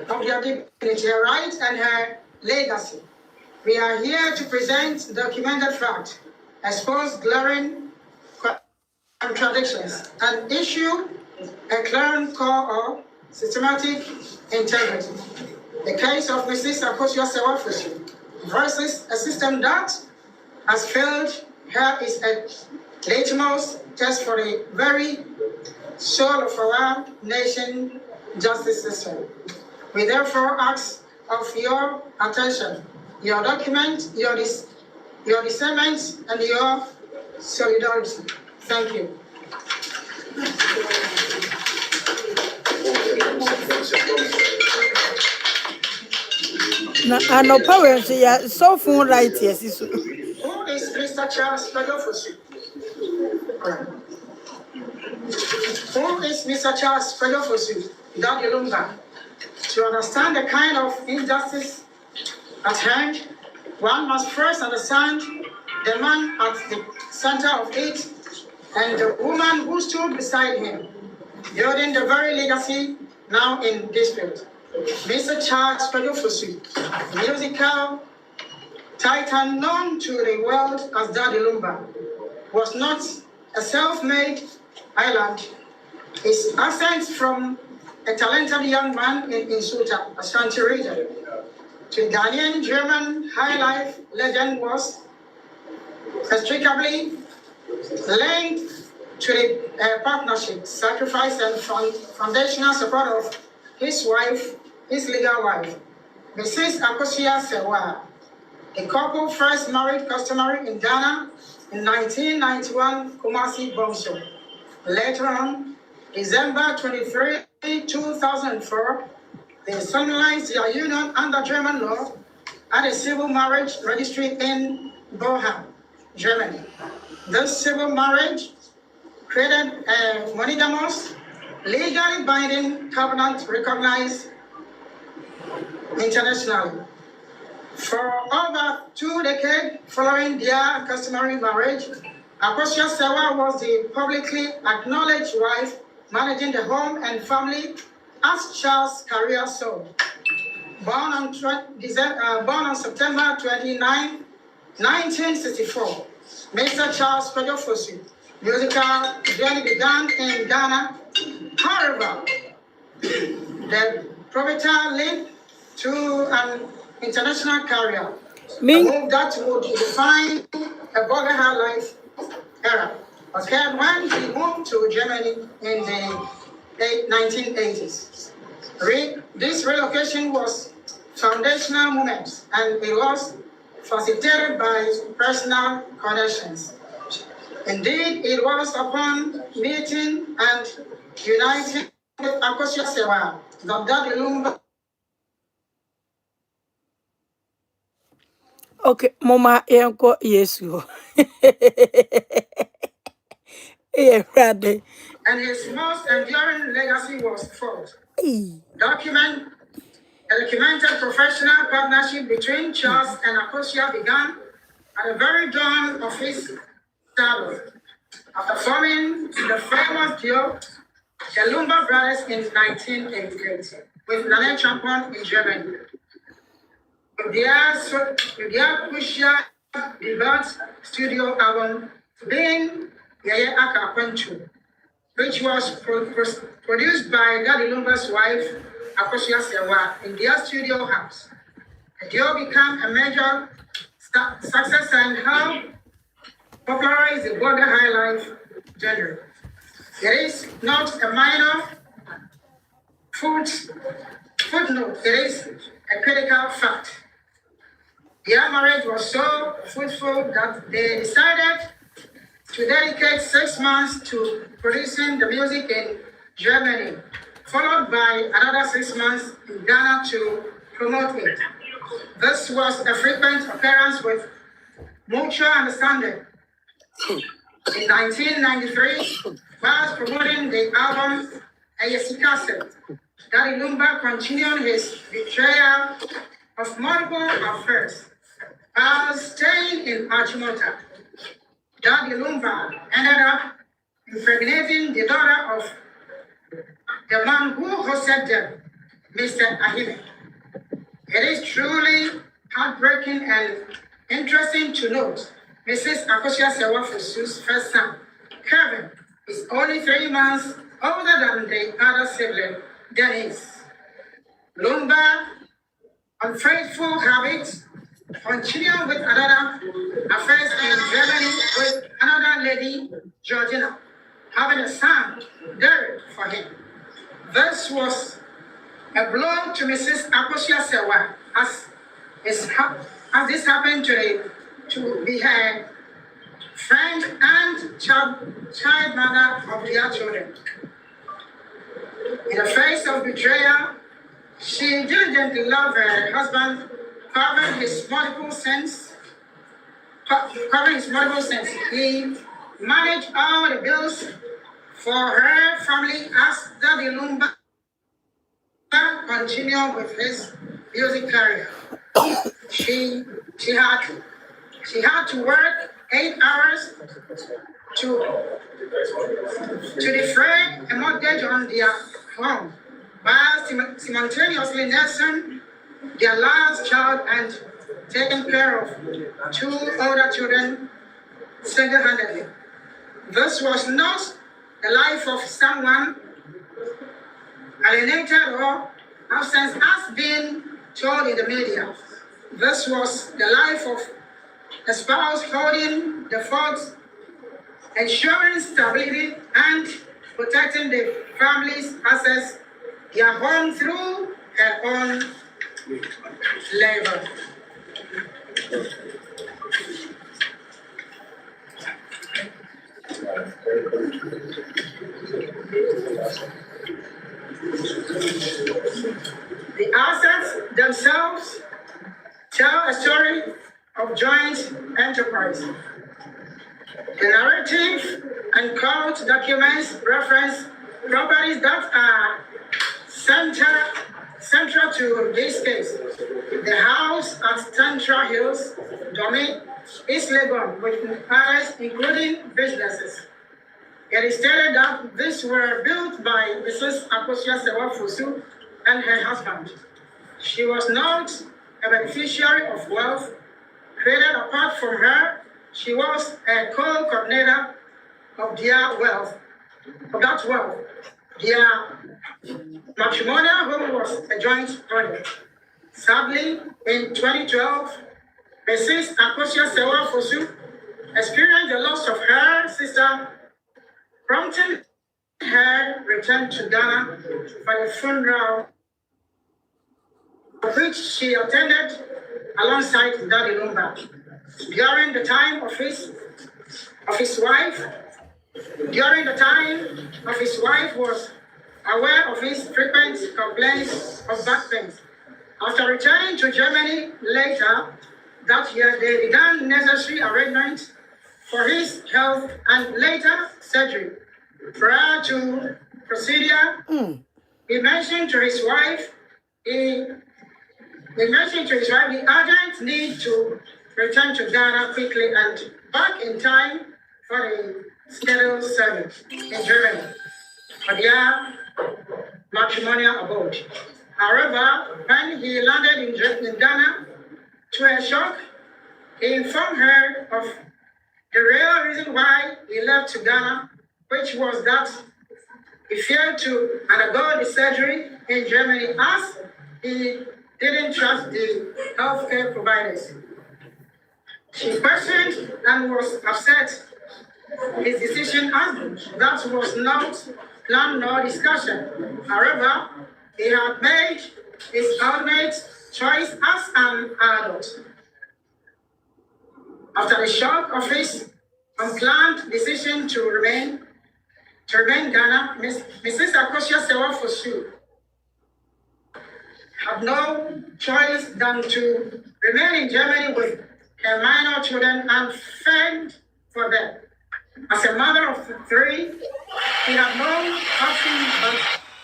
her rights, and her legacy. We are here to present documented fact, expose glaring contradictions, and issue a clear call of systematic integrity. The case of Mrs. Akosua Sewafusu versus a system that has failed her is a litmus test for the very soul of our nation justice system. We therefore ask of your attention, your document, your discernment, and your solidarity. Thank you. I know parents are so full right here. Who is Mr. Charles Fedofosu? Who is Mr. Charles Fedofosu? Daddy Lumba. To understand the kind of injustice at hand, one must first understand the man at the center of it and the woman who stood beside him, building the very legacy now in dispute. Mr. Charles Fedofosu, musical titan known to the world as Daddy Lumba, was not a self-made island. His ascent from a talented young man in Insuta, Ashanti region, to Ghanaian German high life legend was inextricably linked to the partnership, sacrifice, and foundational support of his wife, his legal wife, Mrs. Akosua Sewa. The couple first married customary in Ghana in 1991 Kumasi Bomso. Later on, December 23, 2004, they solemnized their union under German law at a civil marriage registry in Bochum, Germany. This civil marriage created a monogamous, legally binding covenant recognized internationally. For over 2 decades following their customary marriage, Akosua Sewa was the publicly acknowledged wife managing the home and family as Charles' career sold. Born on September 29, 1964, Mr. Charles Fedofosu musical journey began in Ghana. However, the proprietor led to an international career, a move that would define a borderline life era, occurred when he moved to Germany in the 1980s. This relocation was a foundational moment, and it was facilitated by personal connections. Indeed, it was upon meeting and uniting with Akosua Sewa that Daddy Lumba. Okay, Mama, Yanko, yes, you. Yeah, Friday. And his most enduring legacy was forged. Documented professional partnership between Charles and Akosua began at the very dawn of his childhood. After forming the famous duo, the Lumba Brothers in 1988, with Nane Champon in Germany. With their crucial debut studio album being Yeye Aka Kwenchu, which was produced by Daddy Lumba's wife, Akosia Sewa, in their studio house. The duo became a major success and helped popularize the border high life genre. There is not a minor footnote, it is a critical fact. Their marriage was so fruitful that they decided to dedicate 6 months to producing the music in Germany, followed by another 6 months in Ghana to promote it. This was a frequent occurrence with mutual understanding. In 1993, whilst promoting the album Eyesikase, Daddy Lumba continued his betrayal of multiple affairs. While staying in Achimota, Daddy Lumba ended up impregnating the daughter of the man who hosted them, Mr. Ahime. It is truly heartbreaking and interesting to note Mrs. Akosia Sewa Fosu's first son, Kevin, is only 3 months older than the other sibling, Dennis. Lumba, unfaithful habits, continued with another affairs in Germany with another lady, Georgina, having a son, Derek, for him. This was a blow to Mrs. Akosia Sewa, as this happened to be her friend and child mother of their children. In the face of betrayal, she diligently loved her husband, covering his multiple sins. He managed all the bills for her family as Daddy Lumba continued with his music career. She had to work 8 hours to defray a mortgage on their home, while simultaneously nursing their last child and taking care of 2 older children single-handedly. This was not the life of someone alienated or absent as being told in the media. This was the life of a spouse holding the fort, ensuring stability and protecting the family's assets, their home through her own labor. The assets themselves tell a story of joint enterprise. The narrative and court documents reference properties that are central to this case. The house at Tantra Hills, Domi, East Legon, with others, including businesses. It is stated that these were built by Mrs. Akosia Sewa Fosu and her husband. She was not a beneficiary of wealth created apart from her. She was a co-coordinator of their wealth, Their matrimonial home was a joint project. Sadly, in 2012, Mrs. Akosia Sewa Fosu experienced the loss of her sister, prompting her return to Ghana for the funeral, which she attended alongside Daddy Lumba. During the time of his wife was aware of his frequent complaints of back pains. After returning to Germany later that year, they began necessary arrangements for his health and later surgery. Prior to procedure, he mentioned to his wife the urgent need to return to Ghana quickly and back in time for the scheduled service in Germany for their matrimonial abode. However, when he landed in Ghana, to her shock, he informed her of the real reason why he left to Ghana, which was that he feared to undergo the surgery in Germany as he didn't trust the healthcare providers. She questioned and was upset his decision as that was not planned nor discussion. However, he had made his ultimate choice as an adult. After the shock of his unplanned decision to remain Ghana, Mrs. Akosia Sewa-Fosu had no choice than to remain in Germany with her minor children and fend for them. As a mother of 3, she had no option but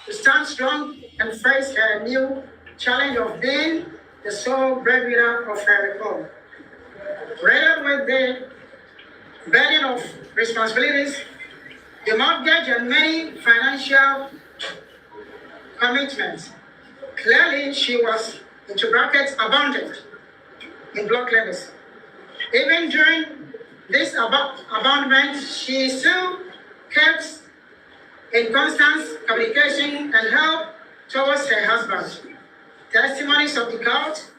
to stand strong and face her new challenge of being the sole breadwinner of her home. Rather with the burden of responsibilities, the mortgage and many financial commitments. Clearly, she was, into brackets, abandoned in block letters. Even during this abandonment, she still kept in constant communication and help towards her husband. Testimonies of the court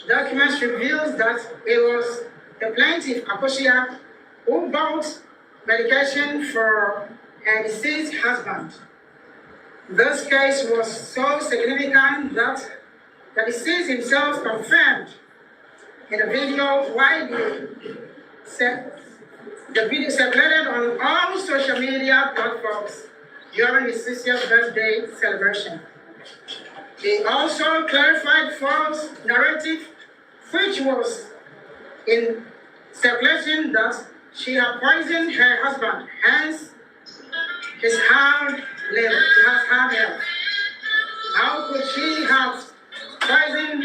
documents reveals that it was the plaintiff, Akosia, who bought medication for her deceased husband. This case was so significant that the deceased himself confirmed in a video widely the video circulated on all social media platforms during his 60th birthday celebration. He also clarified false narrative, which was in circulation, that she had poisoned her husband, hence his hard health. How could she have poisoned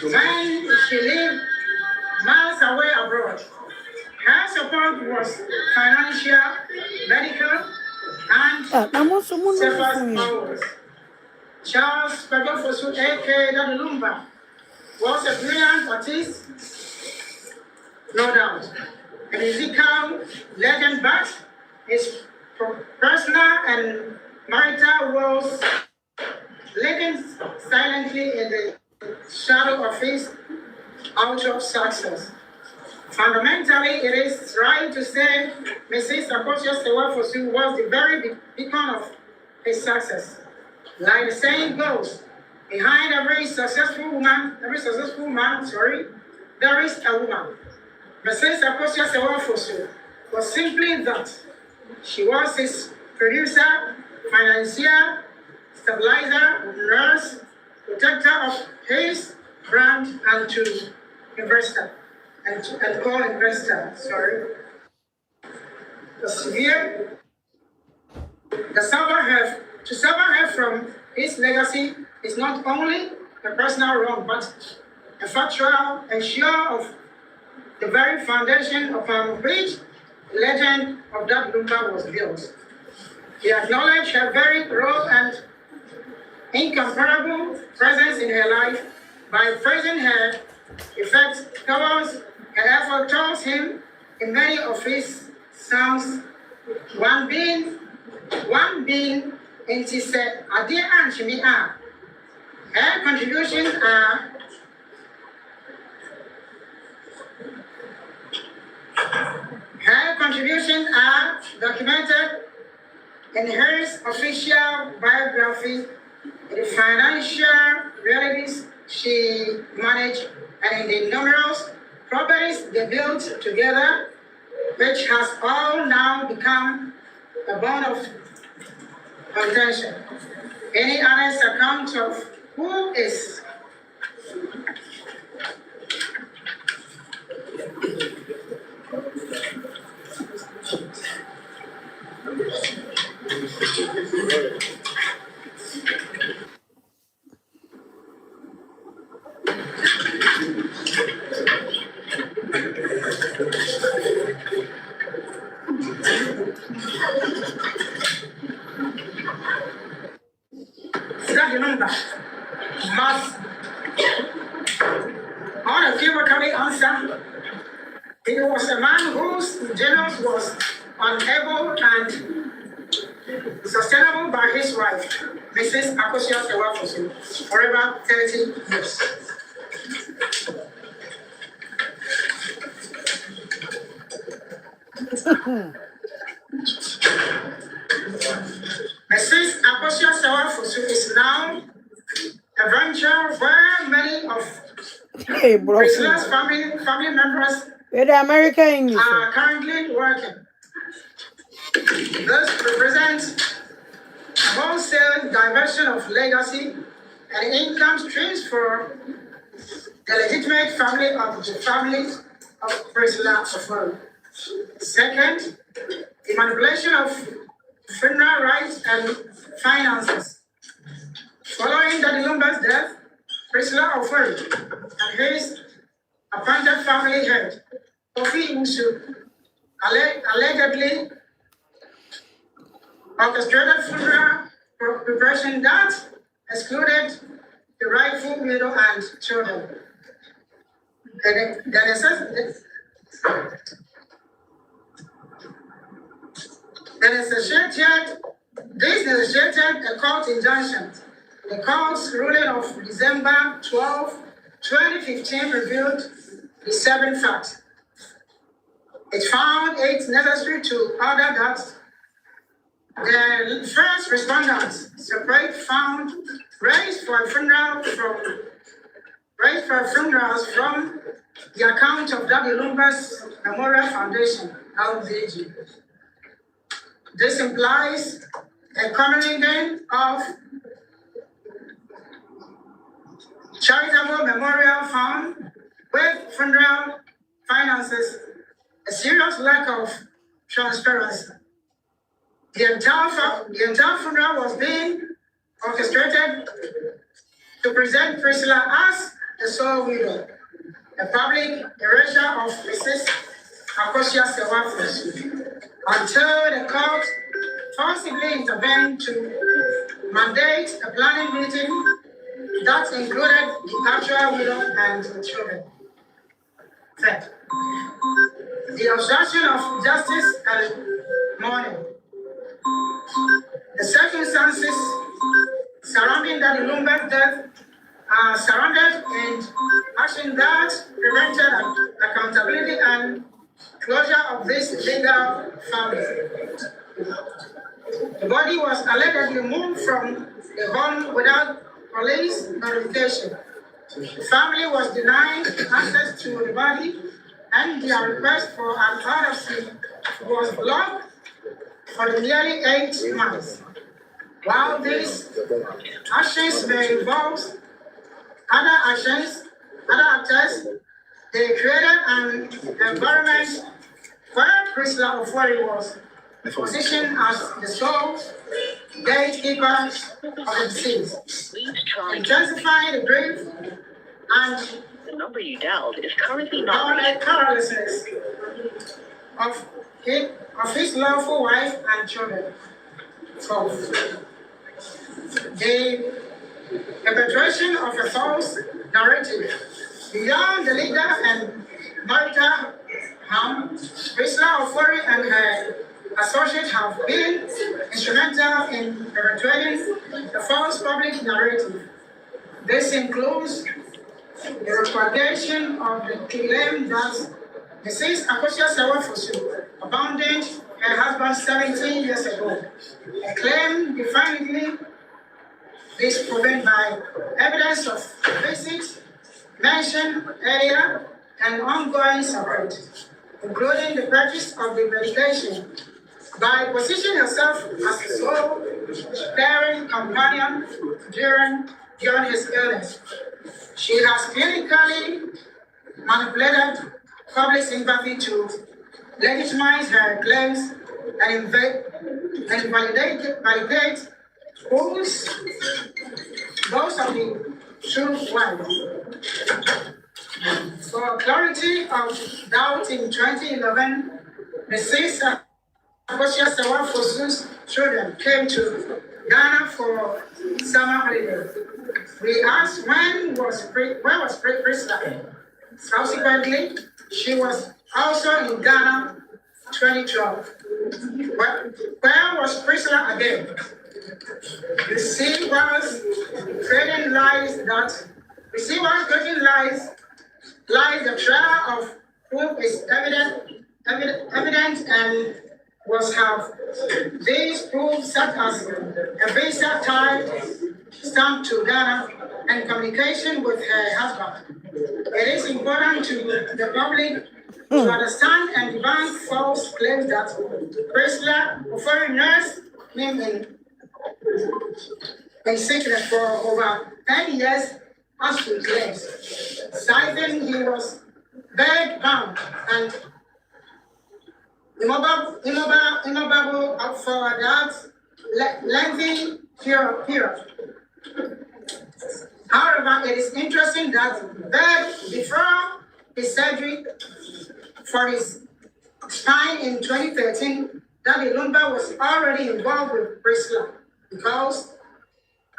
when she lived miles away abroad? Her support was financial, medical, and surface powers. Charles Pedofosu, a.k.a. Dadulumba, was a brilliant artist, no doubt, a musical legend, but his personal and marital woes living silently in the shadow of his outer success. Fundamentally, it is right to say Mrs. Akosia Sewa-Fosu was the very beacon of his success. Like the saying goes, behind every successful man, there is a woman. Mrs. Akosia Sewa-Fosu was simply that. She was his producer, financier, stabilizer, nurse, protector of his brand, and investor, and co-investor. To sever her from his legacy is not only a personal wrong, but a factual ensure of the very foundation upon which the legend of that Lumba was built. He acknowledged her very raw and incomparable presence in her life by praising her effects towards her effort towards him in many of his songs. One being, and she said, Adia Anshimi are. Her contributions are documented in her official biography, the financial realities she managed, and in the numerous properties they built together, which has all now become a bone of contention. Any honest account of who is that number must unequivocally answer. He was a man whose genius was unable and sustainable by his wife, Mrs. Akosia Sewafosu, forever 30 years. Mrs. Akosia Sewafosu is now a venture where many of Priscilla's family members are currently working. This represents a wholesale diversion of legacy and income streams for the legitimate family of the family of Priscilla Ofori. Second, the manipulation of funeral rights and finances. Following Daddy Lumba's death, Priscilla Ofori and his appointed family head, Kofi Usu, allegedly orchestrated funeral preparation that excluded the rightful widow and children. This necessitated a court injunction. The court's ruling of December 12, 2015 revealed the 7 facts. It found it necessary to order that the first respondents separate fund raised for funerals from the account of W. Lumba's Memorial Foundation, LVG. This implies a commingling of charitable memorial fund with funeral finances, a serious lack of transparency. The entire funeral was being orchestrated to present Priscilla as the sole widow, a public erasure of Mrs. Akosia Sewafosu, until the court forcibly intervened to mandate a planning meeting that included the actual widow and the children. Third, the obstruction of justice and mourning. The circumstances surrounding Daddy Lumba's death are surrounded in action that prevented accountability and closure of this legal family. The body was allegedly moved from the home without police notification. The family was denied access to the body, and their request for an autopsy was blocked for nearly 8 months. While these actions may involve other actors, they created an environment where Priscilla Ofori was positioned as the sole gatekeeper of the deceased, intensifying the grief and the number you dialed is currently not powerlessness of his lawful wife and children. Fourth, the perpetration of a false narrative beyond the legal and marital harm. Priscilla Ofori and her associates have been instrumental in perpetuating the false public narrative. This includes the propagation of the claim that Mrs. Akosia Sewafosu abandoned her husband 17 years ago, a claim definitely disproven by evidence of visit mentioned earlier and ongoing support, including the purchase of the medication by positioning herself as a sole caring companion during his illness. She has clinically manipulated public sympathy to legitimize her claims and validate those of the true wife. For clarity of doubt, in 2011, Mrs. Akosia Sewafosu's children came to Ghana for summer holiday. We asked where was Priscilla. Subsequently, she was also in Ghana 2012. Where was Priscilla again? You see what's creating lies the trial of proof is evident and was have these proofs such as a visa type stamp to Ghana and communication with her husband. It is important to the public to understand and debunk false claims that Priscilla, a foreign nurse, named in sickness for over 10 years, as she claims, citing he was bed-bound and immobile for that lengthy period. However, it is interesting that before his surgery for his spine in 2013, Daddy Lumba was already involved with Priscilla because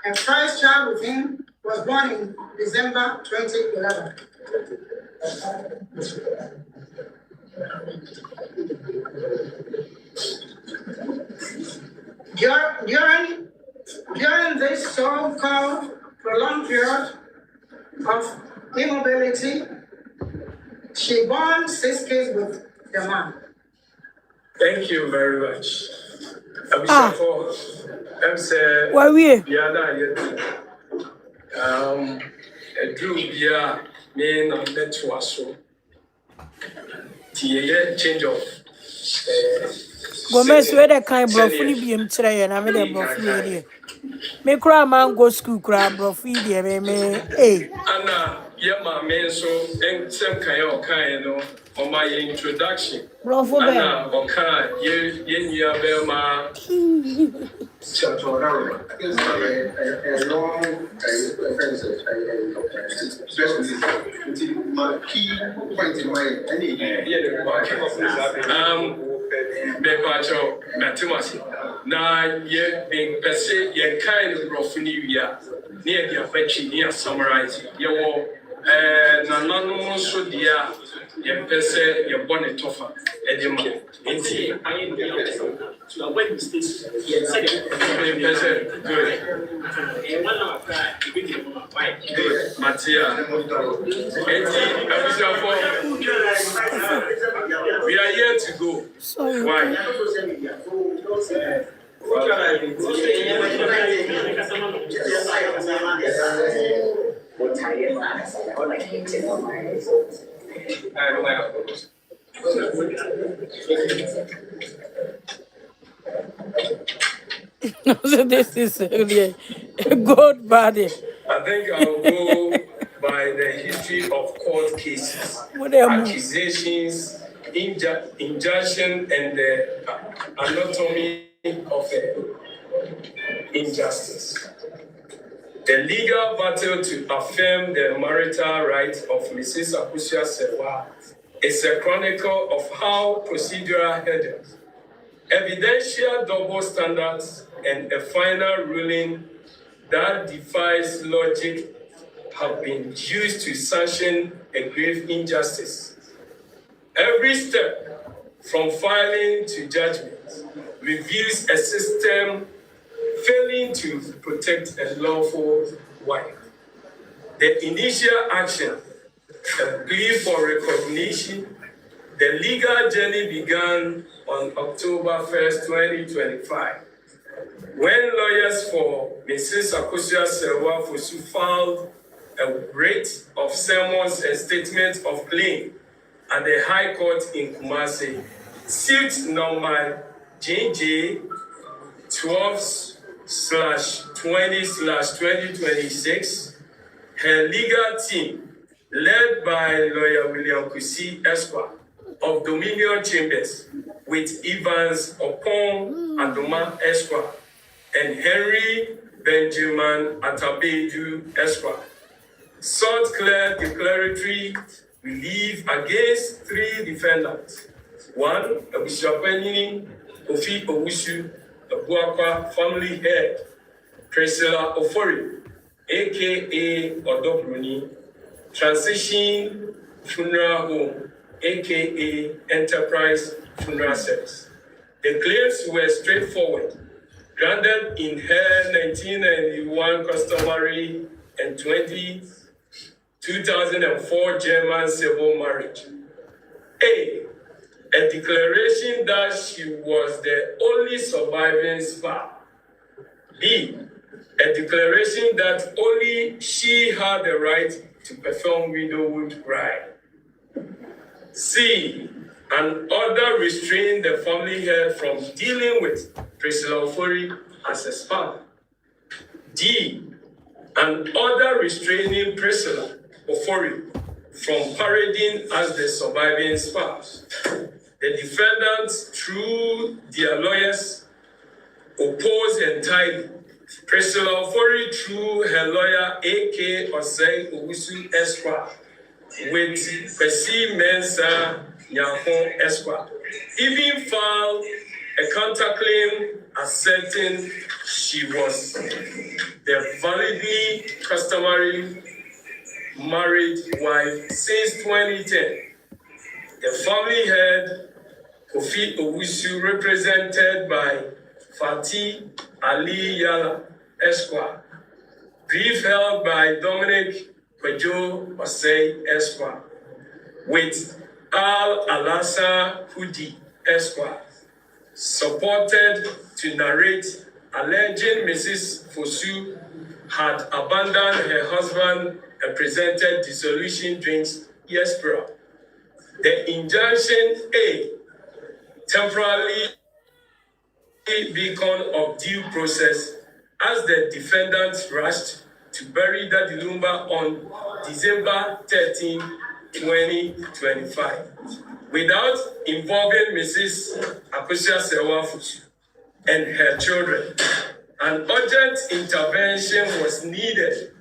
her first child with him was born in December 2011. During this so-called prolonged period of immobility, she bore 6 kids with the man. Thank you very much. I'm saying, Why we? Drew Bia, me na let to us so. Change of. Gomez, where the kind brofuni be tray and I made a brofuni. Me cry man go school cry brofuni, me, eh. Anna, yeah, my man, so, and some kind no, on my introduction. Brofo Anna, okay, yeah, Belma. My key point in my Bepacho, Matumasi. Now, ye being per se, ye kind of rofunia near the affection, near summarize. Your Nanano so dear, ye per se, your bonnet toffer, Edema. Indeed, I am to avoid mistakes. Yes, good. Matia, we are here to go. Why? So this is really a good body. I think I'll go by the history of court cases, accusations, injunction, and the anatomy of injustice. The legal battle to affirm the marital rights of Mrs. Akusia Sewa is a chronicle of how procedural hurdles, evidential double standards, and a final ruling that defies logic have been used to sanction a grave injustice. Every step, from filing to judgment, reveals a system failing to protect a lawful wife. The initial action, a plea for recognition, the legal journey began on October 1st, 2025, when lawyers for Mrs. Akusia Sewa Fosu filed a writ of summons and statement of claim at the High Court in Kumasi, suit number JJ 12/20/2026, her legal team, led by lawyer William Kusi Esquire of Dominion Chambers, with Evans Opon Adoma Esquire and Henry Benjamin Atabedu Esquire, sought clear declaratory relief against 3 defendants. 1, Abishapenini Kofi Owusu, Abuakwa family head, Priscilla Ofori, aka Odobruni, Transition Funeral Home, aka Enterprise Funeral Service. The claims were straightforward, grounded in her 1991 customary and 2004 German civil marriage. A declaration that she was the only surviving spouse. B, a declaration that only she had the right to perform widowhood rite. C, an order restraining the family head from dealing with Priscilla Ofori as a spouse. D, an order restraining Priscilla Ofori from parading as the surviving spouse. The defendants, through their lawyers, opposed entirely. Priscilla Ofori, through her lawyer A.K. Osei Owusu Esquire, with Percy Mensah Nyahon Esquire, even filed a counterclaim asserting she was the validly customary married wife since 2010. The family head, Kofi Owusu, represented by Fatih Ali Yala Esquire, brief held by Dominic Kwejo Osei Esquire, with Al Alassa Hudi Esquire, supported to narrate alleging Mrs. Fosu had abandoned her husband and presented dissolution drinks years prior. The injunction A, temporarily beacon of due process, as the defendants rushed to bury Daddy Lumba on December 13, 2025, without involving Mrs. Akosia Sewa Fusu and her children. An urgent intervention was needed.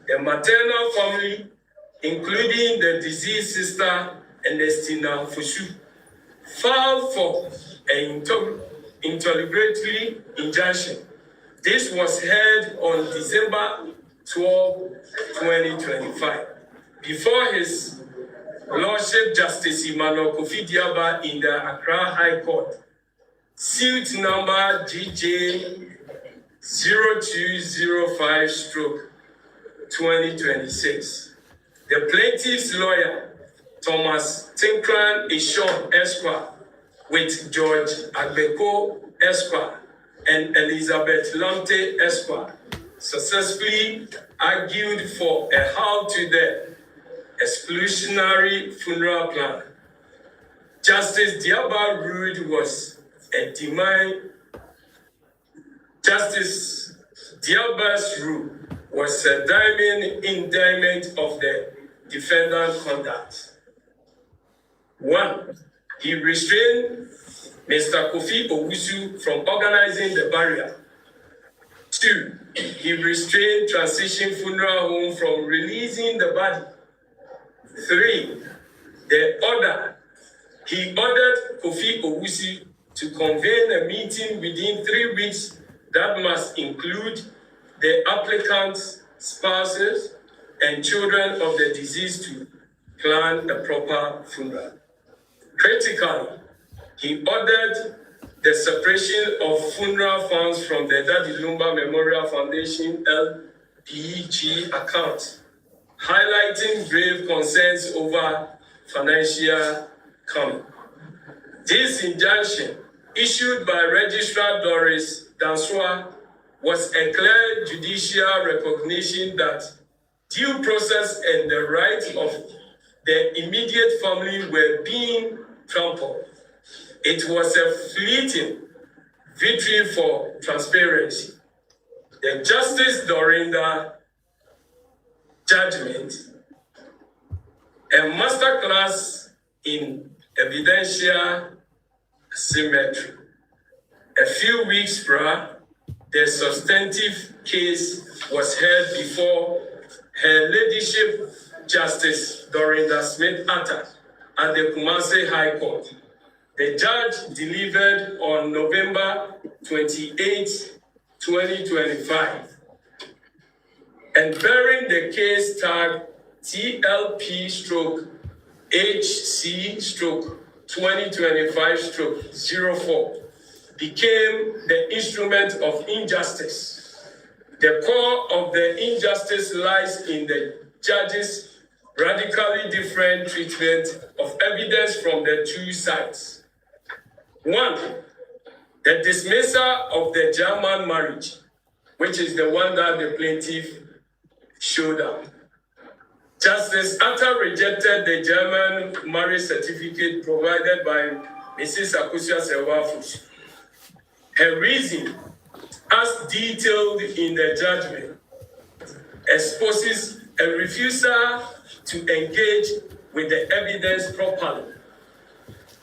The maternal family, including the deceased sister Ernestina Fusu, filed for an interlocutory injunction. This was heard on December 12, 2025, before His Lordship Justice Emmanuel Kofi Diaba in the Accra High Court, suit number GJ 0205/2026. The plaintiff's lawyer, Thomas Tinkran Ishon Esquire, with George Agbeko Esquire and Elizabeth Lamte Esquire, successfully argued for a halt to the exclusionary funeral plan. Justice Diaba ruled was a demand. Justice Diaba's rule was a diamond indictment of the defendant's conduct. 1. He restrained Mr. Kofi Owusu from organizing the burial. 2. He restrained Transition Funeral Home from releasing the body. 3. He ordered Kofi Owusu to convene a meeting within 3 weeks that must include the applicant's spouses and children of the deceased to plan a proper funeral. Critically, he ordered the separation of funeral funds from the Daddy Lumba Memorial Foundation LPG account, highlighting grave concerns over financial coming. This injunction, issued by Registrar Doris Danswa, was a clear judicial recognition that due process and the rights of the immediate family were being trampled. It was a fleeting victory for transparency. The Justice Dorinda judgment, a masterclass in evidential symmetry. A few weeks prior, the substantive case was heard before Her Ladyship Justice Dorinda Smith-Atta at the Kumasi High Court. The judge delivered on November 28, 2025, and bearing the case tag TLP/20 HC/2025/04 became the instrument of injustice. The core of the injustice lies in the judge's radically different treatment of evidence from the two sides. One, the dismissal of the German marriage, which is the one that the plaintiff showed up. Justice Atta rejected the German marriage certificate provided by Mrs. Akusia Sewafus. Her reason, as detailed in the judgment, exposes a refusal to engage with the evidence properly.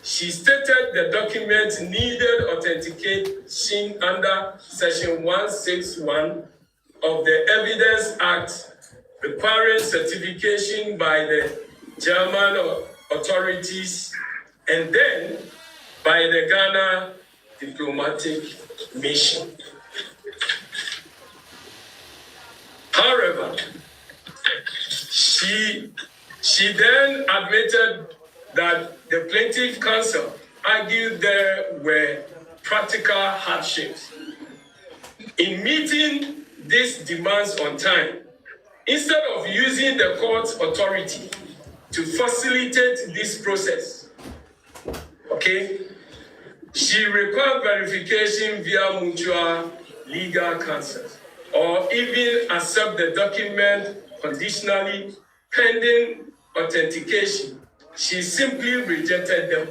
She stated the document needed authentication under Section 161 of the Evidence Act, requiring certification by the German authorities and then by the Ghana diplomatic mission. However, she then admitted that the plaintiff counsel argued there were practical hardships in meeting these demands on time. Instead of using the court's authority to facilitate this process, she required verification via mutual legal counsel, or even accept the document conditionally pending authentication. She simply rejected them.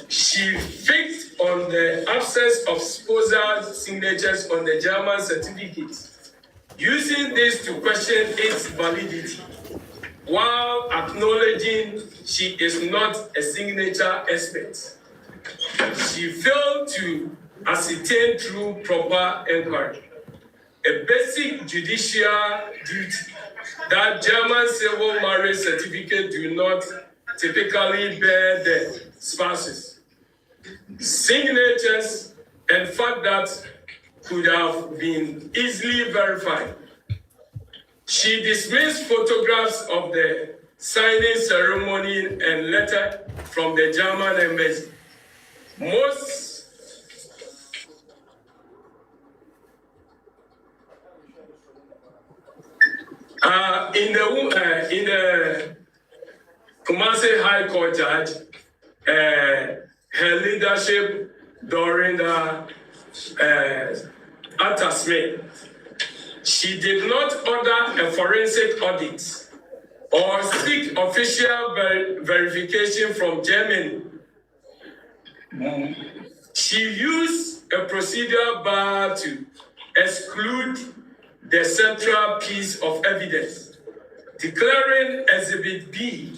She fixed on the absence of spousal signatures on the German certificate, using this to question its validity, while acknowledging she is not a signature expert. She failed to ascertain through proper inquiry a basic judicial duty that German civil marriage certificates do not typically bear the spouses, signatures, and fact that could have been easily verified. She dismissed photographs of the signing ceremony and letter from the German embassy. In the Kumasi High Court judge, her leadership during the Atta Smith, she did not order a forensic audit or seek official verification from Germany. She used a procedural bar to exclude the central piece of evidence, declaring Exhibit B,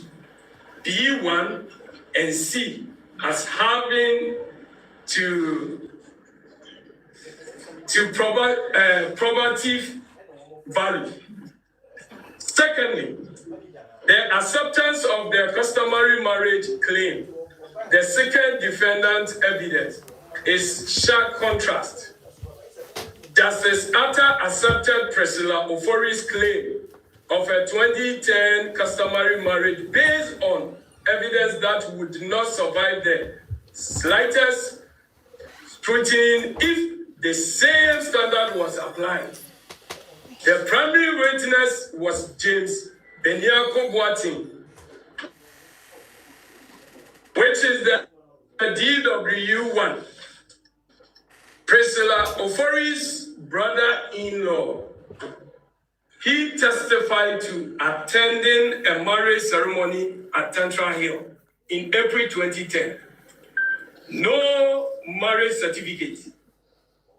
B1, and C as having probative value. Secondly, the acceptance of the customary marriage claim, the second defendant's evidence, is sharp contrast. Justice Atta accepted Priscilla Ofori's claim of a 2010 customary marriage based on evidence that would not survive the slightest scrutiny if the same standard was applied. The primary witness was James Beniako Boating, which is the DW1, Priscilla Ofori's brother-in-law. He testified to attending a marriage ceremony at Tantra Hill in April 2010. No marriage certificate,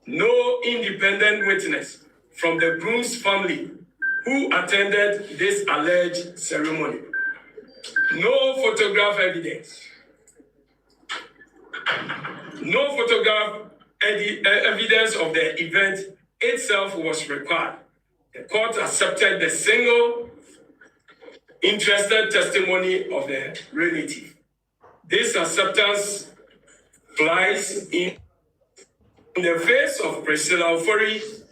no independent witness from the groom's family who attended this alleged ceremony. No photograph evidence. No photograph evidence of the event itself was required. The court accepted the single interested testimony of the relative. This acceptance flies in the face of Priscilla Ofori's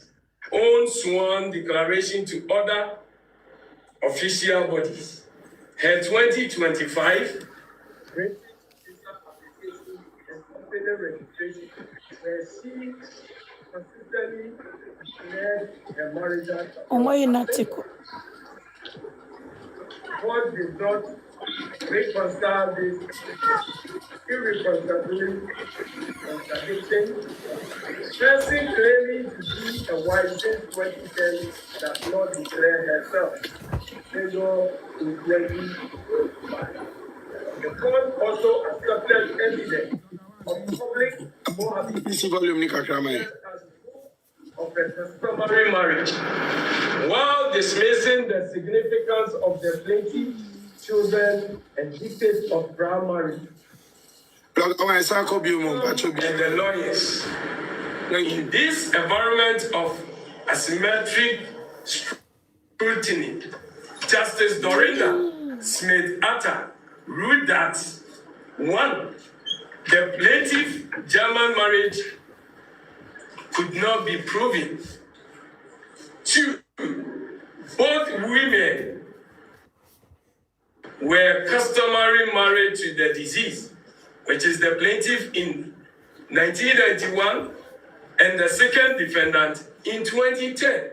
own sworn declaration to other official bodies. her 2025 British visa application and company registration, where she consistently declared her marital status. God did not reconcile this irreconcilably contradicting. Person claiming to be a wife since 2010 does not declare herself single in 2025. The court also accepted evidence of public cohabitation of a customary marriage, while dismissing the significance of the plaintiff's children and dictates of prior marriage. And the lawyers. In this environment of asymmetric scrutiny, Justice Dorinda Smith-Atta ruled that 1. The plaintiff's German marriage could not be proven. 2. Both women were customary married to the deceased, which is the plaintiff in 1991 and the second defendant in 2010.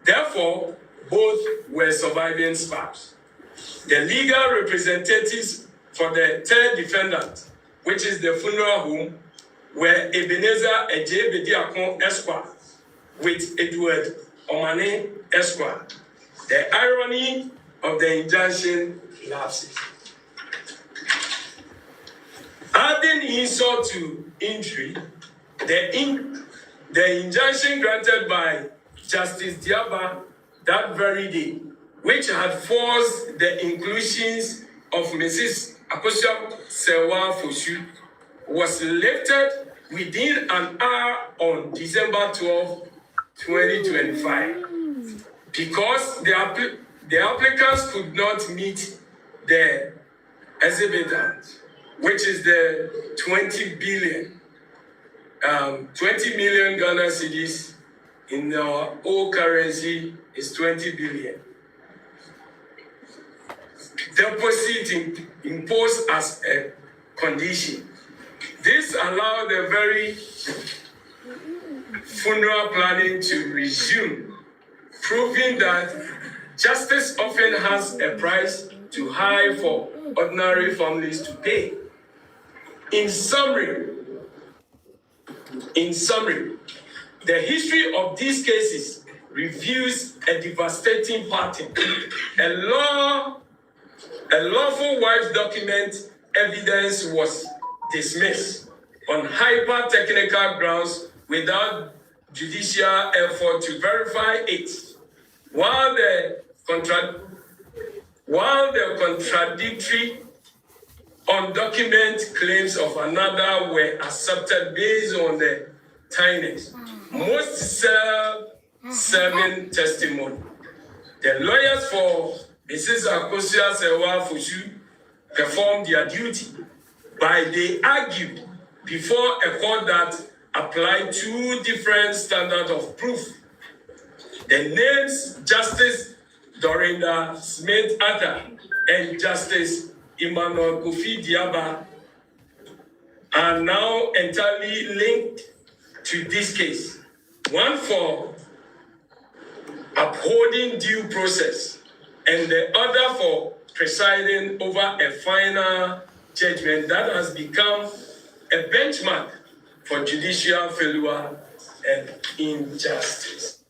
Therefore, both were surviving spouse. The legal representatives for the third defendant, which is the funeral home, were Ebenezer Eje Bediakon Esquire with Edward Omane Esquire. The irony of the injunction lapses. Adding insult to injury, the injunction granted by Justice Diaba that very day, which had forced the inclusions of Mrs. Akosua Sewa Fosu, was lifted within an hour on December 12, 2025, because the applicants could not meet the exhibitants, which is the 20 million Ghana cedis in our old currency is 20 billion. Deposit imposed as a condition. This allowed the very funeral planning to resume, proving that justice often has a price too high for ordinary families to pay. In summary, the history of these cases reveals a devastating pattern. A lawful wife's document evidence was dismissed on hyper-technical grounds without judicial effort to verify it, while the contradictory undocumented claims of another were accepted based on the timeliness, most self-serving testimony. The lawyers for Mrs. Akosua Sewa Fosu performed their duty, but they argued before a court that applied two different standards of proof. The names Justice Dorinda Smith-Atta and Justice Emmanuel Kofi Diaba are now entirely linked to this case. One for upholding due process, and the other for presiding over a final judgment that has become a benchmark for judicial failure and injustice.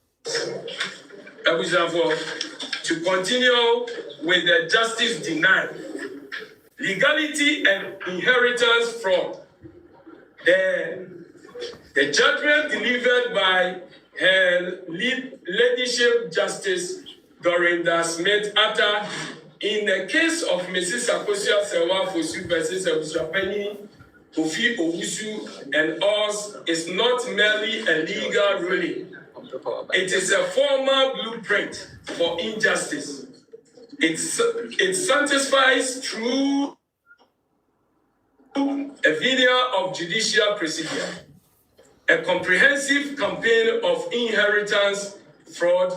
To continue with the justice denied, legality and inheritance fraud. The judgment delivered by her ladyship Justice Dorinda Smith-Atta in the case of Mrs. Akosua Sewa Fosu versus Abusuapeni Kofi Owusu and us is not merely a legal ruling. It is a formal blueprint for injustice. It satisfies through a video of judicial procedure, a comprehensive campaign of inheritance fraud,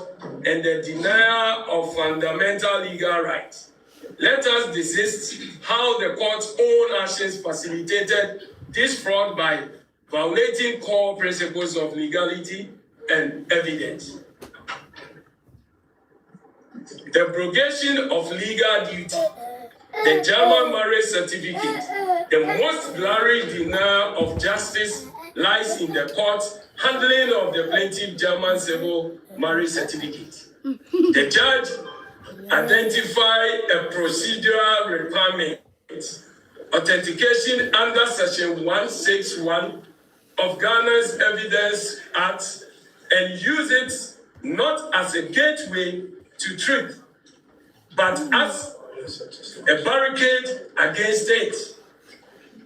and the denial of fundamental legal rights. Let us desist how the court's own actions facilitated this fraud by violating core principles of legality and evidence. The abrogation of legal duty, the German marriage certificate, the most glaring denial of justice lies in the court's handling of the plaintiff German civil marriage certificate. The judge identified a procedural requirement, authentication under Section 161 of Ghana's Evidence Act, and used it not as a gateway to truth, but as a barricade against it.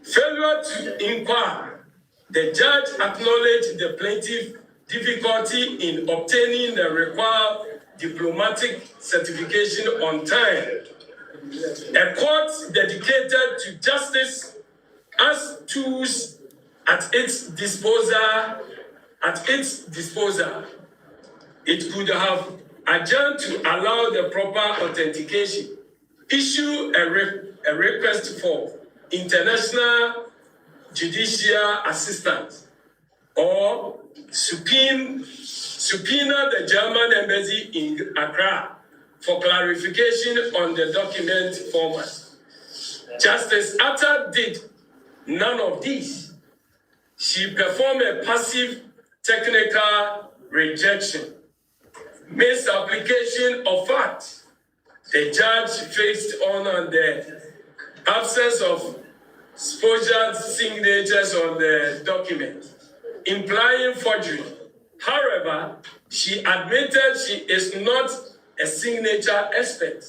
Failure to inquire, the judge acknowledged the plaintiff's difficulty in obtaining the required diplomatic certification on time. A court dedicated to justice has tools at its disposal. It could have adjourned to allow the proper authentication, issue a request for international judicial assistance, or subpoena the German embassy in Accra for clarification on the document format. Justice Atta did none of these. She performed a passive technical rejection, misapplication of fact. The judge fixed on the absence of sponsored signatures on the document, implying forgery. However, she admitted she is not a signature expert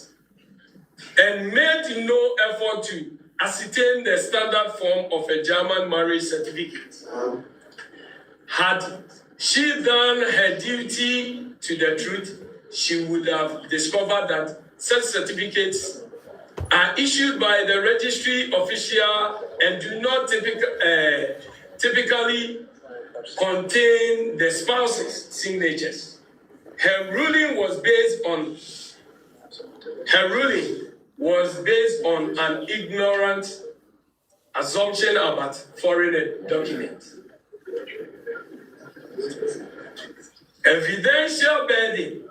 and made no effort to ascertain the standard form of a German marriage certificate. Had she done her duty to the truth, she would have discovered that such certificates are issued by the registry official and do not typically contain the spouse's signatures. Her ruling was based on an ignorant assumption about foreign documents. Evidential burden.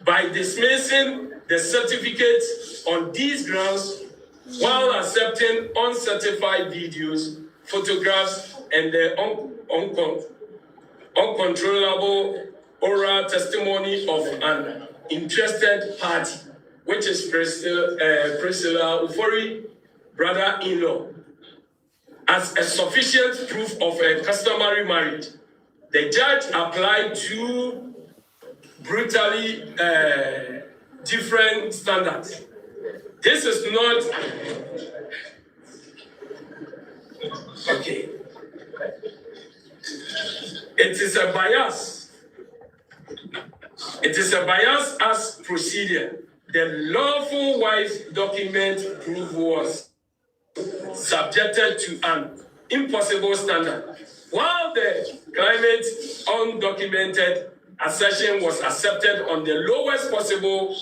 By dismissing the certificate on these grounds while accepting uncertified videos, photographs, and the uncontrollable oral testimony of an interested party, which is Priscilla Ufori, brother-in-law, as a sufficient proof of a customary marriage. The judge applied two brutally different standards. This is not okay. It is a bias. It is a bias as procedure. The lawful wife document proof was subjected to an impossible standard, while the claimant's undocumented assertion was accepted on the lowest possible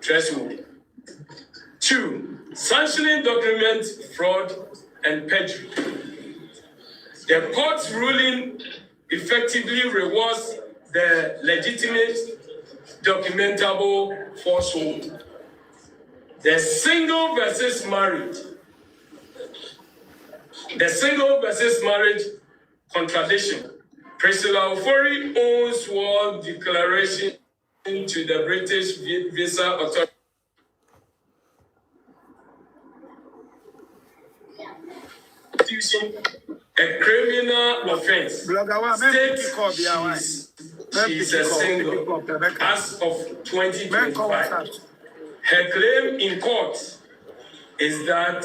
threshold. 2. Sanctioning document fraud and perjury. The court's ruling effectively rewards the legitimate documentable falsehood. The single versus marriage contradiction. Priscilla Ufori owns sworn declaration to the British Visa Authority. A criminal offense. She's a single as of 2025. Her claim in court is that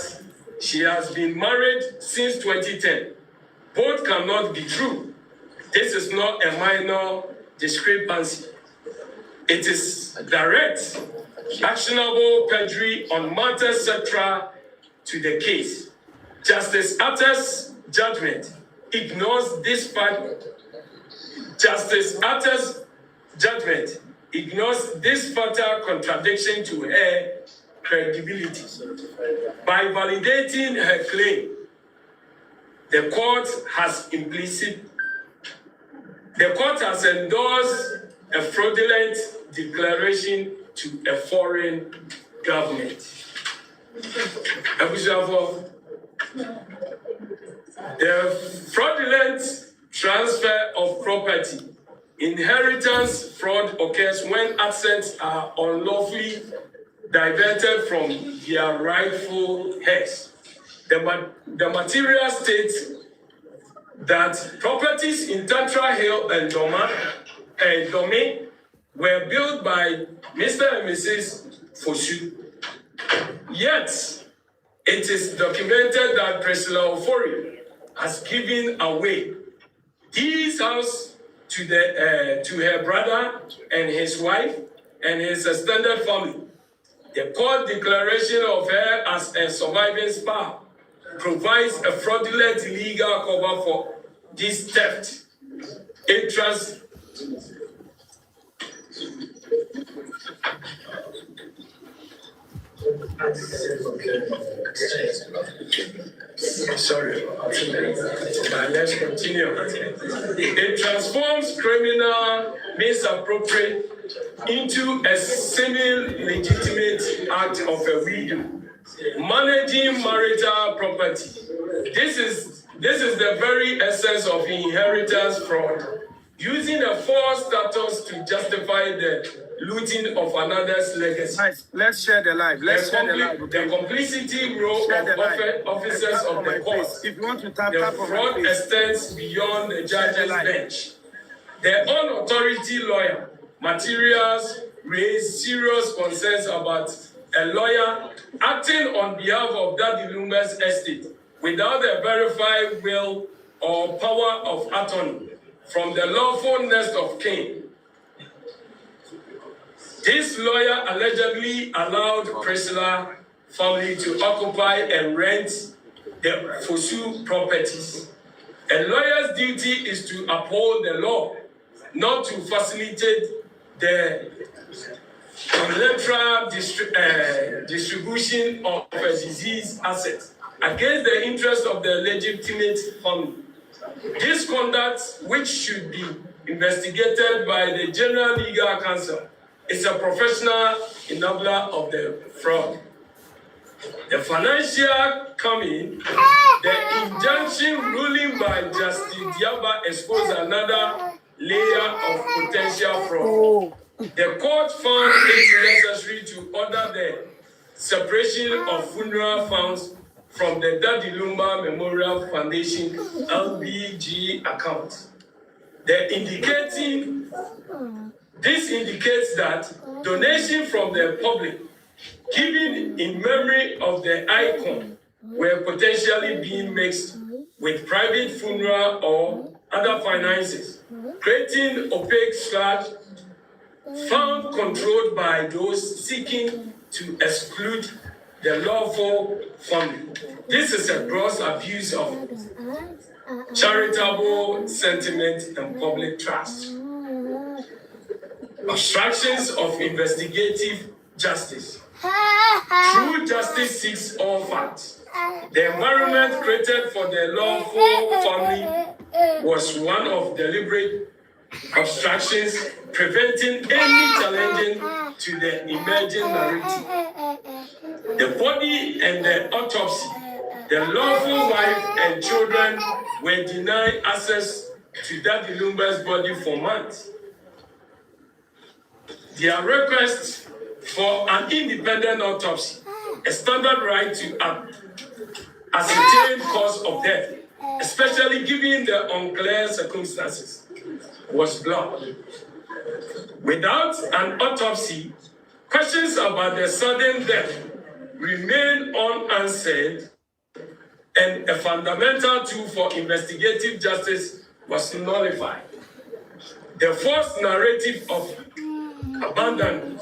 she has been married since 2010. Both cannot be true. This is not a minor discrepancy. It is direct, actionable perjury on matters central to the case. Justice Atta's judgment ignores this fact. Justice Atta's judgment ignores this fatal contradiction to her credibility. By validating her claim, the court has endorsed a fraudulent declaration to a foreign government. The fraudulent transfer of property. Inheritance fraud occurs when assets are unlawfully diverted from their rightful heirs. The material states that properties in Tatra Hill and Domain were built by Mr. and Mrs. Fosu. Yet, it is documented that Priscilla Ofori has given away these houses to her brother and his wife and his extended family. The court declaration of her as a surviving spouse provides a fraudulent legal cover for this theft. Sorry, let's continue. It transforms criminal misappropriation into a semi-legitimate act of a widow managing marital property. This is the very essence of inheritance fraud, using a false status to justify the looting of another's legacy. Nice. Let's share the live. The complicity role of officers of the court. If you want to tap the fraud extends beyond the judge's bench. Their own authority lawyer materials raise serious concerns about a lawyer acting on behalf of Daddy Lumba's estate without a verified will or power of attorney from the lawful next of kin. This lawyer allegedly allowed Priscilla family to occupy and rent the Fosu properties. A lawyer's duty is to uphold the law, not to facilitate the unilateral distribution of a diseased asset against the interest of the legitimate family. This conduct, which should be investigated by the General Legal Counsel, is a professional enabler of the fraud. The financial coming, the injunction ruling by Justice Diaba exposed another layer of potential fraud. The court found it necessary to order the separation of funeral funds from the Daddy Lumba Memorial Foundation LBG account. This indicates that donation from the public given in memory of the icon were potentially being mixed with private funeral or other finances, creating opaque fund controlled by those seeking to exclude the lawful family. This is a gross abuse of charitable sentiment and public trust. Obstructions of investigative justice. True justice seeks all facts. The environment created for the lawful family was one of deliberate obstructions, preventing any challenging to the emerging narrative. The body and the autopsy, the lawful wife and children were denied access to Daddy Lumba's body for months. Their request for an independent autopsy, a standard right to ascertain cause of death, especially given the unclear circumstances, was blocked. Without an autopsy, questions about the sudden death remain unanswered, and a fundamental tool for investigative justice was nullified. The false narrative of abandonment.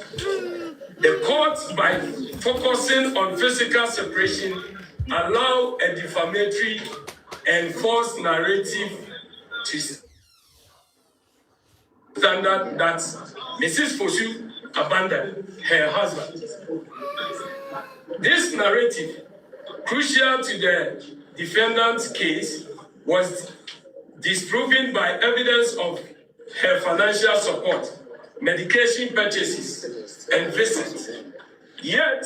The court, by focusing on physical separation, allow a defamatory and false narrative to standard that Mrs. Fosu abandoned her husband. This narrative, crucial to the defendant's case, was disproven by evidence of her financial support, medication purchases, and visits. Yet,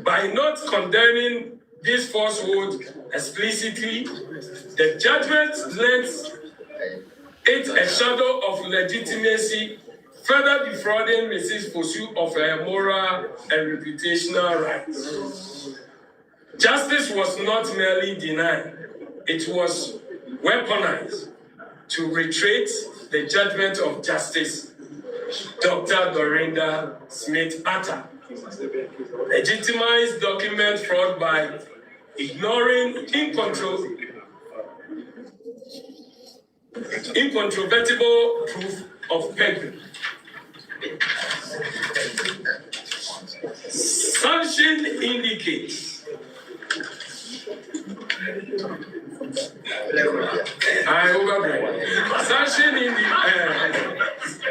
by not condemning this falsehood explicitly, the judgment lends it a shadow of legitimacy, further defrauding Mrs. Fosu of her moral and reputational rights. Justice was not merely denied, it was weaponized to retrace the judgment of Justice Dr. Dorinda Smith-Atta. Legitimized document fraud by ignoring incontrovertible proof of perjury. Sanction indicates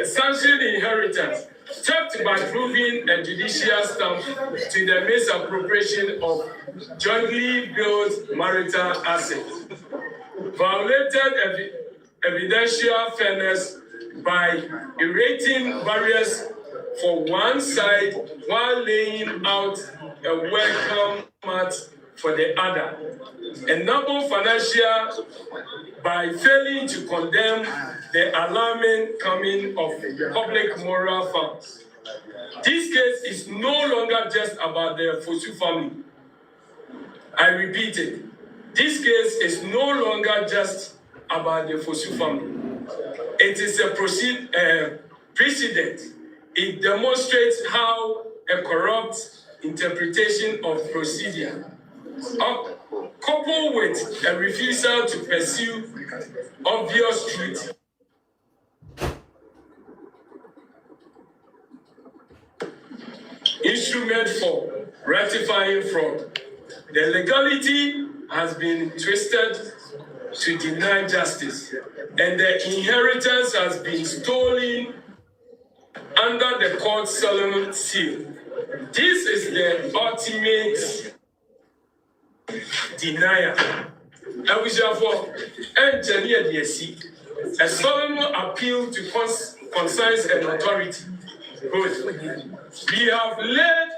sanction inheritance, theft by proving a judicial stamp to the misappropriation of jointly built marital assets, violated evidential fairness by erecting barriers for one side while laying out a welcome mat for the other, enable financial by failing to condemn the alarming coming of public moral funds. This case is no longer just about the Fosu family. I repeat it. This case is no longer just about the Fosu family. It is a precedent. It demonstrates how a corrupt interpretation of procedure, coupled with a refusal to pursue obvious truth, instrument for rectifying fraud. The legality has been twisted to deny justice, and the inheritance has been stolen under the court's solemn seal. This is the ultimate denial. I wish for engineer DSC a solemn appeal to conscience and authority. Good. We have laid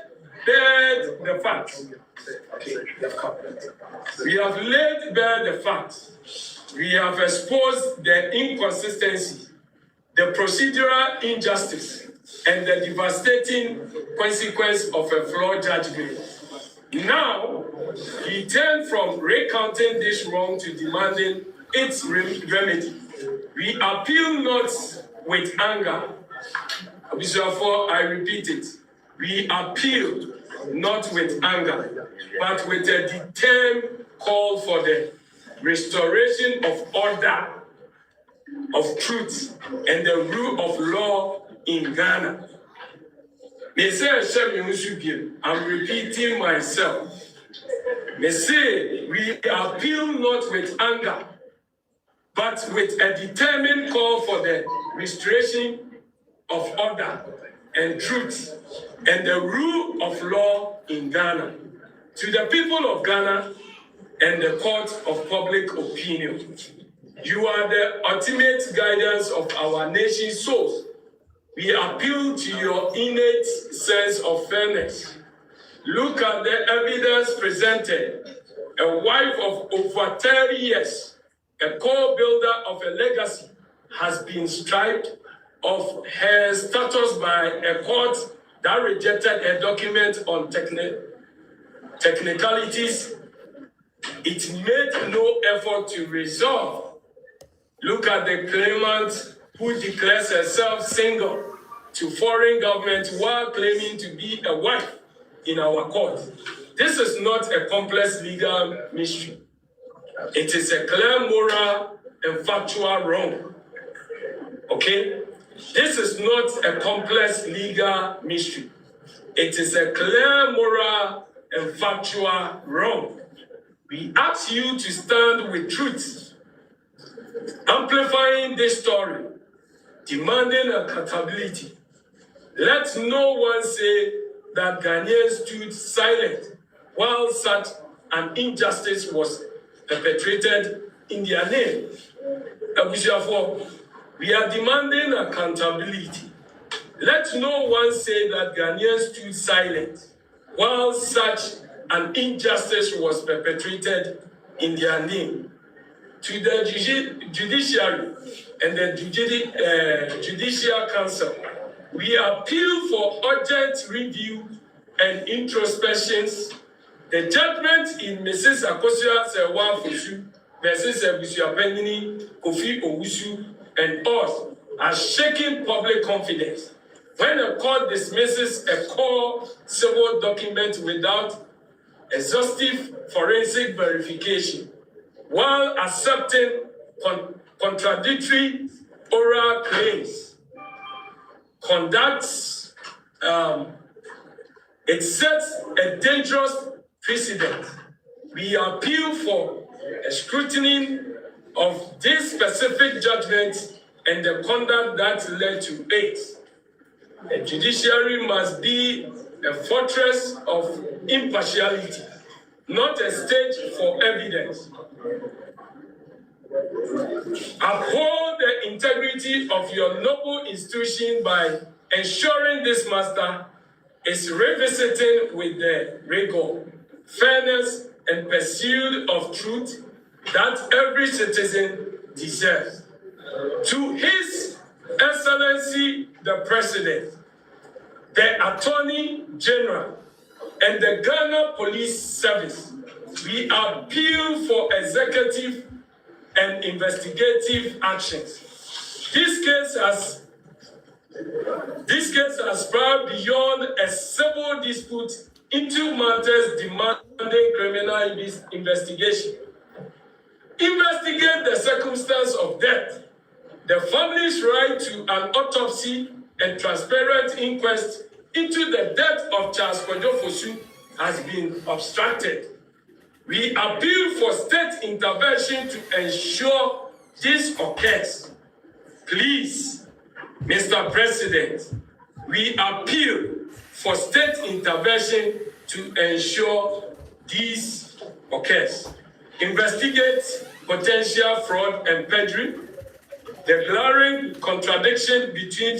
bare the facts. We have laid bare the facts. We have exposed the inconsistency, the procedural injustice, and the devastating consequence of a flawed judgment. Now, we turn from recounting this wrong to demanding its remedy. We appeal not with anger. Therefore, I repeat it. We appeal not with anger, but with a determined call for the restoration of order, of truth, and the rule of law in Ghana. I'm repeating myself. They say we appeal not with anger, but with a determined call for the restoration of order and truth and the rule of law in Ghana. To the people of Ghana and the court of public opinion, you are the ultimate guidance of our nation's souls. We appeal to your innate sense of fairness. Look at the evidence presented. A wife of over 30 years, a co-builder of a legacy, has been stripped of her status by a court that rejected a document on technicalities. It made no effort to resolve. Look at the claimant who declares herself single to foreign government while claiming to be a wife in our court. This is not a complex legal mystery. It is a clear moral and factual wrong. Okay? This is not a complex legal mystery. It is a clear moral and factual wrong. We ask you to stand with truth, amplifying this story, demanding accountability. Let no one say that Ghanaians stood silent while such an injustice was perpetrated in their name. We are demanding accountability. Let no one say that Ghanaians stood silent while such an injustice was perpetrated in their name. To the judiciary and the Judicial Council, we appeal for urgent review and introspections. The judgment in Mrs. Akosua Sewa Fusu versus Abusua Penini Kofi Owusu and us has shaken public confidence. When a court dismisses a core civil document without exhaustive forensic verification, while accepting contradictory oral claims, it sets a dangerous precedent. We appeal for a scrutiny of this specific judgment and the conduct that led to it. The judiciary must be a fortress of impartiality, not a stage for evidence. Uphold the integrity of your noble institution by ensuring this master is revisiting with the rigor, fairness, and pursuit of truth that every citizen deserves. To His Excellency the President, the Attorney General, and the Ghana Police Service, we appeal for executive and investigative actions. This case has spread beyond a civil dispute into matters demanding criminal investigation. Investigate the circumstance of death, the family's right to an autopsy and transparent inquest into the death of Charles Kojo Fosu has been obstructed. We appeal for state intervention to ensure this occurs. Please, Mr. President, we appeal for state intervention to ensure this occurs. Investigate potential fraud and perjury, the glaring contradiction between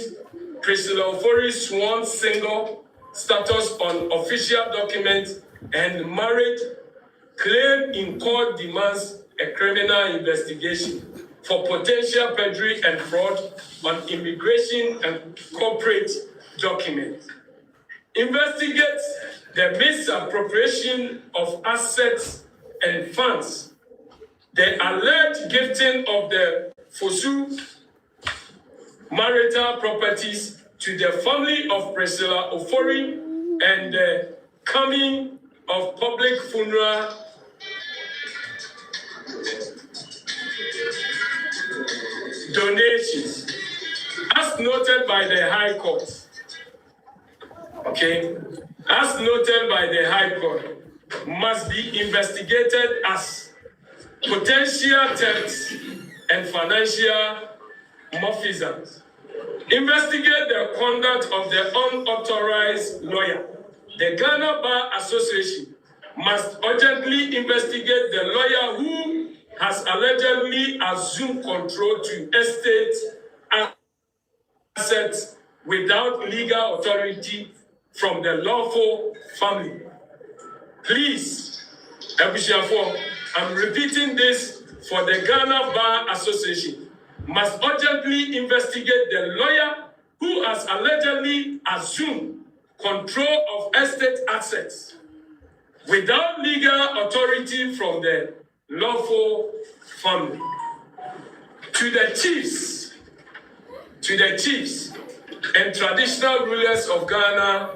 Priscilla Ofori's sworn single status on official documents and marriage claim in court demands a criminal investigation for potential perjury and fraud on immigration and corporate documents. Investigate the misappropriation of assets and funds, the alleged gifting of the Fosu marital properties to the family of Priscilla Ofori, and the coming of public funeral donations, as noted by the High Court. Okay, as noted by the High Court, must be investigated as potential thefts and financial malfeasance. Investigate the conduct of the unauthorized lawyer. The Ghana Bar Association must urgently investigate the lawyer who has allegedly assumed control to estate assets without legal authority from the lawful family. Please, I'm repeating this for the Ghana Bar Association, must urgently investigate the lawyer who has allegedly assumed control of estate assets without legal authority from the lawful family. To the chiefs and traditional rulers of Ghana,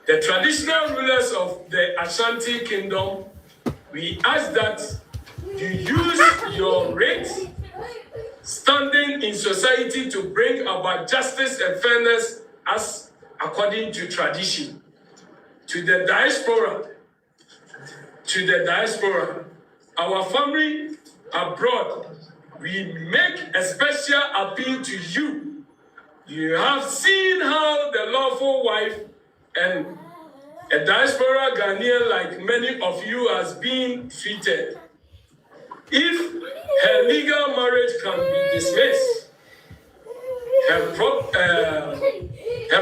the traditional rulers of the Ashanti Kingdom, we ask that you use your rate standing in society to bring about justice and fairness as according to tradition. To the diaspora, our family abroad, we make a special appeal to you. You have seen how the lawful wife and a diaspora Ghanaian like many of you has been treated. If her legal marriage can be dismissed, her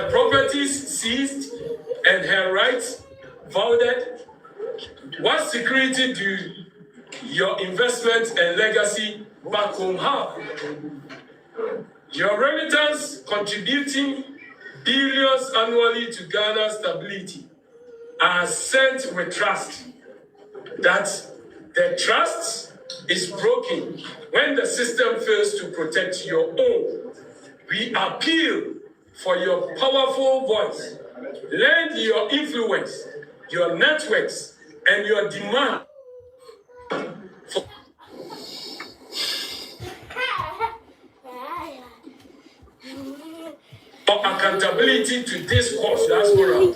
properties seized, and her rights voided, what security do your investment and legacy back home have? Your remittance contributing billions annually to Ghana's stability are sent with trust. That the trust is broken when the system fails to protect your own. We appeal for your powerful voice. Lend your influence, your networks, and your demand for accountability to this cause, diaspora.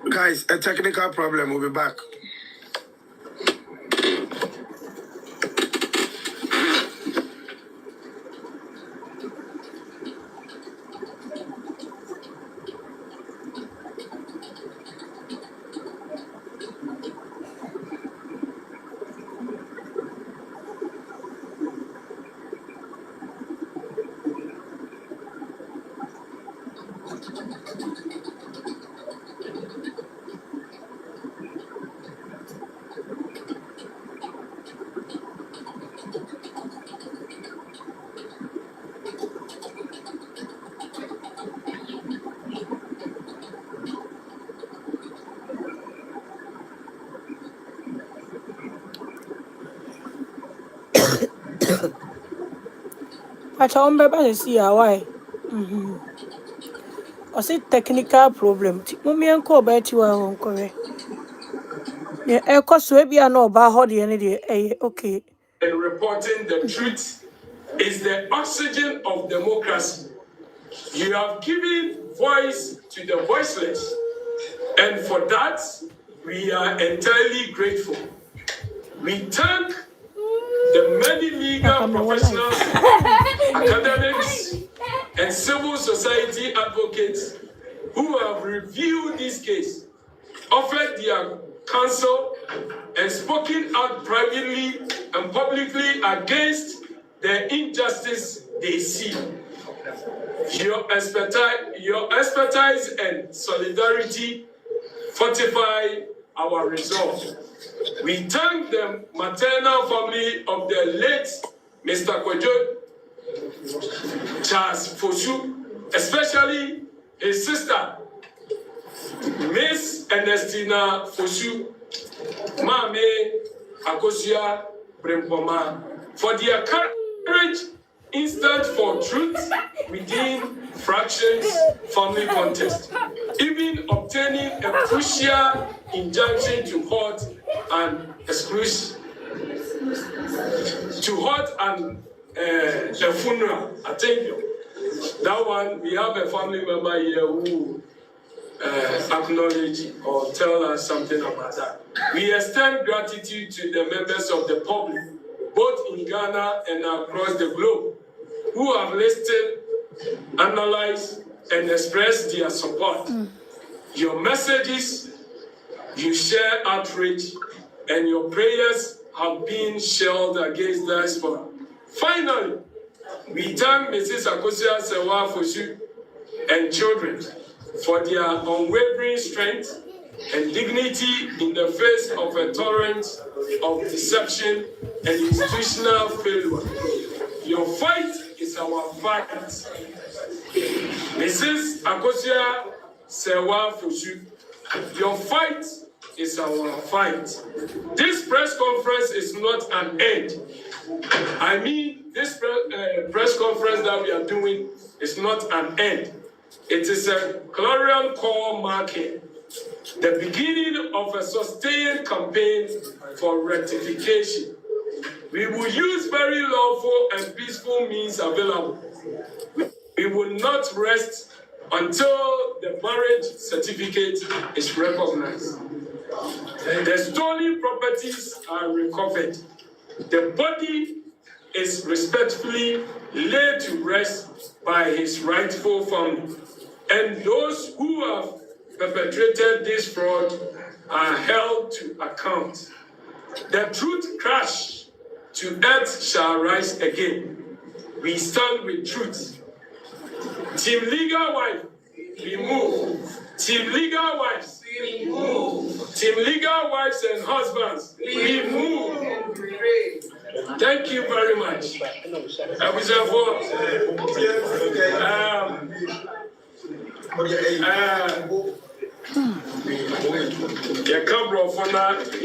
Guys, a technical problem. We'll be back. Pacha umbeba sisi ya why? I say technical problem. Mummy enko Obaa Tiwaa honkore. Yeah, eko so ebia na Obaa ho de ne de okay. And reporting the truth is the oxygen of democracy. You have given voice to the voiceless, and for that, we are entirely grateful. We thank the many legal professionals, academics, and civil society advocates who have reviewed this case, offered their counsel, and spoken out privately and publicly against the injustice they see. Your expertise and solidarity fortify our resolve. We thank the maternal family of the late Mr. Kojo Charles Fosu, especially his sister, Miss Ernestina Fosu, Mame Akosia Brempoma, for their courage in stand for truth within fractions family contest, even obtaining a crucial injunction to halt and exclusion, to halt and a funeral. I think that one, we have a family member here who acknowledge or tell us something about that. We extend gratitude to the members of the public, both in Ghana and across the globe, who have listened, analyzed, and expressed their support. Your messages, you share outrage, and your prayers have been shelled against diaspora. Finally, we thank Mrs. Akosia Sewa Fosu and children for their unwavering strength and dignity in the face of a torrent of deception and institutional failure. Your fight is our fight. Mrs. Akosia Sewa Fosu Your fight is our fight. This press conference is not an end. I mean, this press conference that we are doing is not an end. It is a clarion call marking the beginning of a sustained campaign for rectification. We will use very lawful and peaceful means available. We will not rest until the marriage certificate is recognized. The stolen properties are recovered. The body is respectfully laid to rest by his rightful family. And those who have perpetrated this fraud are held to account. The truth crashed to earth shall rise again. We stand with truth. Team Legal Wife, we move. Team Legal Wives, we move. Team Legal Wives and Husbands, we move. Thank you very much. You come from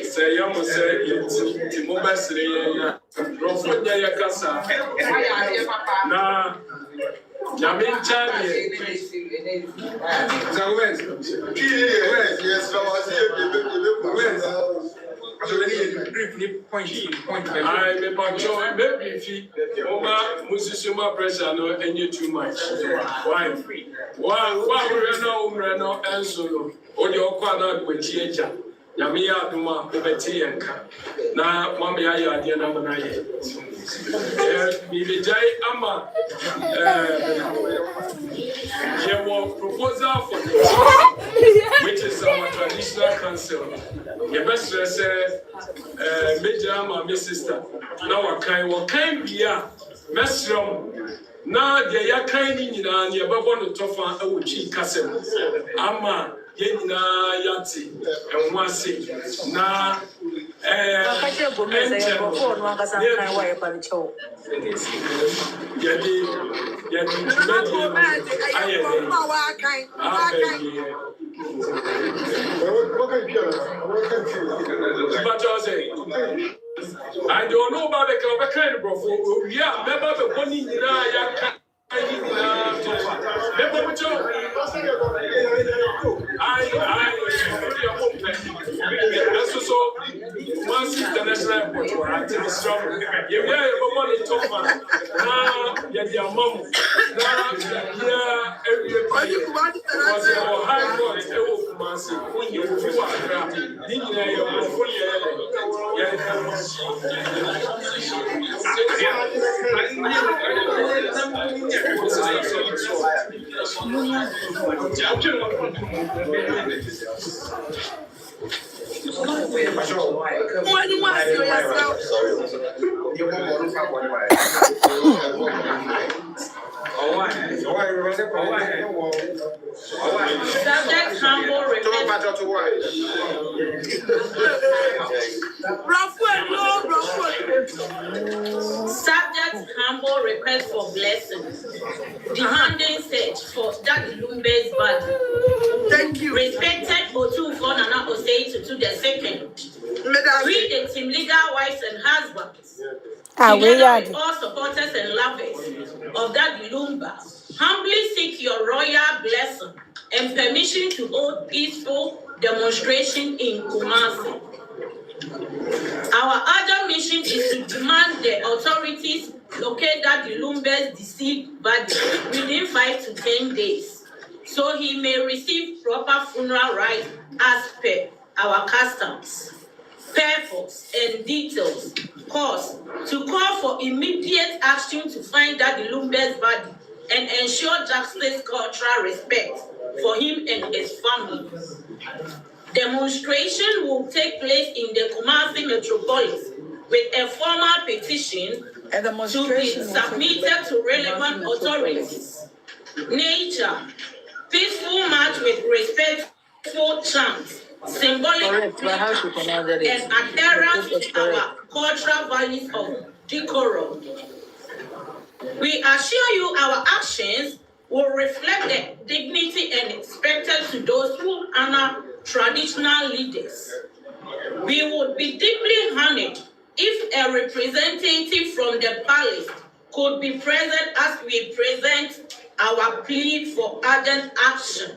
say you must say it's mobile sire. From there you can say. Na, Yamin Charlie. I may patrol maybe if you over Musima pressure no any too much. Why? Why we no and solo. Odi okwana kwetieja. Nyame ya aduma obeti yenka. Na mama ya ya ade na mana ye. Military ama there was proposal for the which is our traditional council. The best say major ama my sister. Now what kind bia mesrom na de ya kan ni nyina ne bebo no tofa awotwi kasem ama ye nyina yati enwase na I don't know about the kind of bro. Yeah, remember the one in once international airport, I tell you strong. You wear your money tougher. Now, your mom. Now, yeah, everybody. Because your high court, Kumasi, when you are crafty, your Subject humble request for blessings. Demanding search for Daddy Lumbe's body. Thank you. Respected Otufo Nana Osei to the second. We, the Team Legal Wives and Husbands, together with all supporters and lovers of Daddy Lumba, humbly seek your royal blessing and permission to hold peaceful demonstration in Kumasi. Our other mission is to demand the authorities locate Daddy Lumbe's deceased body within 5 to 10 days, so he may receive proper funeral rites as per our customs. Purpose and details. Cause to call for immediate action to find Daddy Lumbe's body and ensure justice, cultural respect for him and his family. Demonstration will take place in the Kumasi metropolis with a formal petition to be submitted to relevant authorities. Nature, peaceful march with respectful chants, symbolic and adherence to our cultural values of decorum. We assure you our actions will reflect the dignity and expected to those who honor traditional leaders. We would be deeply honored if a representative from the palace could be present as we present our plea for urgent action.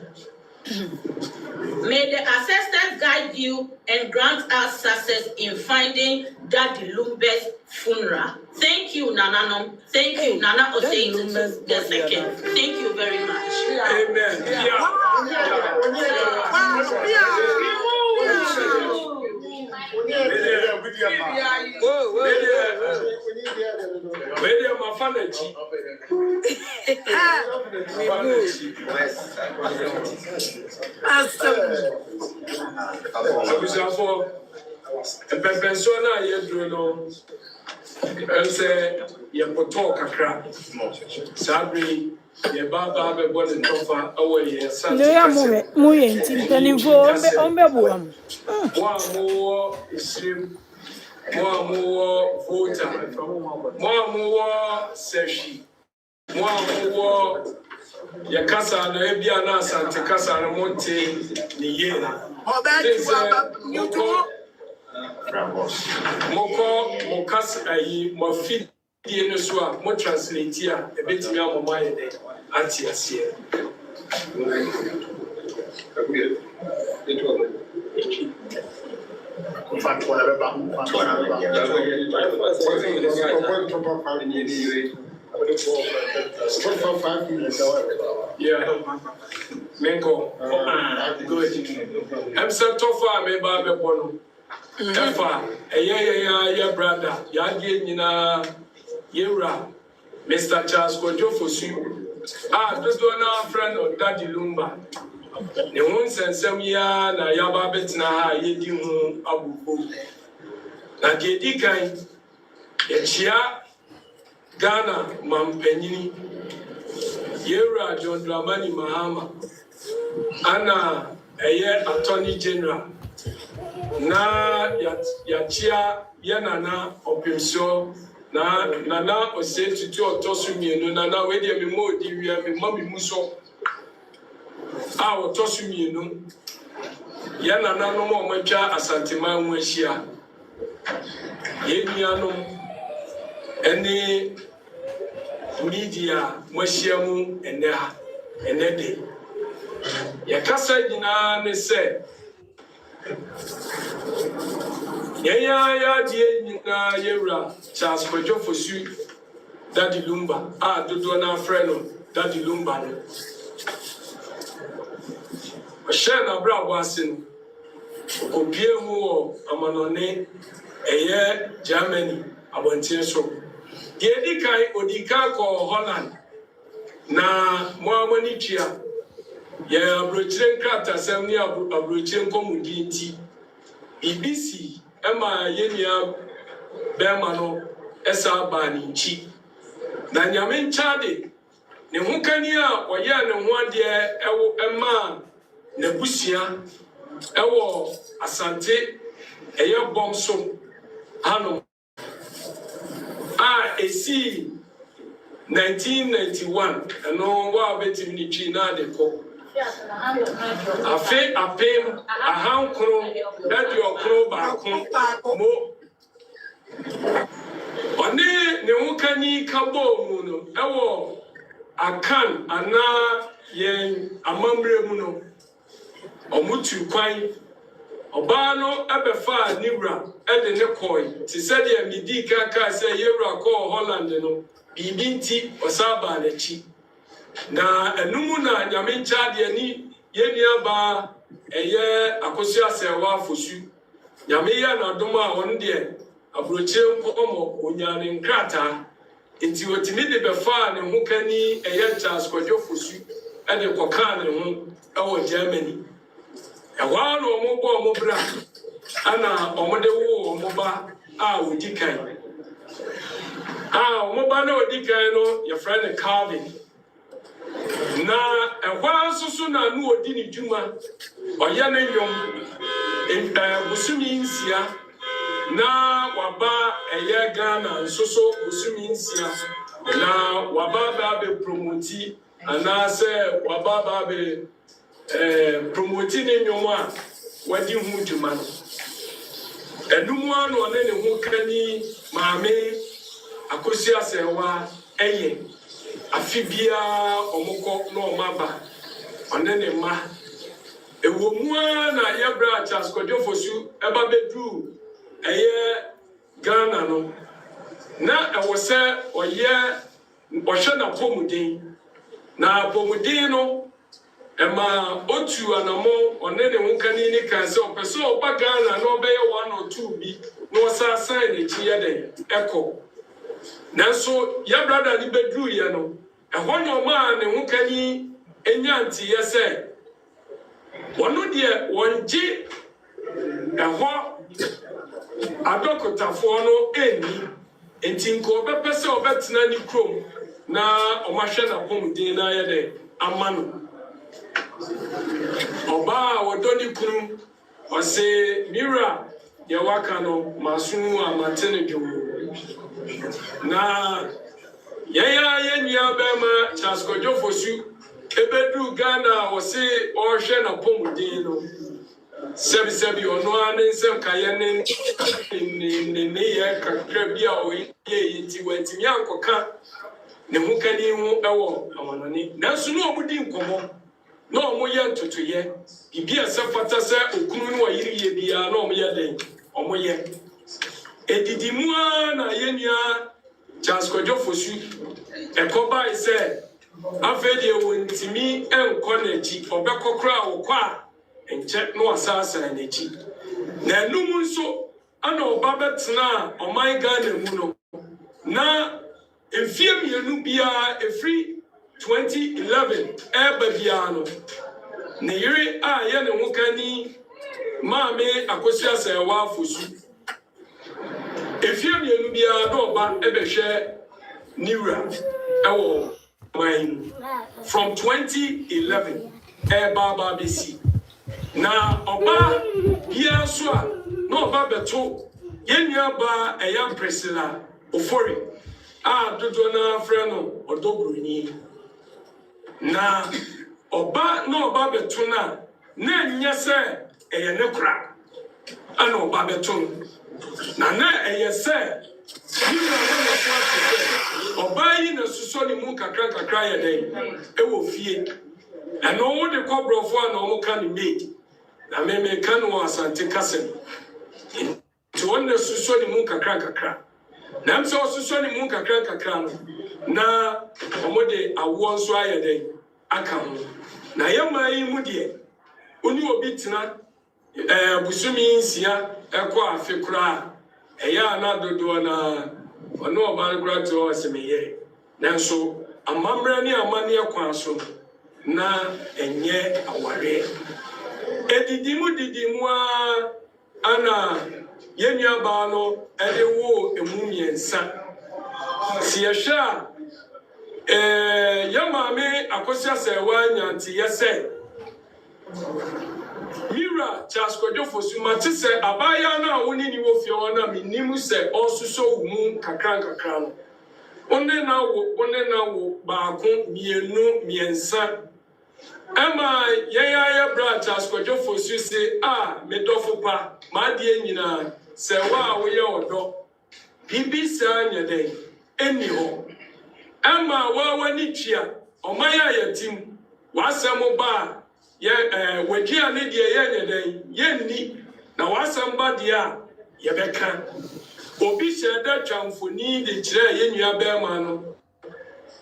May the ancestors guide you and grant us success in finding Daddy Lumbe's funeral. Thank you, Nananom. Thank you, Nana Osei the second. Thank you very much. Amen. Ya kasa na ebia na asante kasa na monte ni ye. Obaa Tiwaa YouTube. Moko kasa ayi mo feed die no so a mo translate a ebetimi amoma ye de ati ase. Yeah, Menko. Good. I'm so tough. Me ba be bono. Efa, yeah, brother. Ya nina yura. Mr. Charles Kojo Fosu. This one our friend of Daddy Lumba. Ne won sensem ya na yaba betina ha yedi hu abubu. Na di kan ya chia Ghana mampenyini Yera John Dramani Mahama Anna Attorney General na yachia yanana opimso na nana ose tutu otosu mienu nana we de mi mo di wi mi mami muso a otosu mienu yanana no mo matwa asantima nwa hia yeniano eni media mwashiamu enede ya kasa jina ne se ya die nyina yewra Charles Kojo Fosu Daddy Lumba dodo na friend Daddy Lumba ne share bra wasin obie hu amanone Germany abontin so Odika ko Holland na Moamani Chia ya brochire krata sem ni abrochire komudi nti BBC ema yenia bema no esa ba ni nchi na nyame nchade ne hukani a oye ne ho ade ema na busia ewo asante eye bomso hano esi 1991 no wa betim ni chi na de ko afe apem ahankro dadi okro ba ko mo one ne hukani kabo mu no ewo akan ana yen amamre mu no omutu kwan Obaa no ebefa niwra ede ne koi ti said ya midi kaka say yewra ko Holland no bibinti osaba na chi na enumu na nyame nchade ani yenia ba eye akosi asewa Fosu nyame ya na dom a won de abroche nkomo onyane nkrata enti wotimi de befa ne hukani eye Charles Kojo Fosu ede koka ne ho ewo Germany Ewa no omobo omobra ana omode wo omoba odikan omoba na odikan no your friend Calvin na ewa susu na nu odi ni dwuma oya na nyom busumi nsia na waba eye Ghana susu busumi nsia na waba ba be promote ana se waba ba be promoting nyoma wadi hu dwuma no enum ano ne hu kani maame akosi asewa eye afibia omukọ na omaba ne ma ewo mu na ye bra Charles Kodwofosu eba bedru eye Ghana no na ewo se oye ohwe na pomudin na pomudin no ema otu anamo ne hu kani ni kan se opese oba Ghana no be 1 or 2 bi no sa sign ne chi ye den eko nanso ya brother ni bedru ye no ehwo no ma ne hu kani enyanti ye se wono de wonji ehwo adokotafo no eni entinko bepese obetena ni krom na omahwe na pomudin na ye de amano Obaa wodoni kunu ose mira ya waka no masunu amatene dwom na yaya nya bema Charles Kodwofosu ebedu Ghana ose ohwe na pomudin no sebi ono ane nsem kaye ne ye kakra bia o ye yiti wantimi ankoka ne hu kani hu ewo amanani nanso no omudi nkomo no omoye ntotoye bibia se fata se okunu no ayiriye bia no omoye den omoye edidimu na yenua Charles Kodwofosu ekoba ise afedi wontimi enko naji obekokra wokwa enche no asasa naji na enum nso ana oba betena oman Ghana mu no na efiem yenu bia efri 2011 ebabiano ne yiri a ye ne hu kani maame akosi asewa afosu efiem yenu bia do ba ebehwe niwra ewo mine from 2011 baba besi na oba bia so a na oba beto yenua ba eya Priscilla Ofori a dodo na freno odobruni na oba na oba beto na nya se eye ne kra ana oba beto na eye se oba yi na suso ni mu kakra ye den ewo fie eno wo de kobrofo na omo ka ni made na me kan wo asante kasem to won na suso ni mu kakra na mse suso ni mu kakra no na omo de awo nso aye den aka ho na yema yi mu de oni obi tena busumi nsia ekọ afekura eya na dodo na ono oba grato osemeye nanso amamra ni amane akwan so na enye aware didimu ana yenua ba no edewo emumiensa siesha yamame akosia sewa nyanti yese mira Charles Kodwofosu matise abaya na woni ni wo fie na minimu se osuso wumu kakra no one na wo ba ko mienu miensa Emma yaya bra Charles Kodwofosu se medofo pa ma de nyina se wa wo ye odo bibi sa nyeden eni ho Emma wa wani twia omaya yatim wa asemo ba ye wagia ne de ye nyeden yenni na wa asamba de a ye beka obi se da twamfoni de kire yenua ba ma no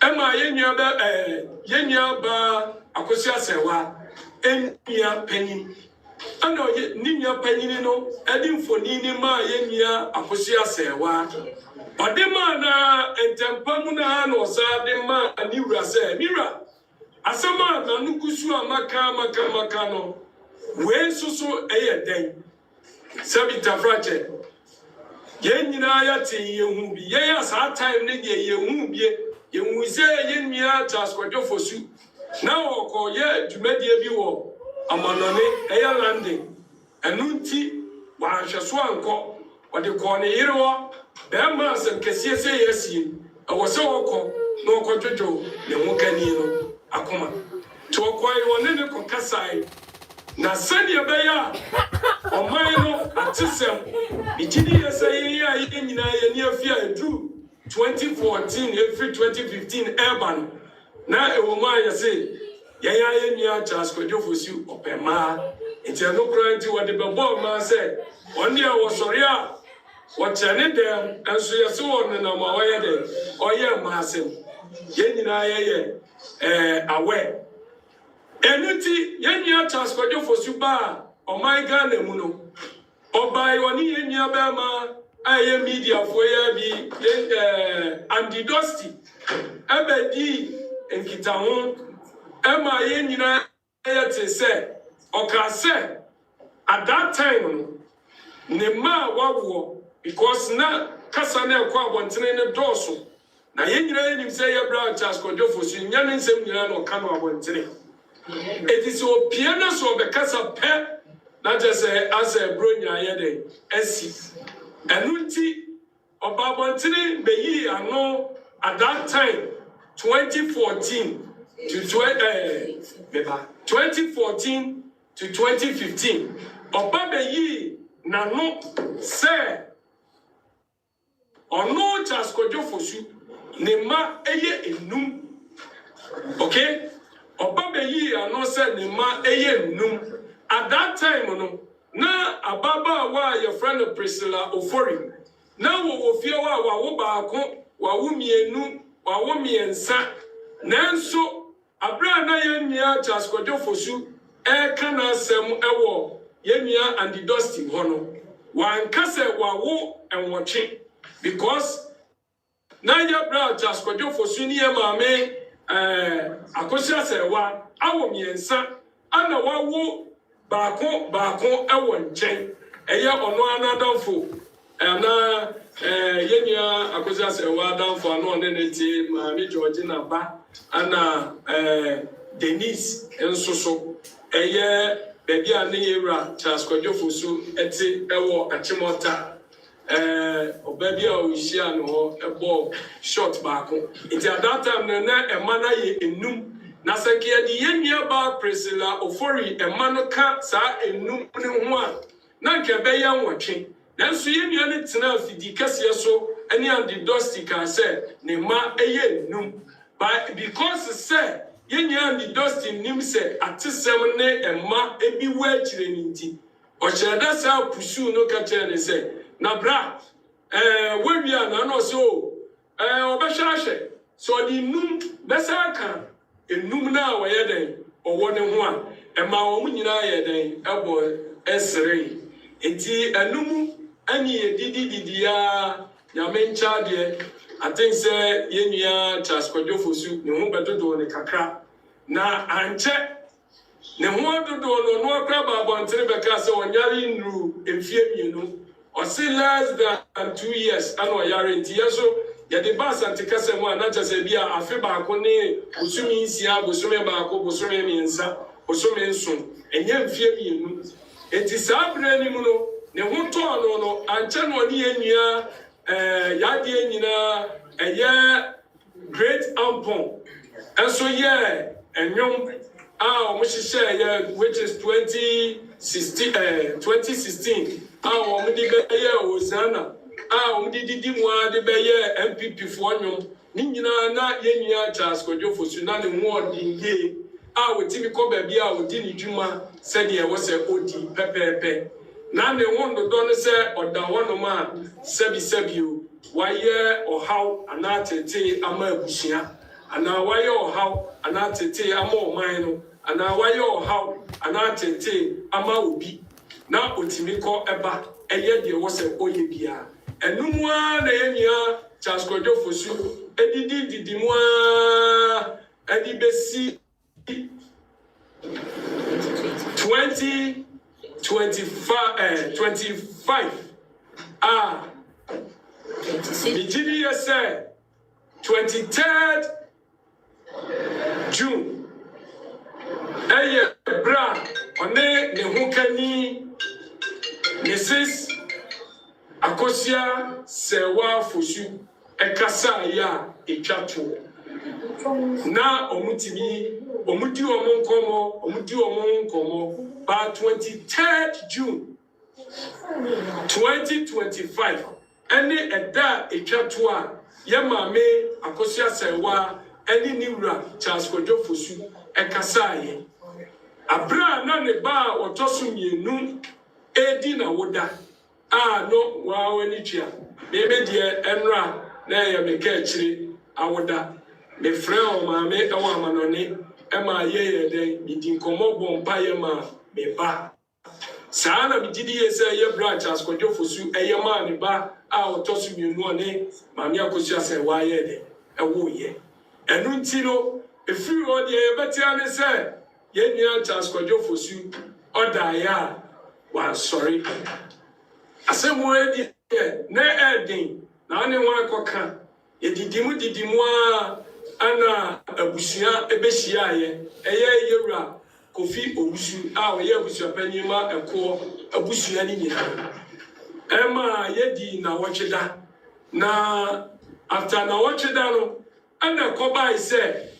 Emma yenua ba akosi asewa enia panyin ana ninya panyin no edi mfoni ni ma yenua akosi asewa ode ma na entempamu na no sa de ma aniwura se mira asama na nukusu amaka no we susu eyeden sabita frache yenyina ya ti yehu bi ye ya sa time ne de yehu bi yehu ze yenua Charles Kodwofosu na woko ye dwumadie bi wo amanone eya landing enunti wa hweso anko ode ko ne yerewo be ma asem kesie se yesie ewo se woko na woko jojo ne mu kani no akoma to kwai woni ne ko kasai na sani be ya Omaino atisem. Ichidi yesay ya yina yeni afia drew 2014 every 2015 urban. Na ewoma yese yaya yenya Charles Kojofosu opema. Enti no kranti wo de bebo ma say on dia wo sori a wo chene dem enso yese won na ma wo ye de oye ma asem. Ye nyina ye aware. Enuti yenya Charles Kojofosu ba o my Ghana mu no. Obaa woni yenya ba ma aye media for ya bi Andy Dusty ebedi enkita ho ema ye nyina ye te se oka se at that time ne ma wawo because na kasa na ekwa abontene ne doso na ye nyina ye nim se ye bra Charles Kojofosu nya ne nsem nyina no ka no abontene it is opia na so be kasa pe na just as a bronya ye de esi enunti Obaa abontene be yi ano at that time 2014 to 2014 to 2015 Obaa be yi nano se ono Charles Kojofosu ne ma eye enum okay Obaa be yi ano se ne ma eye enum at that time no na ababa wa your friend Priscilla Ofori na wo ofie wa wo baako wa wo mienu wa wo miensa nanso abra na yenya Charles Kojofosu kana asem ewo yenya Andy Dusty hono wan kase wa wo enwoche because na ya bra Charles Kojofosu ni maame akosia sewa awo miensa ana wa wo baako ewo nchen eye ono anadamfo na yenya akosia sewa adamfo ano ne neti maame Georgina ba ana Denise ensoso eye baby ane yera Charles Kojofosu eti ewo achimota obabi a ohia no ho ebo short baako iti at that time na emana ye enum na sekia di yenya ba Priscilla Ofori emano ka sa enum ne ho a na nke be ya nwotwe nanso yenya ne tena afidi kase so ani Andy Dusty ka say ne ma eye enum but because say yenya Andy Dusty nim say atesem ne emma ebi wa akire ninti o cheda sa pusu no ka chere say na bra we na no so obehwahwe so di num besa ka enum na wo ye den owo ne ho a ema wo nyina ye den ebo esere enti enum ani ye didi ya nyamencha de I think say yenua Charles Kojofosu ne ho bedodo ne kakra na anche ne ho dodo no akra ba bontere beka se onyare nru emfie mienu or say less than 2 years and or guarantee so ya the bass antikase mo anacha se bia afi ba ko ne osumi nsia bosome ba ko bosome miensa bosome nso enye mfie mienu enti sabre ni mu no ne ho to no anche no ne enua ya de enyina eye great ampon enso ye enwom o mo hihye ye which is 2016 o mo di be ye Hosanna o mo di mu ade be ye MPP fo nwom ni nyina na yenua Charles Kojofosu na ne ho odi ye wotimi ko ba bia wodi ni dwuma se de e wo se odi pepepe na ne ho dodo no se oda wono ma sebi o waye ohaw anatete ama abusia ana waye ohaw anatete ama oman no ana waye ohaw anatete ama obi na otimi ko eba eye de wo se oye bia enum a na yenua Charles Kojofosu edidi mu a edi besi 25 Nigeria said 23rd June bra one ne hukani Mrs. Akosia Sewa Fosu ekasa ya etwato na omutimi omudi omonkomo by 23rd June 2025 any eda etwato ye maame akosia sewa any niwra Charles Kojo Fosu ekasaye abra na ne ba otoso mienu edi na woda no wa wani tua me de enra na ye meka akire awoda me frɛ o maame e wa manone e ma ye den idi nkomo bompa ye ma me ba Sana mitidi yese ye branch as Kojo Fosu eye ma ne ba a otosu mienu one maami akosia se wa ye de ewo ye enu nti no efiri o de ye betia ne se ye nua Charles Kojo Fosu oda ya wa sorry asemu edi na edin na ne wa akoka ye didimu ana abusua ebehia ye eye yewura Kofi Owusu a oye abusua panima eko abusua ni nyina ema yedi na wocheda na after na wocheda no ana koba ise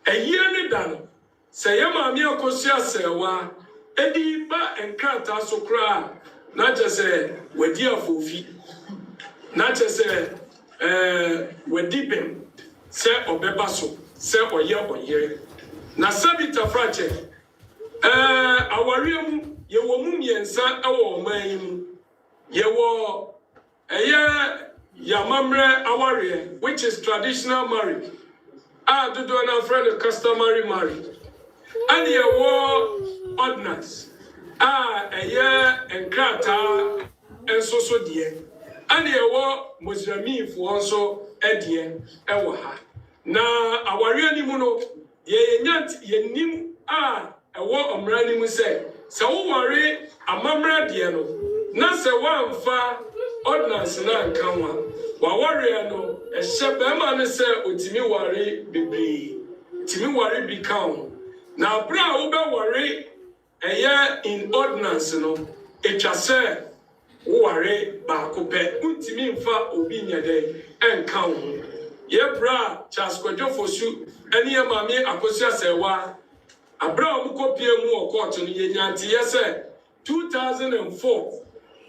eyiye ne da no se ye maami akosia sewa edi ba enkrata so kra na jese wadi afofi na jese wadi bem se obeba so se oye na sabita frache awariemu ye wo mumiensa ewo omanyimu ye wo yamamre aware which is traditional marriage do na friend customary marriage and ye wo ordinance enkrata ensoso die and ye wo muslimi fo so edie ewo ha na aware animu no ye nyant ye nim ewo omrani mu se wo ware amamra de no na se wa mfa ordinance na nkanwa wa ware no ehye be ma ne se otimi ware bebre timi ware bikam na bra wo be ware in ordinance no etwa se wo ware ba ko pe untimi mfa obi nyade enkan ye bra Charles Kojo Fosu eni e mame akosia sewa Abraham kopie mu court no ye nyanti yese 2004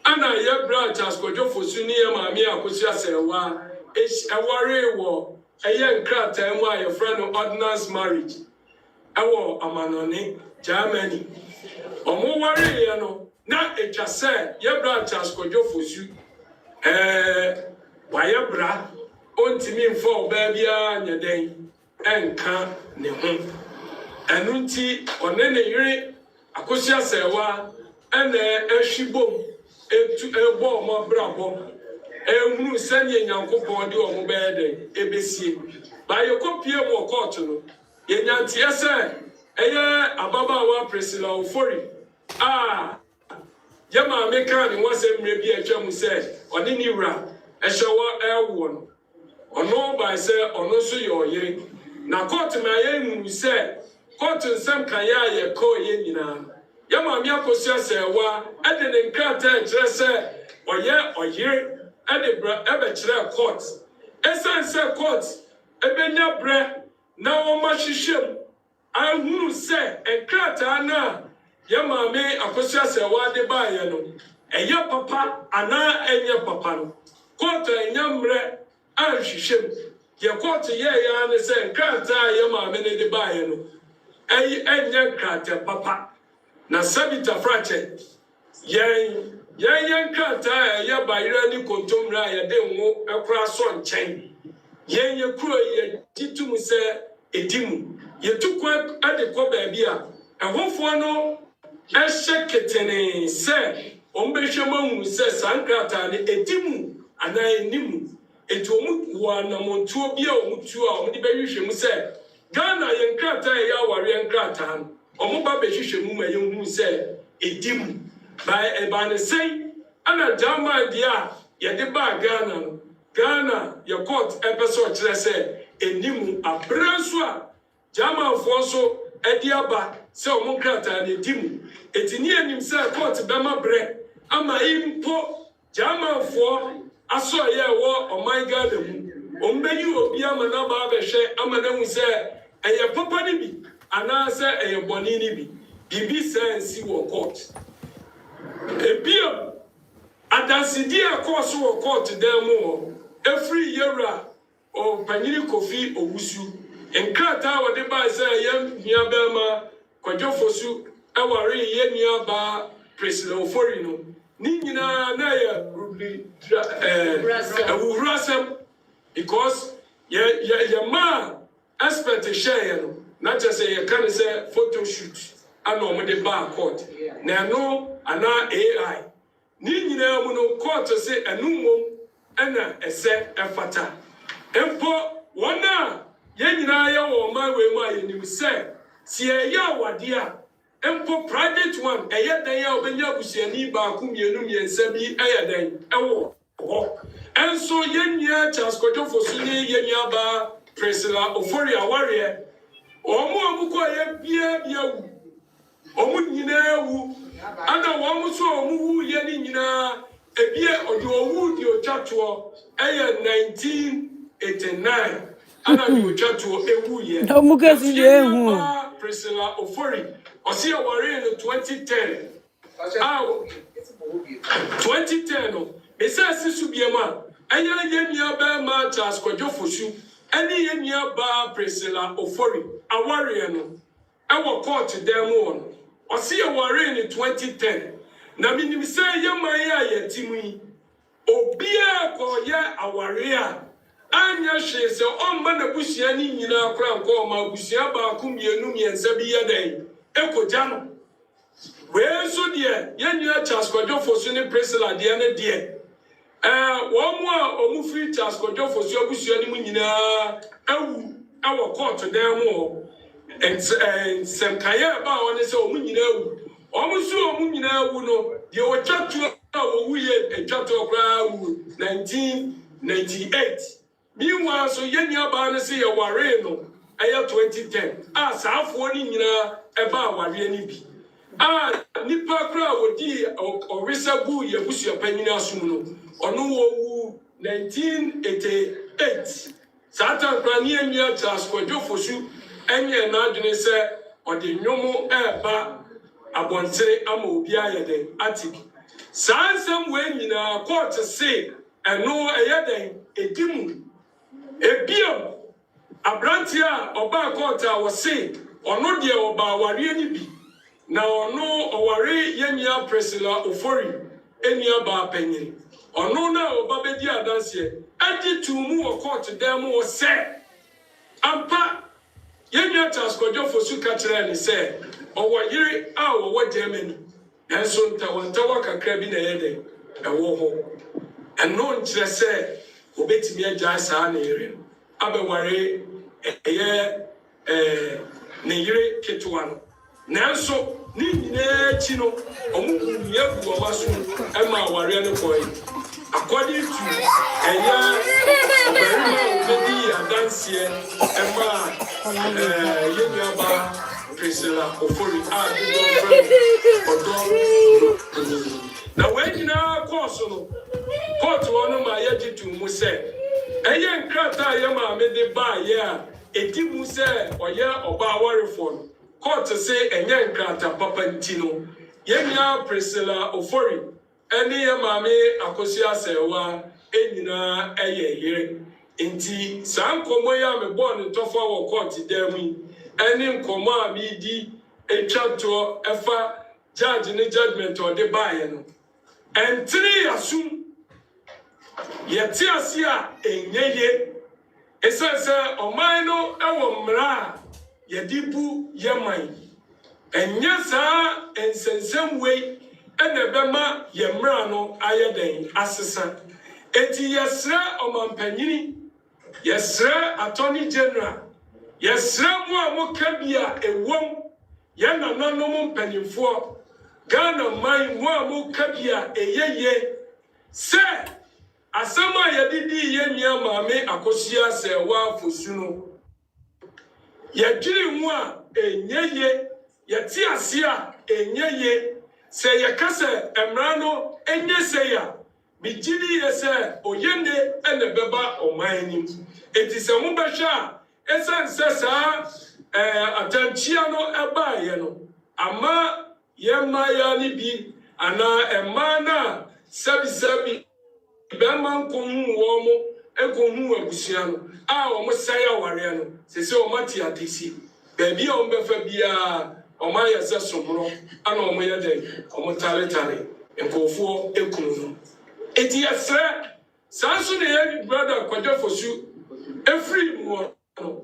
ana ye branch as Kojo Fosu ni ye maami akosia sewa eware wo eye nkrata mu aye friend ordinance marriage ewo amanone Germany omo ware ye no na etwa se ye branch as Kojo Fosu wa ye bra ontimi mfo ba bia nyeden enka ne ho Enunti onene yiri akosia sewa ene ehwibom etu ebo mo brabo ehunu sanye nyankopon de omo beede ebesie ba ye kopie mo court no ye nyanti ese eye ababawa Priscilla Ofori ye ma meka ni wose mre bi atwa mu se oni ni wura ehyewo ewo no ono ba se ono so ye oyere na court ma ye hunu se court nsem kan ye ko ye nyina ya maami akosia sewa ede ne nkrata kire se oye ede bra ebe kire court esense court ebenya bre na wo ma hihwem ahunu se nkrata na ya maami akosia sewa de ba ye no eye papa ana enye papa no court enya mre ahwehwem ye court ye ya ne se nkrata ya maami ne de ba ye no enye nkrata papa na sabita frache yen nkrata ya bayira ni kontomra ya de nwo ekura so nchen yen ye kuro ye titum se edimu ye tukwa ade ko ba bia ehofo no ehye ketene se ombehwe mahu se sankrata ni edimu ana enimu etomu wa na montuo bia omutu a omde behwehwe mu se Ghana yen nkrata ya ware nkrata no omoba behwehwe mu ma yenhu se edimu ba ne sei ana jama dia ye de ba Ghana no Ghana ye court episode kire se enimu abranso a jama fo so edi aba se omo nkrata na edimu etini enim se court be ma bre ama impo jama fo aso ye wo oman Ghana mu ombeyi obi ama na ba behwe ama na hu se eye papa ni bi ana se eye boni ni bi bibi sense wo court ebio Adansidi a course or court them every year or Panini Kofi or Wusu. And Krata or the by say yam Niabema, Kwajofosu, Awari Yenia Ba, President Forino. Nina Naya Rubli Urasem because your ma expert share not just say you can say photo shoot and no the bar court. Now no ana AI. Nina muno court to say a numum and a set a fata. Empo wana yenina ya wo ma we ma yenim say si ya wadia empo private one eya ya obenya busiani ba ku mienu miensa bi eya dan ewo ho enso yenya Charles Kwadwo Suni yenya ba Priscilla Oforia warrior omo amuko ye bia wu omo nyina wu ana wo so omo wu ye ni nyina ebie odi owu di otwato eya 1989 ana di otwato ewu ye omo kasi je hu Priscilla Ofori osi aware in 2010 aw 2010 esa sisu biema eya yemia ba ma Charles Kwadwo Fosu eni yemia ba Priscilla Ofori aware no ewo court dem won osi aware in 2010 na minim say yema ya yetimu obia ko ya aware a anya hwe se omma na busia ni nyina akra nko ma busia ba ku mienu miensa bi yadan ekoja no we so de yenya Charles Kwadwo Fosu ni Priscilla de na de wo mu a omu free Charles Kwadwo Fosu abusia ni mu nyina awu awo court dem mo sem kaya ba woni se omu nyina awu omu so omu nyina awu no de wo twatu a wo wuye etwato okra awu 1998 meanwhile so yenya ba na se ye ware no aya 2010 saafo ni nyina eba ware ni bi nipa kra wodi orisa bu ye busu panyina asum no ono wo wu 1988 satan kra ni enya Charles Kwadwo Fosu enye na adwene se ode nwomo eba abontere ama obi ayeden atik sansem we nyina court say eno eyeden edimu ebiom abrantia oba court a wo say ono de oba ware ni bi na ono oware yenya Priscilla Ofori enia ba panyin ono na oba bedi adanse adi tumu o court dem o say ampa yenya Charles Kwadwo Fosu ka kire ni say owo yiri a wo Germany enso ntawa kakra bi na yede ewo ho eno nkire say obetimi agya saa na yire abeware ne yire ketwa no nanso ni nyina chi no omu yebu owaso ema aware ne koy according to oberima obedi adanse ema yenyaba Priscilla Ofori na wanyina course no court wono ma yaji tu mu se eye nkrata ye ma me de ba ye a edi mu se oye oba awarefo no court say enye nkrata papa ntino yenya Priscilla Ofori eni ye ma me akosi asewa enyina eye yire enti sankomo ya me born tofo wo court dem eni nkomo a mi di etwato efa judge ni judgment or the buy no and 3 assume yeti asia enyeye esense oman no ewo mra yedibu yeman enya sa ensensem we enebema yemra no ayeden asesa eti yesra omampanyini yesra attorney general yesra mu amokabia ewom yana nanom mpanimfo Ghana mai mu amokabia eyeye se asama yedidi yenya maame akosia se wa fosuno yediri mu a enyeye yeti asia enyeye se yakase emra no enyese ya bijidi yese oyende enebeba omanim etise mu behwa esanse sa atanchia no eba ye no ama yema ya ni bi ana emana Sabi Bema nkohu wo mo ekohu abusua no a wo sai aware no se o mati adisi baabi a wo befa bia o ma yesa somro ana o mo ye den o mo tare nkofo ekunu no eti yesre sanso ne ye brother kwajofosu efri mu no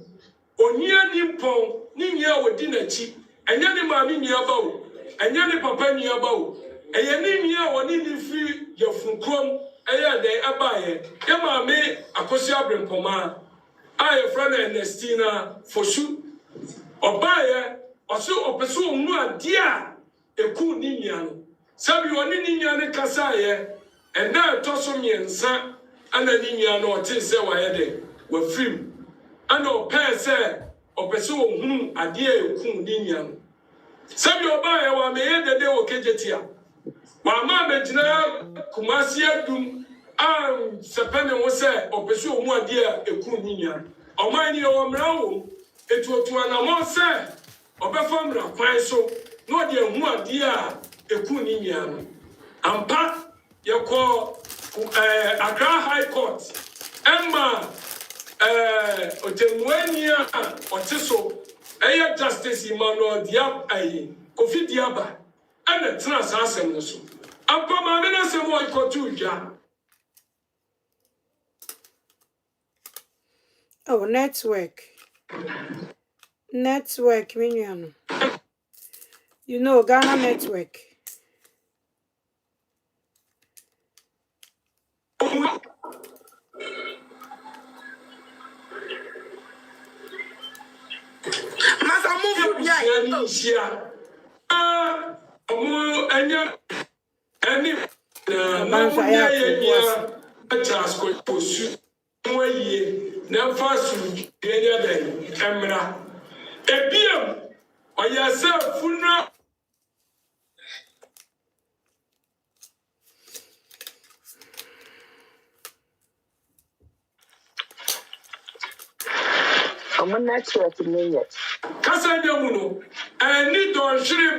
onia ni pon ni nia wodi nachi enya ni maami nia bawo enya ni papa nia bawo eye ni nia woni ni fi yefunkrom eye den abaye ye maami akosi abrempoma aye friend Ernestina fosu obaye oso opeso mu ade a eku ni nia no sabi woni ni nia ne kasa ye enda toso miensa ana ni nia no ote se wa ye de wa film ana ope se opeso ohunu ade a eku ni nia no sabi obaye wa me ye dede wo kejetia wa ma mejina Kumasi adum sepene wo se opeso omu ade a eku ni nia oman ni o mrawo etuotu anamo se obefamra kwan so no de ehu ade a eku ni nia no ampa yeko Accra High Court Emma otemwania otiso eye Justice Emmanuel Diab Kofi Diaba ana trans asem no so ampa ma me na sem wo ikotu dwa. Oh, network, minion. You know, Ghana network. Masa move ya enya any Chasko posu moye na fasu enya den emra ebiem oyasa funa network minute kasa demu no ni don shiri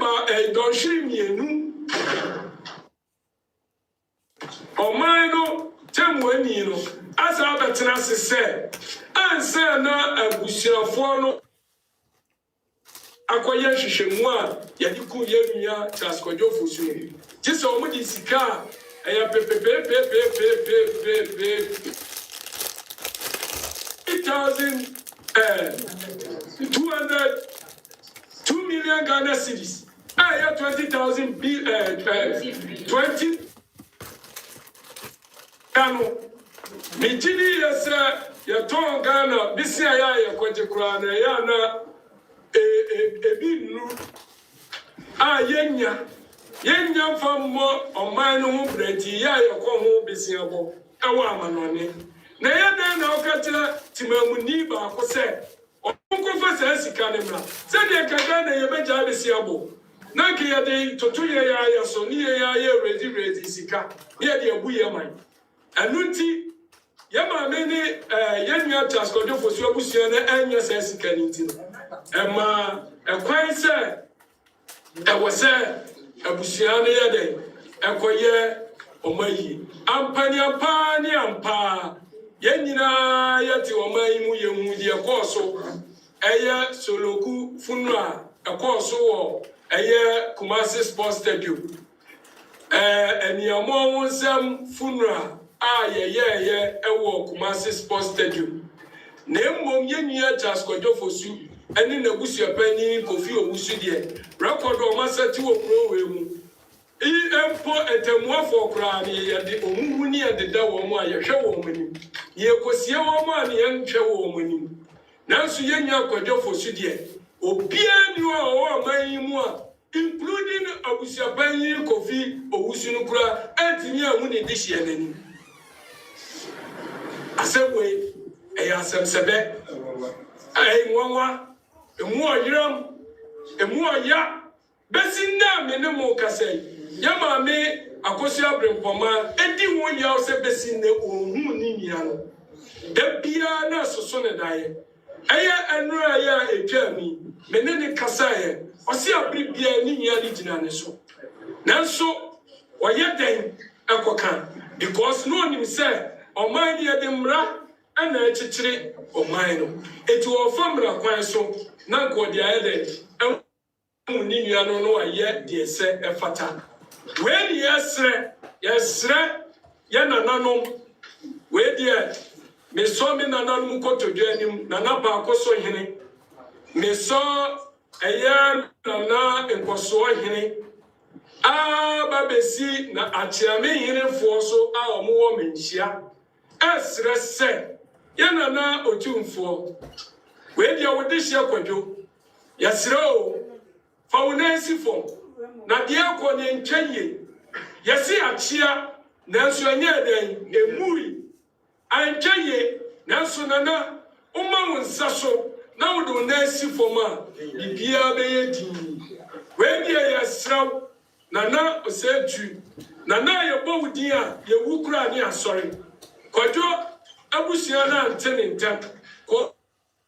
don shiri mienu Omano temweni no asa abetena sese anse na abusiafo no akoye hwehwemu a yadi ku yenua Chaskojo fosu jise omudi sika eya pepepe 2 million Ghana cedis 20,000 20 Kano mijini yesa ya ton Ghana bisi aya ya kwaje kurana ya na ebinu yenya fammo oman no breti ya ko ho bisi abo ewa amanone na ya na okatira timamuni ba ko se onko fa se sika ne mra se de kaga na ye beja bisi abo na ke ya de totu ye ya so ni ye ya ready sika ye de abu ye man anunti yama meni yenua Chaskojo fosu abusia na enya se sika ni nti ema ekwan se ewose abusia na yede ekoye omayi ampani ampa yenyina yati omayi mu yehu de ekoso eye soloku funua ekoso wo eye Kumasi Sports Stadium eniamo wonsam funua ye ewo Kumasi Sports Stadium na mmom yenua Chaskojo fosu eni nabusia pani Kofi Owusu de record o masati wo prowe mu empo etemuafo kra ni yede omuhu ni yede da wo mu ayehwe wo mani ye kosie wo mu ani yenhwe wo mani nanso yenua Chaskojo fosu de obia ni o man mu a including abusia pani Kofi Owusu no kra antini ahu ni de hye nani asewe asem sebe nwanwa emu oyiram emu oya besinda me ne mo kasai yama me akosi abrempoma edi ho ya ose besinde ohun ni nia no da bia na soso ne dae enura ya etwa mi me ne kasai ose abri bia ni nia ni gina ne so nanso oye den ekokan because no nim say oman de de mra ana echichiri oman no eti o famra kwan so na nko de ayede ni nua no aye de se efata when yesre ye nananom we de me so me nananom kotodwa anim nana ba akoso hene me so eye nana enkoso hene babesi na achiame hirefo so a omo menhia esre se ye nana otumfo we dia wo de hia kwadwo yesre o fa wonansi fo na de akọ ne ntwaye yesi achia nanso anya den emui antwaye nanso nana umma wonsa so na wo do nansi fo ma bibia be yedi we dia yesre nana osetu nana yebo wudin a yewu kura ni asori kwadwo abusia na ntenenta ko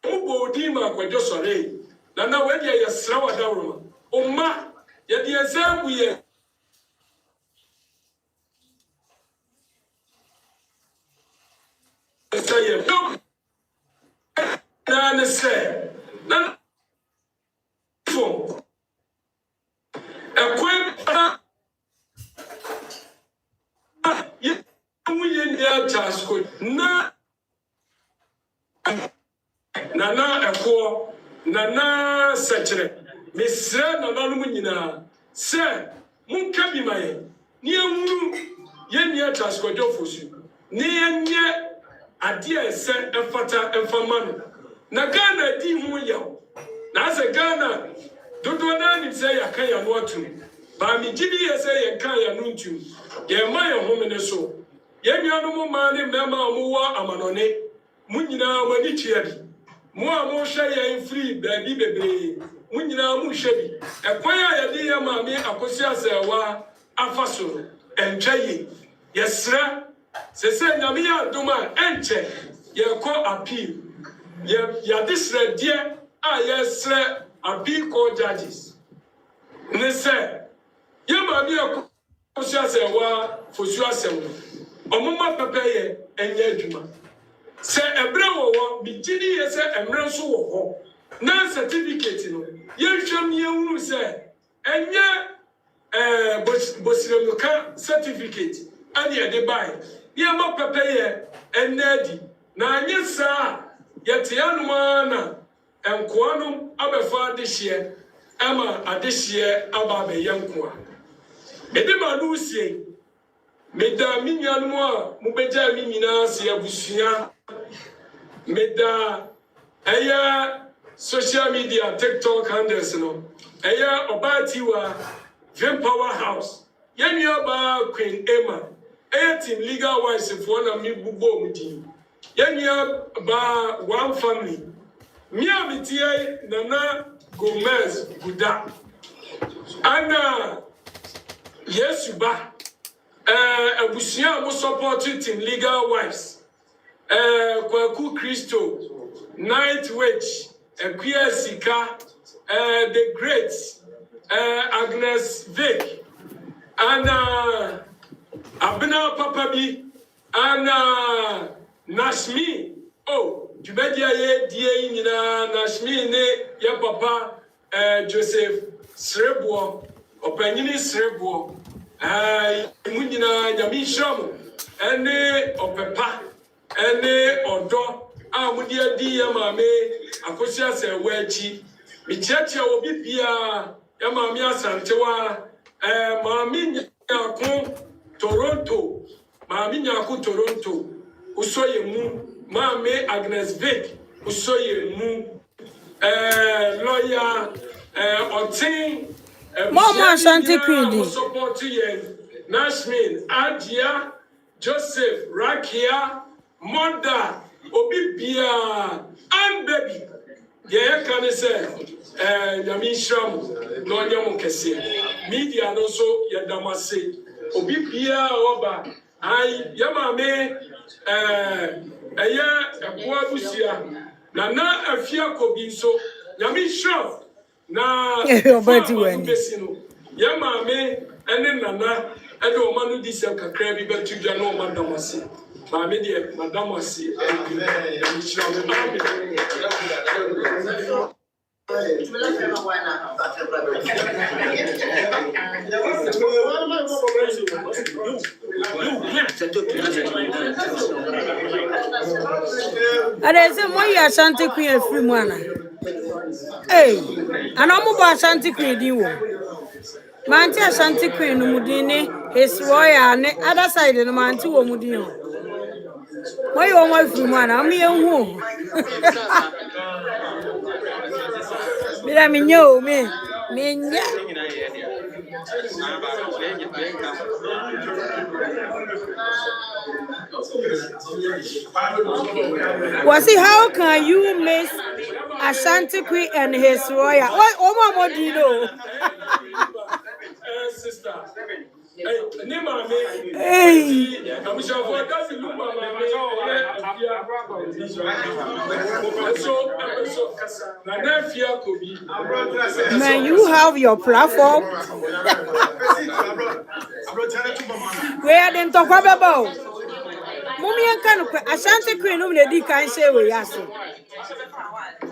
ubo wudin ma kwadwo sore nana we dia yesra wadawro umma ye dia ezabu ye say na ne say na fo ekwen ye ndia chasko na nana eko nana sechere mesra nana no nyina se munka bi maye ni enwu ye ndia chasko jofosu ni enye ade ese efata efamano na Ghana di hu yaw na se Ghana dodo na ni se yakan ya no atum ba mi gidi ye se yakan ya no ntum ye ma ye homene so ye nuanom ma ne mema mo wa amanone munyina mani tiadi mo a mo hwe ye free baby bebre munyina mo hwe bi ekwan a ye de ye ma me akosi asewa afaso entwaye yesra se nyame ya doma enche ye ko appeal ya disre die a yesre appeal court judges ne se ye ma me akosi asewa fosu asem omuma pepeye enye adwuma se ebre wo bigini ye se emre so wo ho na certificate no ye hwam ye hunu se enye bosiremuka certificate ani e de bai ye ma pepeye enadi na anye sa ye te anuma na enkoanum abefa de hye ama ade hye aba be yenkoa ede ma no sie meda minyanum a mubeja mi nyina se abusua meda aya social media TikTok handles no aya Obaa Tiwaa Dream Powerhouse yenua ba Queen Emma aya team legal wise for na mi bubo mudi yenua ba one family mi abitie nana Gomez Guda ana Yesuba abusia mo support team legal wives Kwaku Christo Night Witch Equia Sika the Great Agnes Vic and Abena Papabi and Nashmi Jubedia ye die nyina Nashmi ne ya papa Joseph Srebo opanyini Srebo munyina nyami sham ene opepa ene odo a mudi adi ya mame akosi ase wachi michiachi obi bia ya mame asantewa mame nyako Toronto mame nyako Toronto usoye mu mame Agnes Vic usoye mu lawyer Otin Mama Shanti Queen. Support Nashmin, Adia, Joseph, Rakia, Monda, Obibia, and baby. Yeah, can I say, Yamisham, no Yamokesi. Media also Yadamase, Obibia, Oba, I Yamame, Buabusia, Nana, Afia Kobinso, Yamisham. Na Obaa Tiwaa Yamame ene nana and no man who this can crabby but to your no madam was see. My media, madam was see. And I say, why you Ashanti Queen a free one? Hey, and I'm about Ashanti Queen, you. Manti Ashanti Queen, Mudini, his royal, and the other side of the Manti Mudino. Why you my free one? I'm here home. I mean, yo, me. Was it how can you miss Ashanti Queen and his royal? What Oma do you know? Sister. Hey, man, you have your platform. Where didn't talk about Mummy and Kanu Ashanti Queen whom they can't say we ask.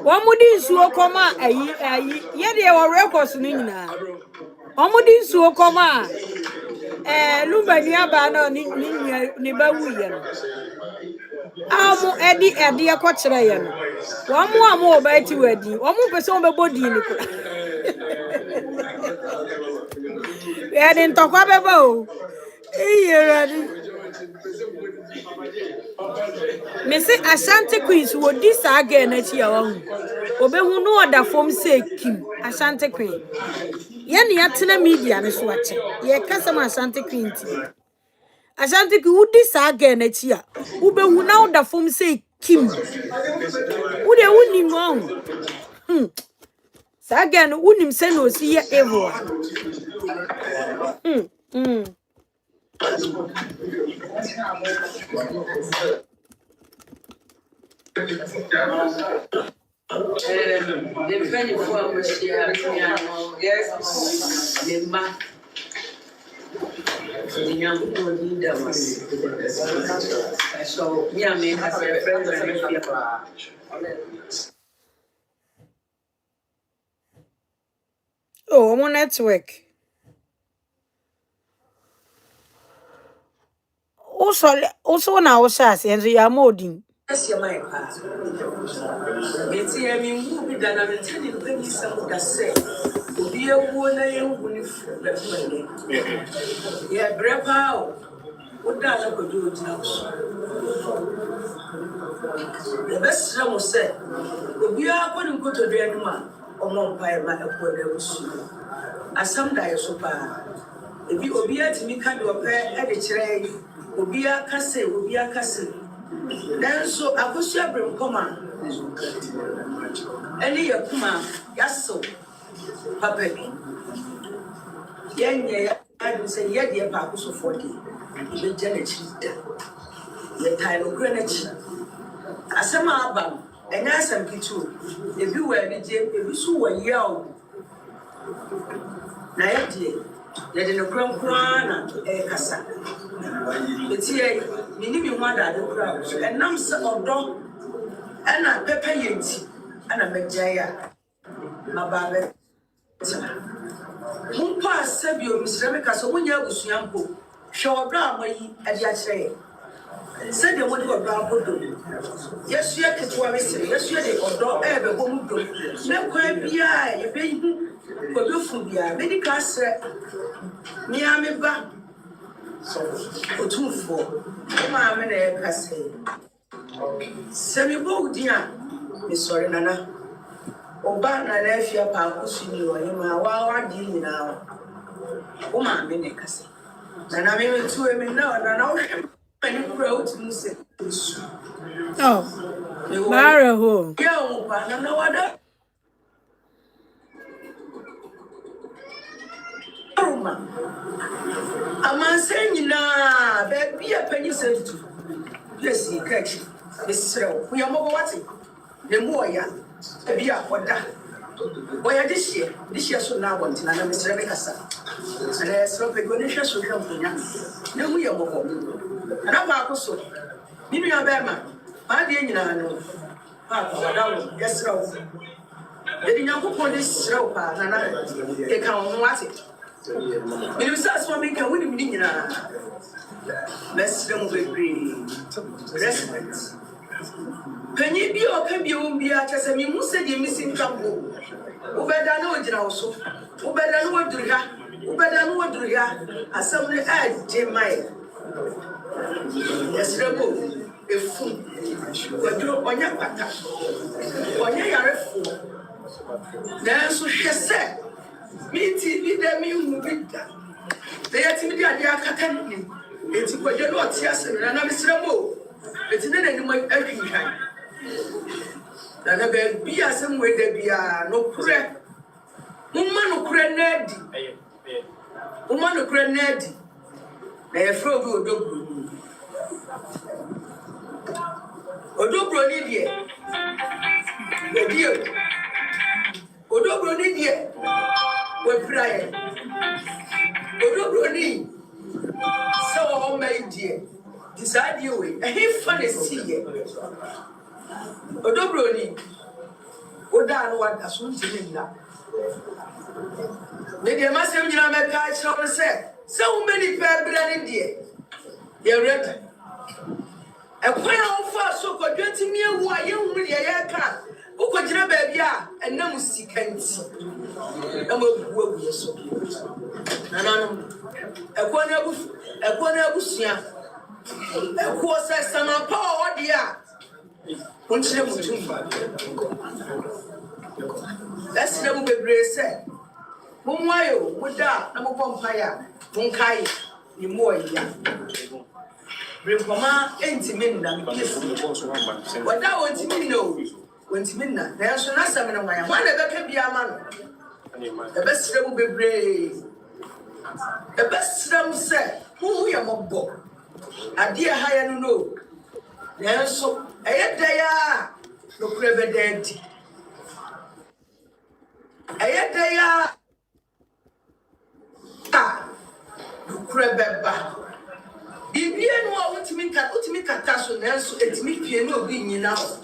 One would is so come yet they were records Nina. Omudi so koma lumba ni aba na ni ba wuye no amu edi akokyere ye no amu Obaa Tiwaa di omu pese on be bodi ni kura ya den tokwa beba o eyeradi me say Ashanti Queens wo di saga na chi ya wan obehu no oda form say Kim Ashanti Queen Yan yatena media ne so ache. Ye kasa ma Ashanti Queen ti. Ashanti Queen wudi saga na chi a. Ube hu na oda form say Kim. Ude wuni mo. Saga no unim se no si ye evo. The friend for yes, the man. The young people need them. So, me and me have a friend Oh, my network. Also now shas and ya modin. Yes, your mind. It's a movie that I'm telling you some that say, be a woman who yeah, grandpa. What does I could do it now? The best I was said, we are going to go to the animal or more by my appointment. As some die so far. If you obey to me, kind of a pair at the tray, Obia Casse, Obia Casse. Then so I was your brim command. Any your command, yes, so Papa. Yan, I would say, yet dear Papa so 40. The Janet, the time of Greenwich. As some album, and as some picture, if you were the jail, if you saw a yell. Now, dear, let in a crown crown and cassa. It's here, minimum one at the crowd, and numbers of dog, and a pepper yeti, and a majaya. My barber. Mumpa Sabio, Miss Rebecca, so when you was young, show a brown way at your tray. Said the one who brown put. Yes, you have to yes, you have to dog ever home. No, quite be I, you pay for you for the medical set. Miami back. For 2-4. Mamma, I say. Semi bow, dear. Miss Sorry, Nana. Obaa na lefia pa kusuni wa yima wa di na o ma me ne kase na me tu e me na o any crowd to say Oh Mara ho ya o pa na wada Roma ama senyi na be bia panyi sentu yes you catch this show we are mo what the more ya bia oda Boya this year so now want na Miss Rebecca sa. And there's no recognition so come from you. No, we are more. And I'm also. Nini abema. Ma di nyina no. Papa wadawo yesro. Edi nyankopon de sro pa na e ka ho ate. Mini sa so mi ka woni mi nyina. Mesre mo bebre. Respect. Penyi bi o ka bi o bia chese mi mu se di mi sin kambo. Ubeda na ojina oso. Ubeda na odurga. Ubeda na odurga. Asam ne je mai. Esrebo efu waduro onya kwata onya yarefo na so hwese miti bi da mi hu bi da de yati mi dia dia kaka ni enti kwaje no otia se na misrebo enti ne ni mo ahwihwan na be bi asem we da bia no kure mumma no kure nadi mumma no kure nadi na efro bi odogbu Odobro ni die. Odobro ni die. We praye. Odobro ni so o mai die. Decide you we. He fan see ye. Odobro ni. Oda no wada so ntimi na. Ne de masem nyina me ka chiro se. So many people ni die. You ready? Ekwan ofa so kodwenti mi ewu aye hu de ye ka ukojina baabi a enam sikanti na mo buwa buye so nanano ekwan abusua ekwo se sama pa o de a onchire mutum dasina mu bebre se mo mwayo muda na mo pompa ya monkai ni mo ya Brinkoma entiminna wada wontiminno wontiminna na so na samena maya ma na beka bia ma no ebesrem bebre ebesrem se hu ya mobbo ade ha ya no na so eyedaya no kurebedenti eyedaya no kurebeba Ibie no a utimi kata so na so etimi pie no obi nyina ho.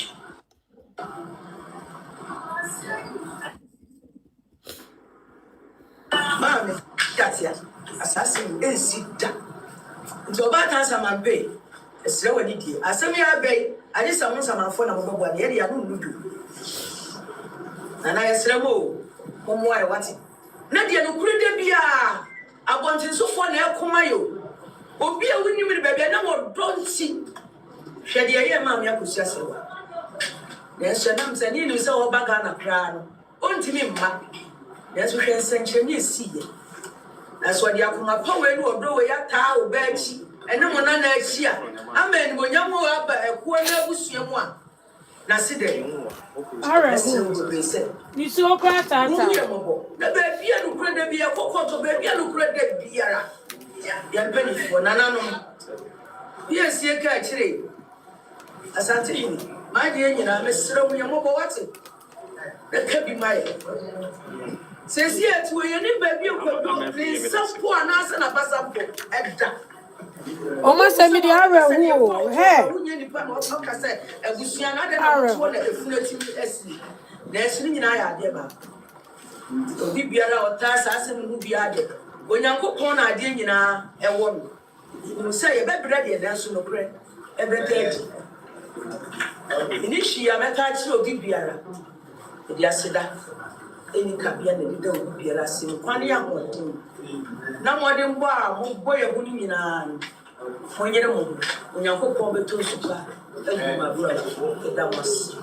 Mami, yatia. Asase ensi da. Ntoba ta sama be. Esre wadi die. Asemi abe, ade samu sama fo na mbogbo na ye de anu nudu. Na esre mo, mo aye wati. Na de no kure de bia. Abontin so fo na ekoma yo. Obi a woni mi bebe na mo donti hwede ye ma me akosia sewa na so na msani ni se wo baga na kra no ontimi mma na so hwe nsenkyem esiye na so de akoma pa we ni odo we ya taa oba achi ene mo na na achi a amen mo nyamo aba ekuo na abusua mu a na side Alright. Ni so kwa tata. Na be bia no kra de bia kokoto be bia no kra de biara ya beni for nanano yes ye ka chire asante ni ma de nyina mesere mu yemo wate na ka bi mai sesi etu ye ni ba bi okodo ni sampo anasa na basampo edda O ma se mi di ara hu he unye ni pa no ka se egusia na de na to na efunati esi na esi nyina ya de ba obi biara otasa asem hu biade Onyankopon na ade nyina ewo no. No say ye bebre de dan so no kre. Ebetedi. Ini hia meka kire obi biara. Edi aseda. Eni kabia na bida obi biara sim kwane ya hoden. Na mode mbo a mo boye hu ni nyina. Fonyere mo. Onyankopon beto suka. Egu mabura. Eda was.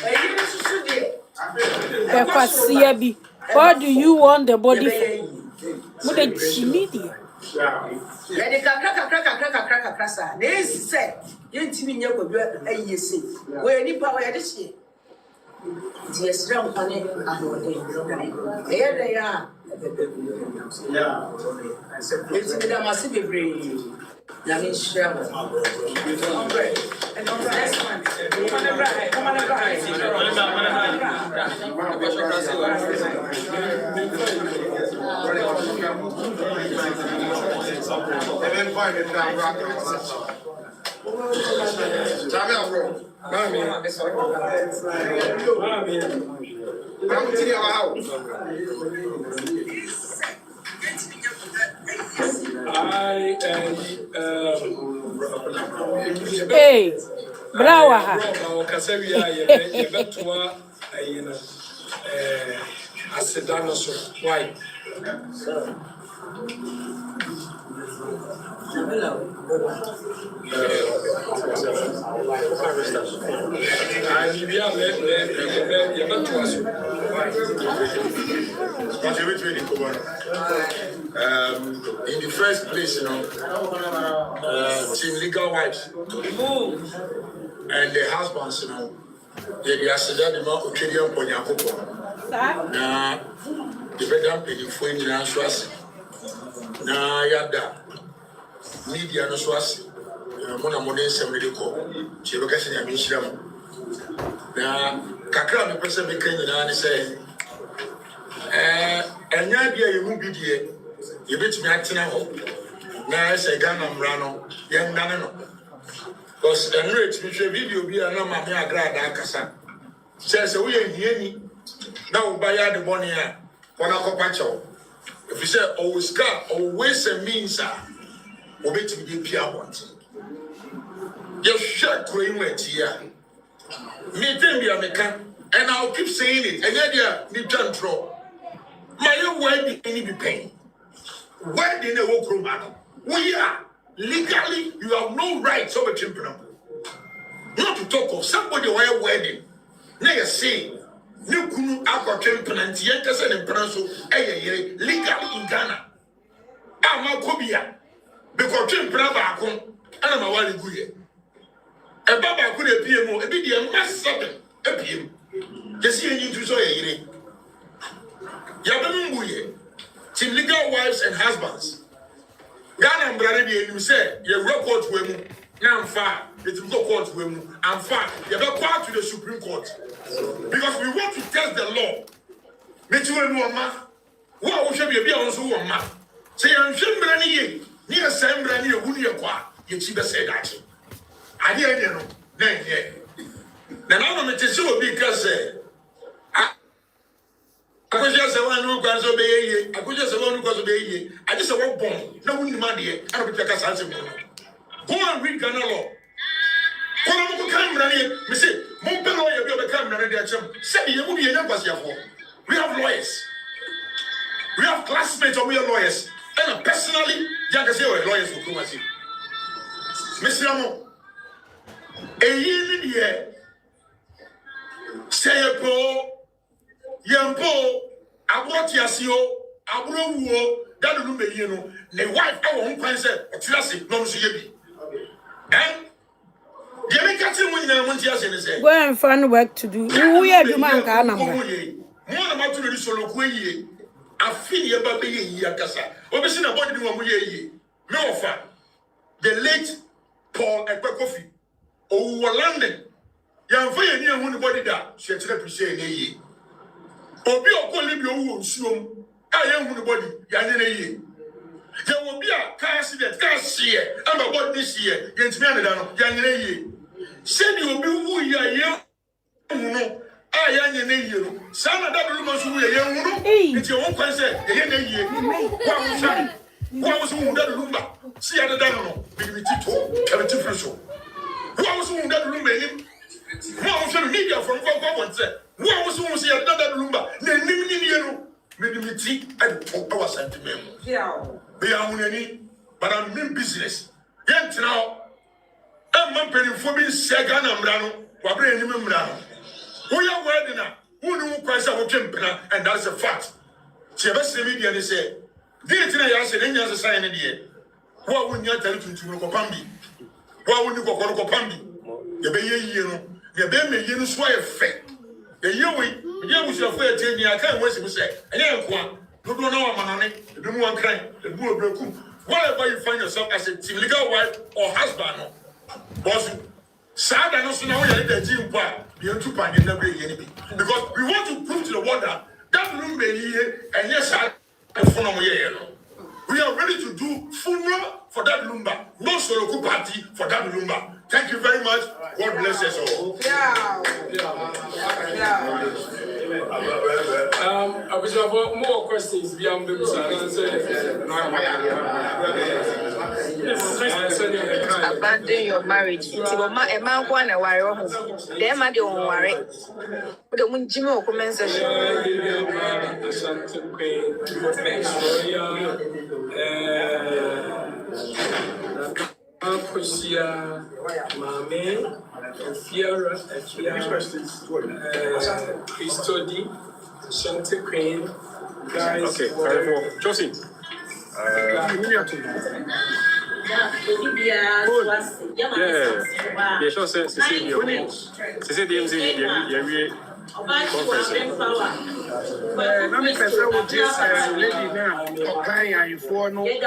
Eyi susu de. Ekwasia bi. What do you want the body for? Mude chimidi. Ya de kakra sa. Na esi se yentimi nya kwadwa ayese. We nipa we de hie. Di esra nkwane ahode. Eya de ya. Ya. Eti da masi bebre. Ya mi share. And on the next one. Come on, Hey, bravo. Why? In the first place, team legal wives and the husbands, they are said that the more Ukrainian Ponyakopo. Now, the better penny for in the now, yada media no swasi. Mona modern semediko. She look at the Mishram. Now, Kakra, the person became the say, and Yabia, you won't be there. You bet me acting at home. Now I say, Ghana Mrano, young Nano. Because the rich, which a video be a number of Grada Casa. Says, we are here. Now, by the money, one of Copacho. If you say, oh, Scott, always a means, obey to be Pia want. You shut green wet here. Me tell me, and I'll keep saying it. And then you don't throw. My own wife didn't be pain. Why didn't they walk room? We are legally, you have no rights over children. Not to talk of somebody who wedding. Now you see, no kunu aqua champion and Yankas and Pranso, legally in Ghana. I'm a Kobia because champion and I'm a Wally Guye. A Baba could appear more, a bit massive appeal. The see to say, Yabambuye, team legal wives and husbands. Ghana and Brady, you say, you report women, now I'm far, it's go court women, I'm far, you're not part to the Supreme Court. Because we want to test the law. But you know, ma, what should be a so ma? Say, I'm Shimbrani, near Sambrani, who near Qua, you see the say that. I hear you know, then, then I'm going to show because I could just say one who goes obey, I could just say one who goes obey. I just want bomb, no one demand here, I don't take a sense of go and read Ghana law. We have lawyers. We have classmates or we are lawyers. And personally, Jack we're lawyers for Kumasi. Mr. Amo, a year in the year, say a po, Yampo, Abotiasio, Abro, that will be you know, the wife, our own concept, or classic, non Yebi. And go and find work to do. We are the man. The late Paul Ekpekofi, oh, London. Young Fire near one body that she had to appreciate ye. Obi Okolibio, Sum, I am one body, Yan. There will be a car accident, car year, and about this year, against Manadano, Yan. Said you will be who you are young. I am you. Some of that rumors who are young. It's your own concept. The year. What was who that rumba? See other than maybe Tito, have a different show. What was who that rumba? What was the media from Government said? What was who see another rumba? Then maybe me tea and our sentiment. Be our but I'm in business. Yet now. I'm paying for being Sagan and Brano, or bringing him Brano. We are wedding now. Who knew Christ our champion, and that's a fact. She has a media and say, did I ask any other sign in the year? What would you tell to Nukopambi? What would you go to Nukopambi? The Bay, the Bay, you swear fake. The year was your fair 10 years. I can't wait to say, and then don't know I'm on it, the one kind, the bull broke. Whatever you find yourself as a legal wife or husband. Boss, sad and also now we are in the gym part. You two never because we want to prove to the world that room may and yes, We are ready to do funeral for that Lumba. No solo party for that Lumba. Thank you very much. God bless us all. I wish I have more questions beyond the abandon your marriage. It's a man one a wire home. Them are the one worry. But the one Jimmy or comment session. Mame, Fiera, Christodi, Shanti Queen, guys. Okay, very well. Josie. Yeah, sure, Cecilia, conference. Let me say with this lady now, okay, I inform no. Lady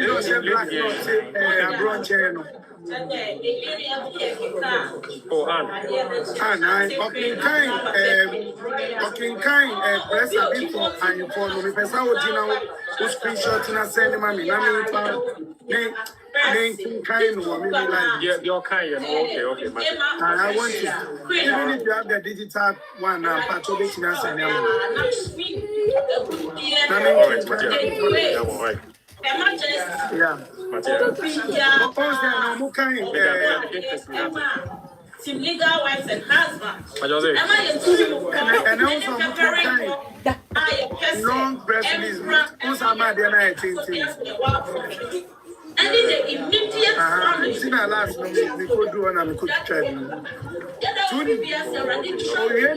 don't say black, don't say brown channel. Oh, Anne, okay, kind, press a bit for and inform me. Person would you know who screenshot and send him me. Yeah, you're kind. Okay. I want to. Even if you have the digital one, part of it, Team legal wives and husbands. And also, long press release. Also, I'm the the immediate family. Last we could do one and we could try. Oh, you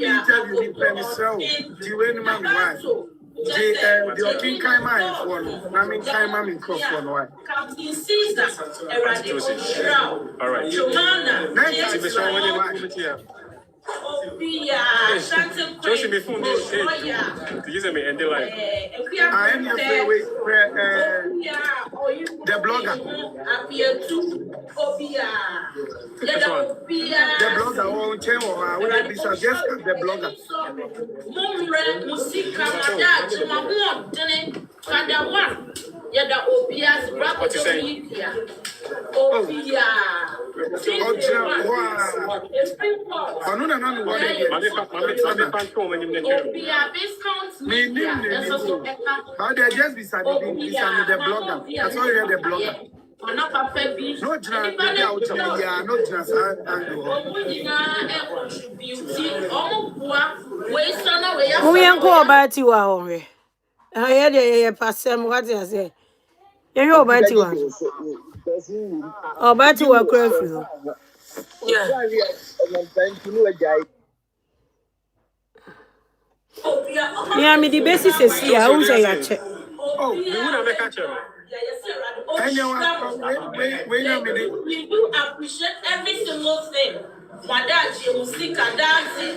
interview with Pemisel, the way man wife. The King Kaima is one. I mean, Kaima in Crawford. Captain Caesar, all right. Next time, Josie, before me, you say me end the life. I am your favorite, the blogger. The blogger, oh, the blogger. What you saying? But they just beside the blogger. That's all you the blogger. No, Obaa Tiwaa. I hear the person what you say. You Obaa Tiwaa. Obaa Tiwaa curfew. Yeah. Yeah, me the basis is here. I won't say I check. Oh, you wanna make a check? We do appreciate every single thing. Wadaji, musika, dancing,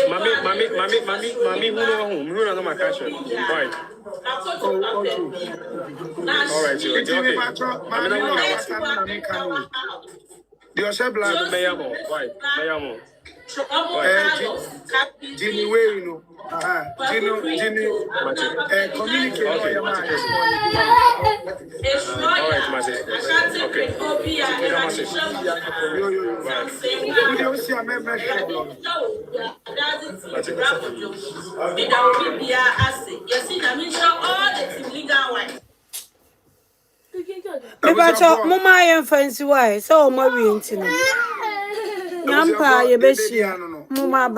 Mommy, who know home? You know my catcher. Right. All right, you okay? Mayamo. Jimmy, where you know? Jimmy, communicate. All right, my sister. Okay. Mama, I am fancy why so my winter. Yampa, you bet you. Mama,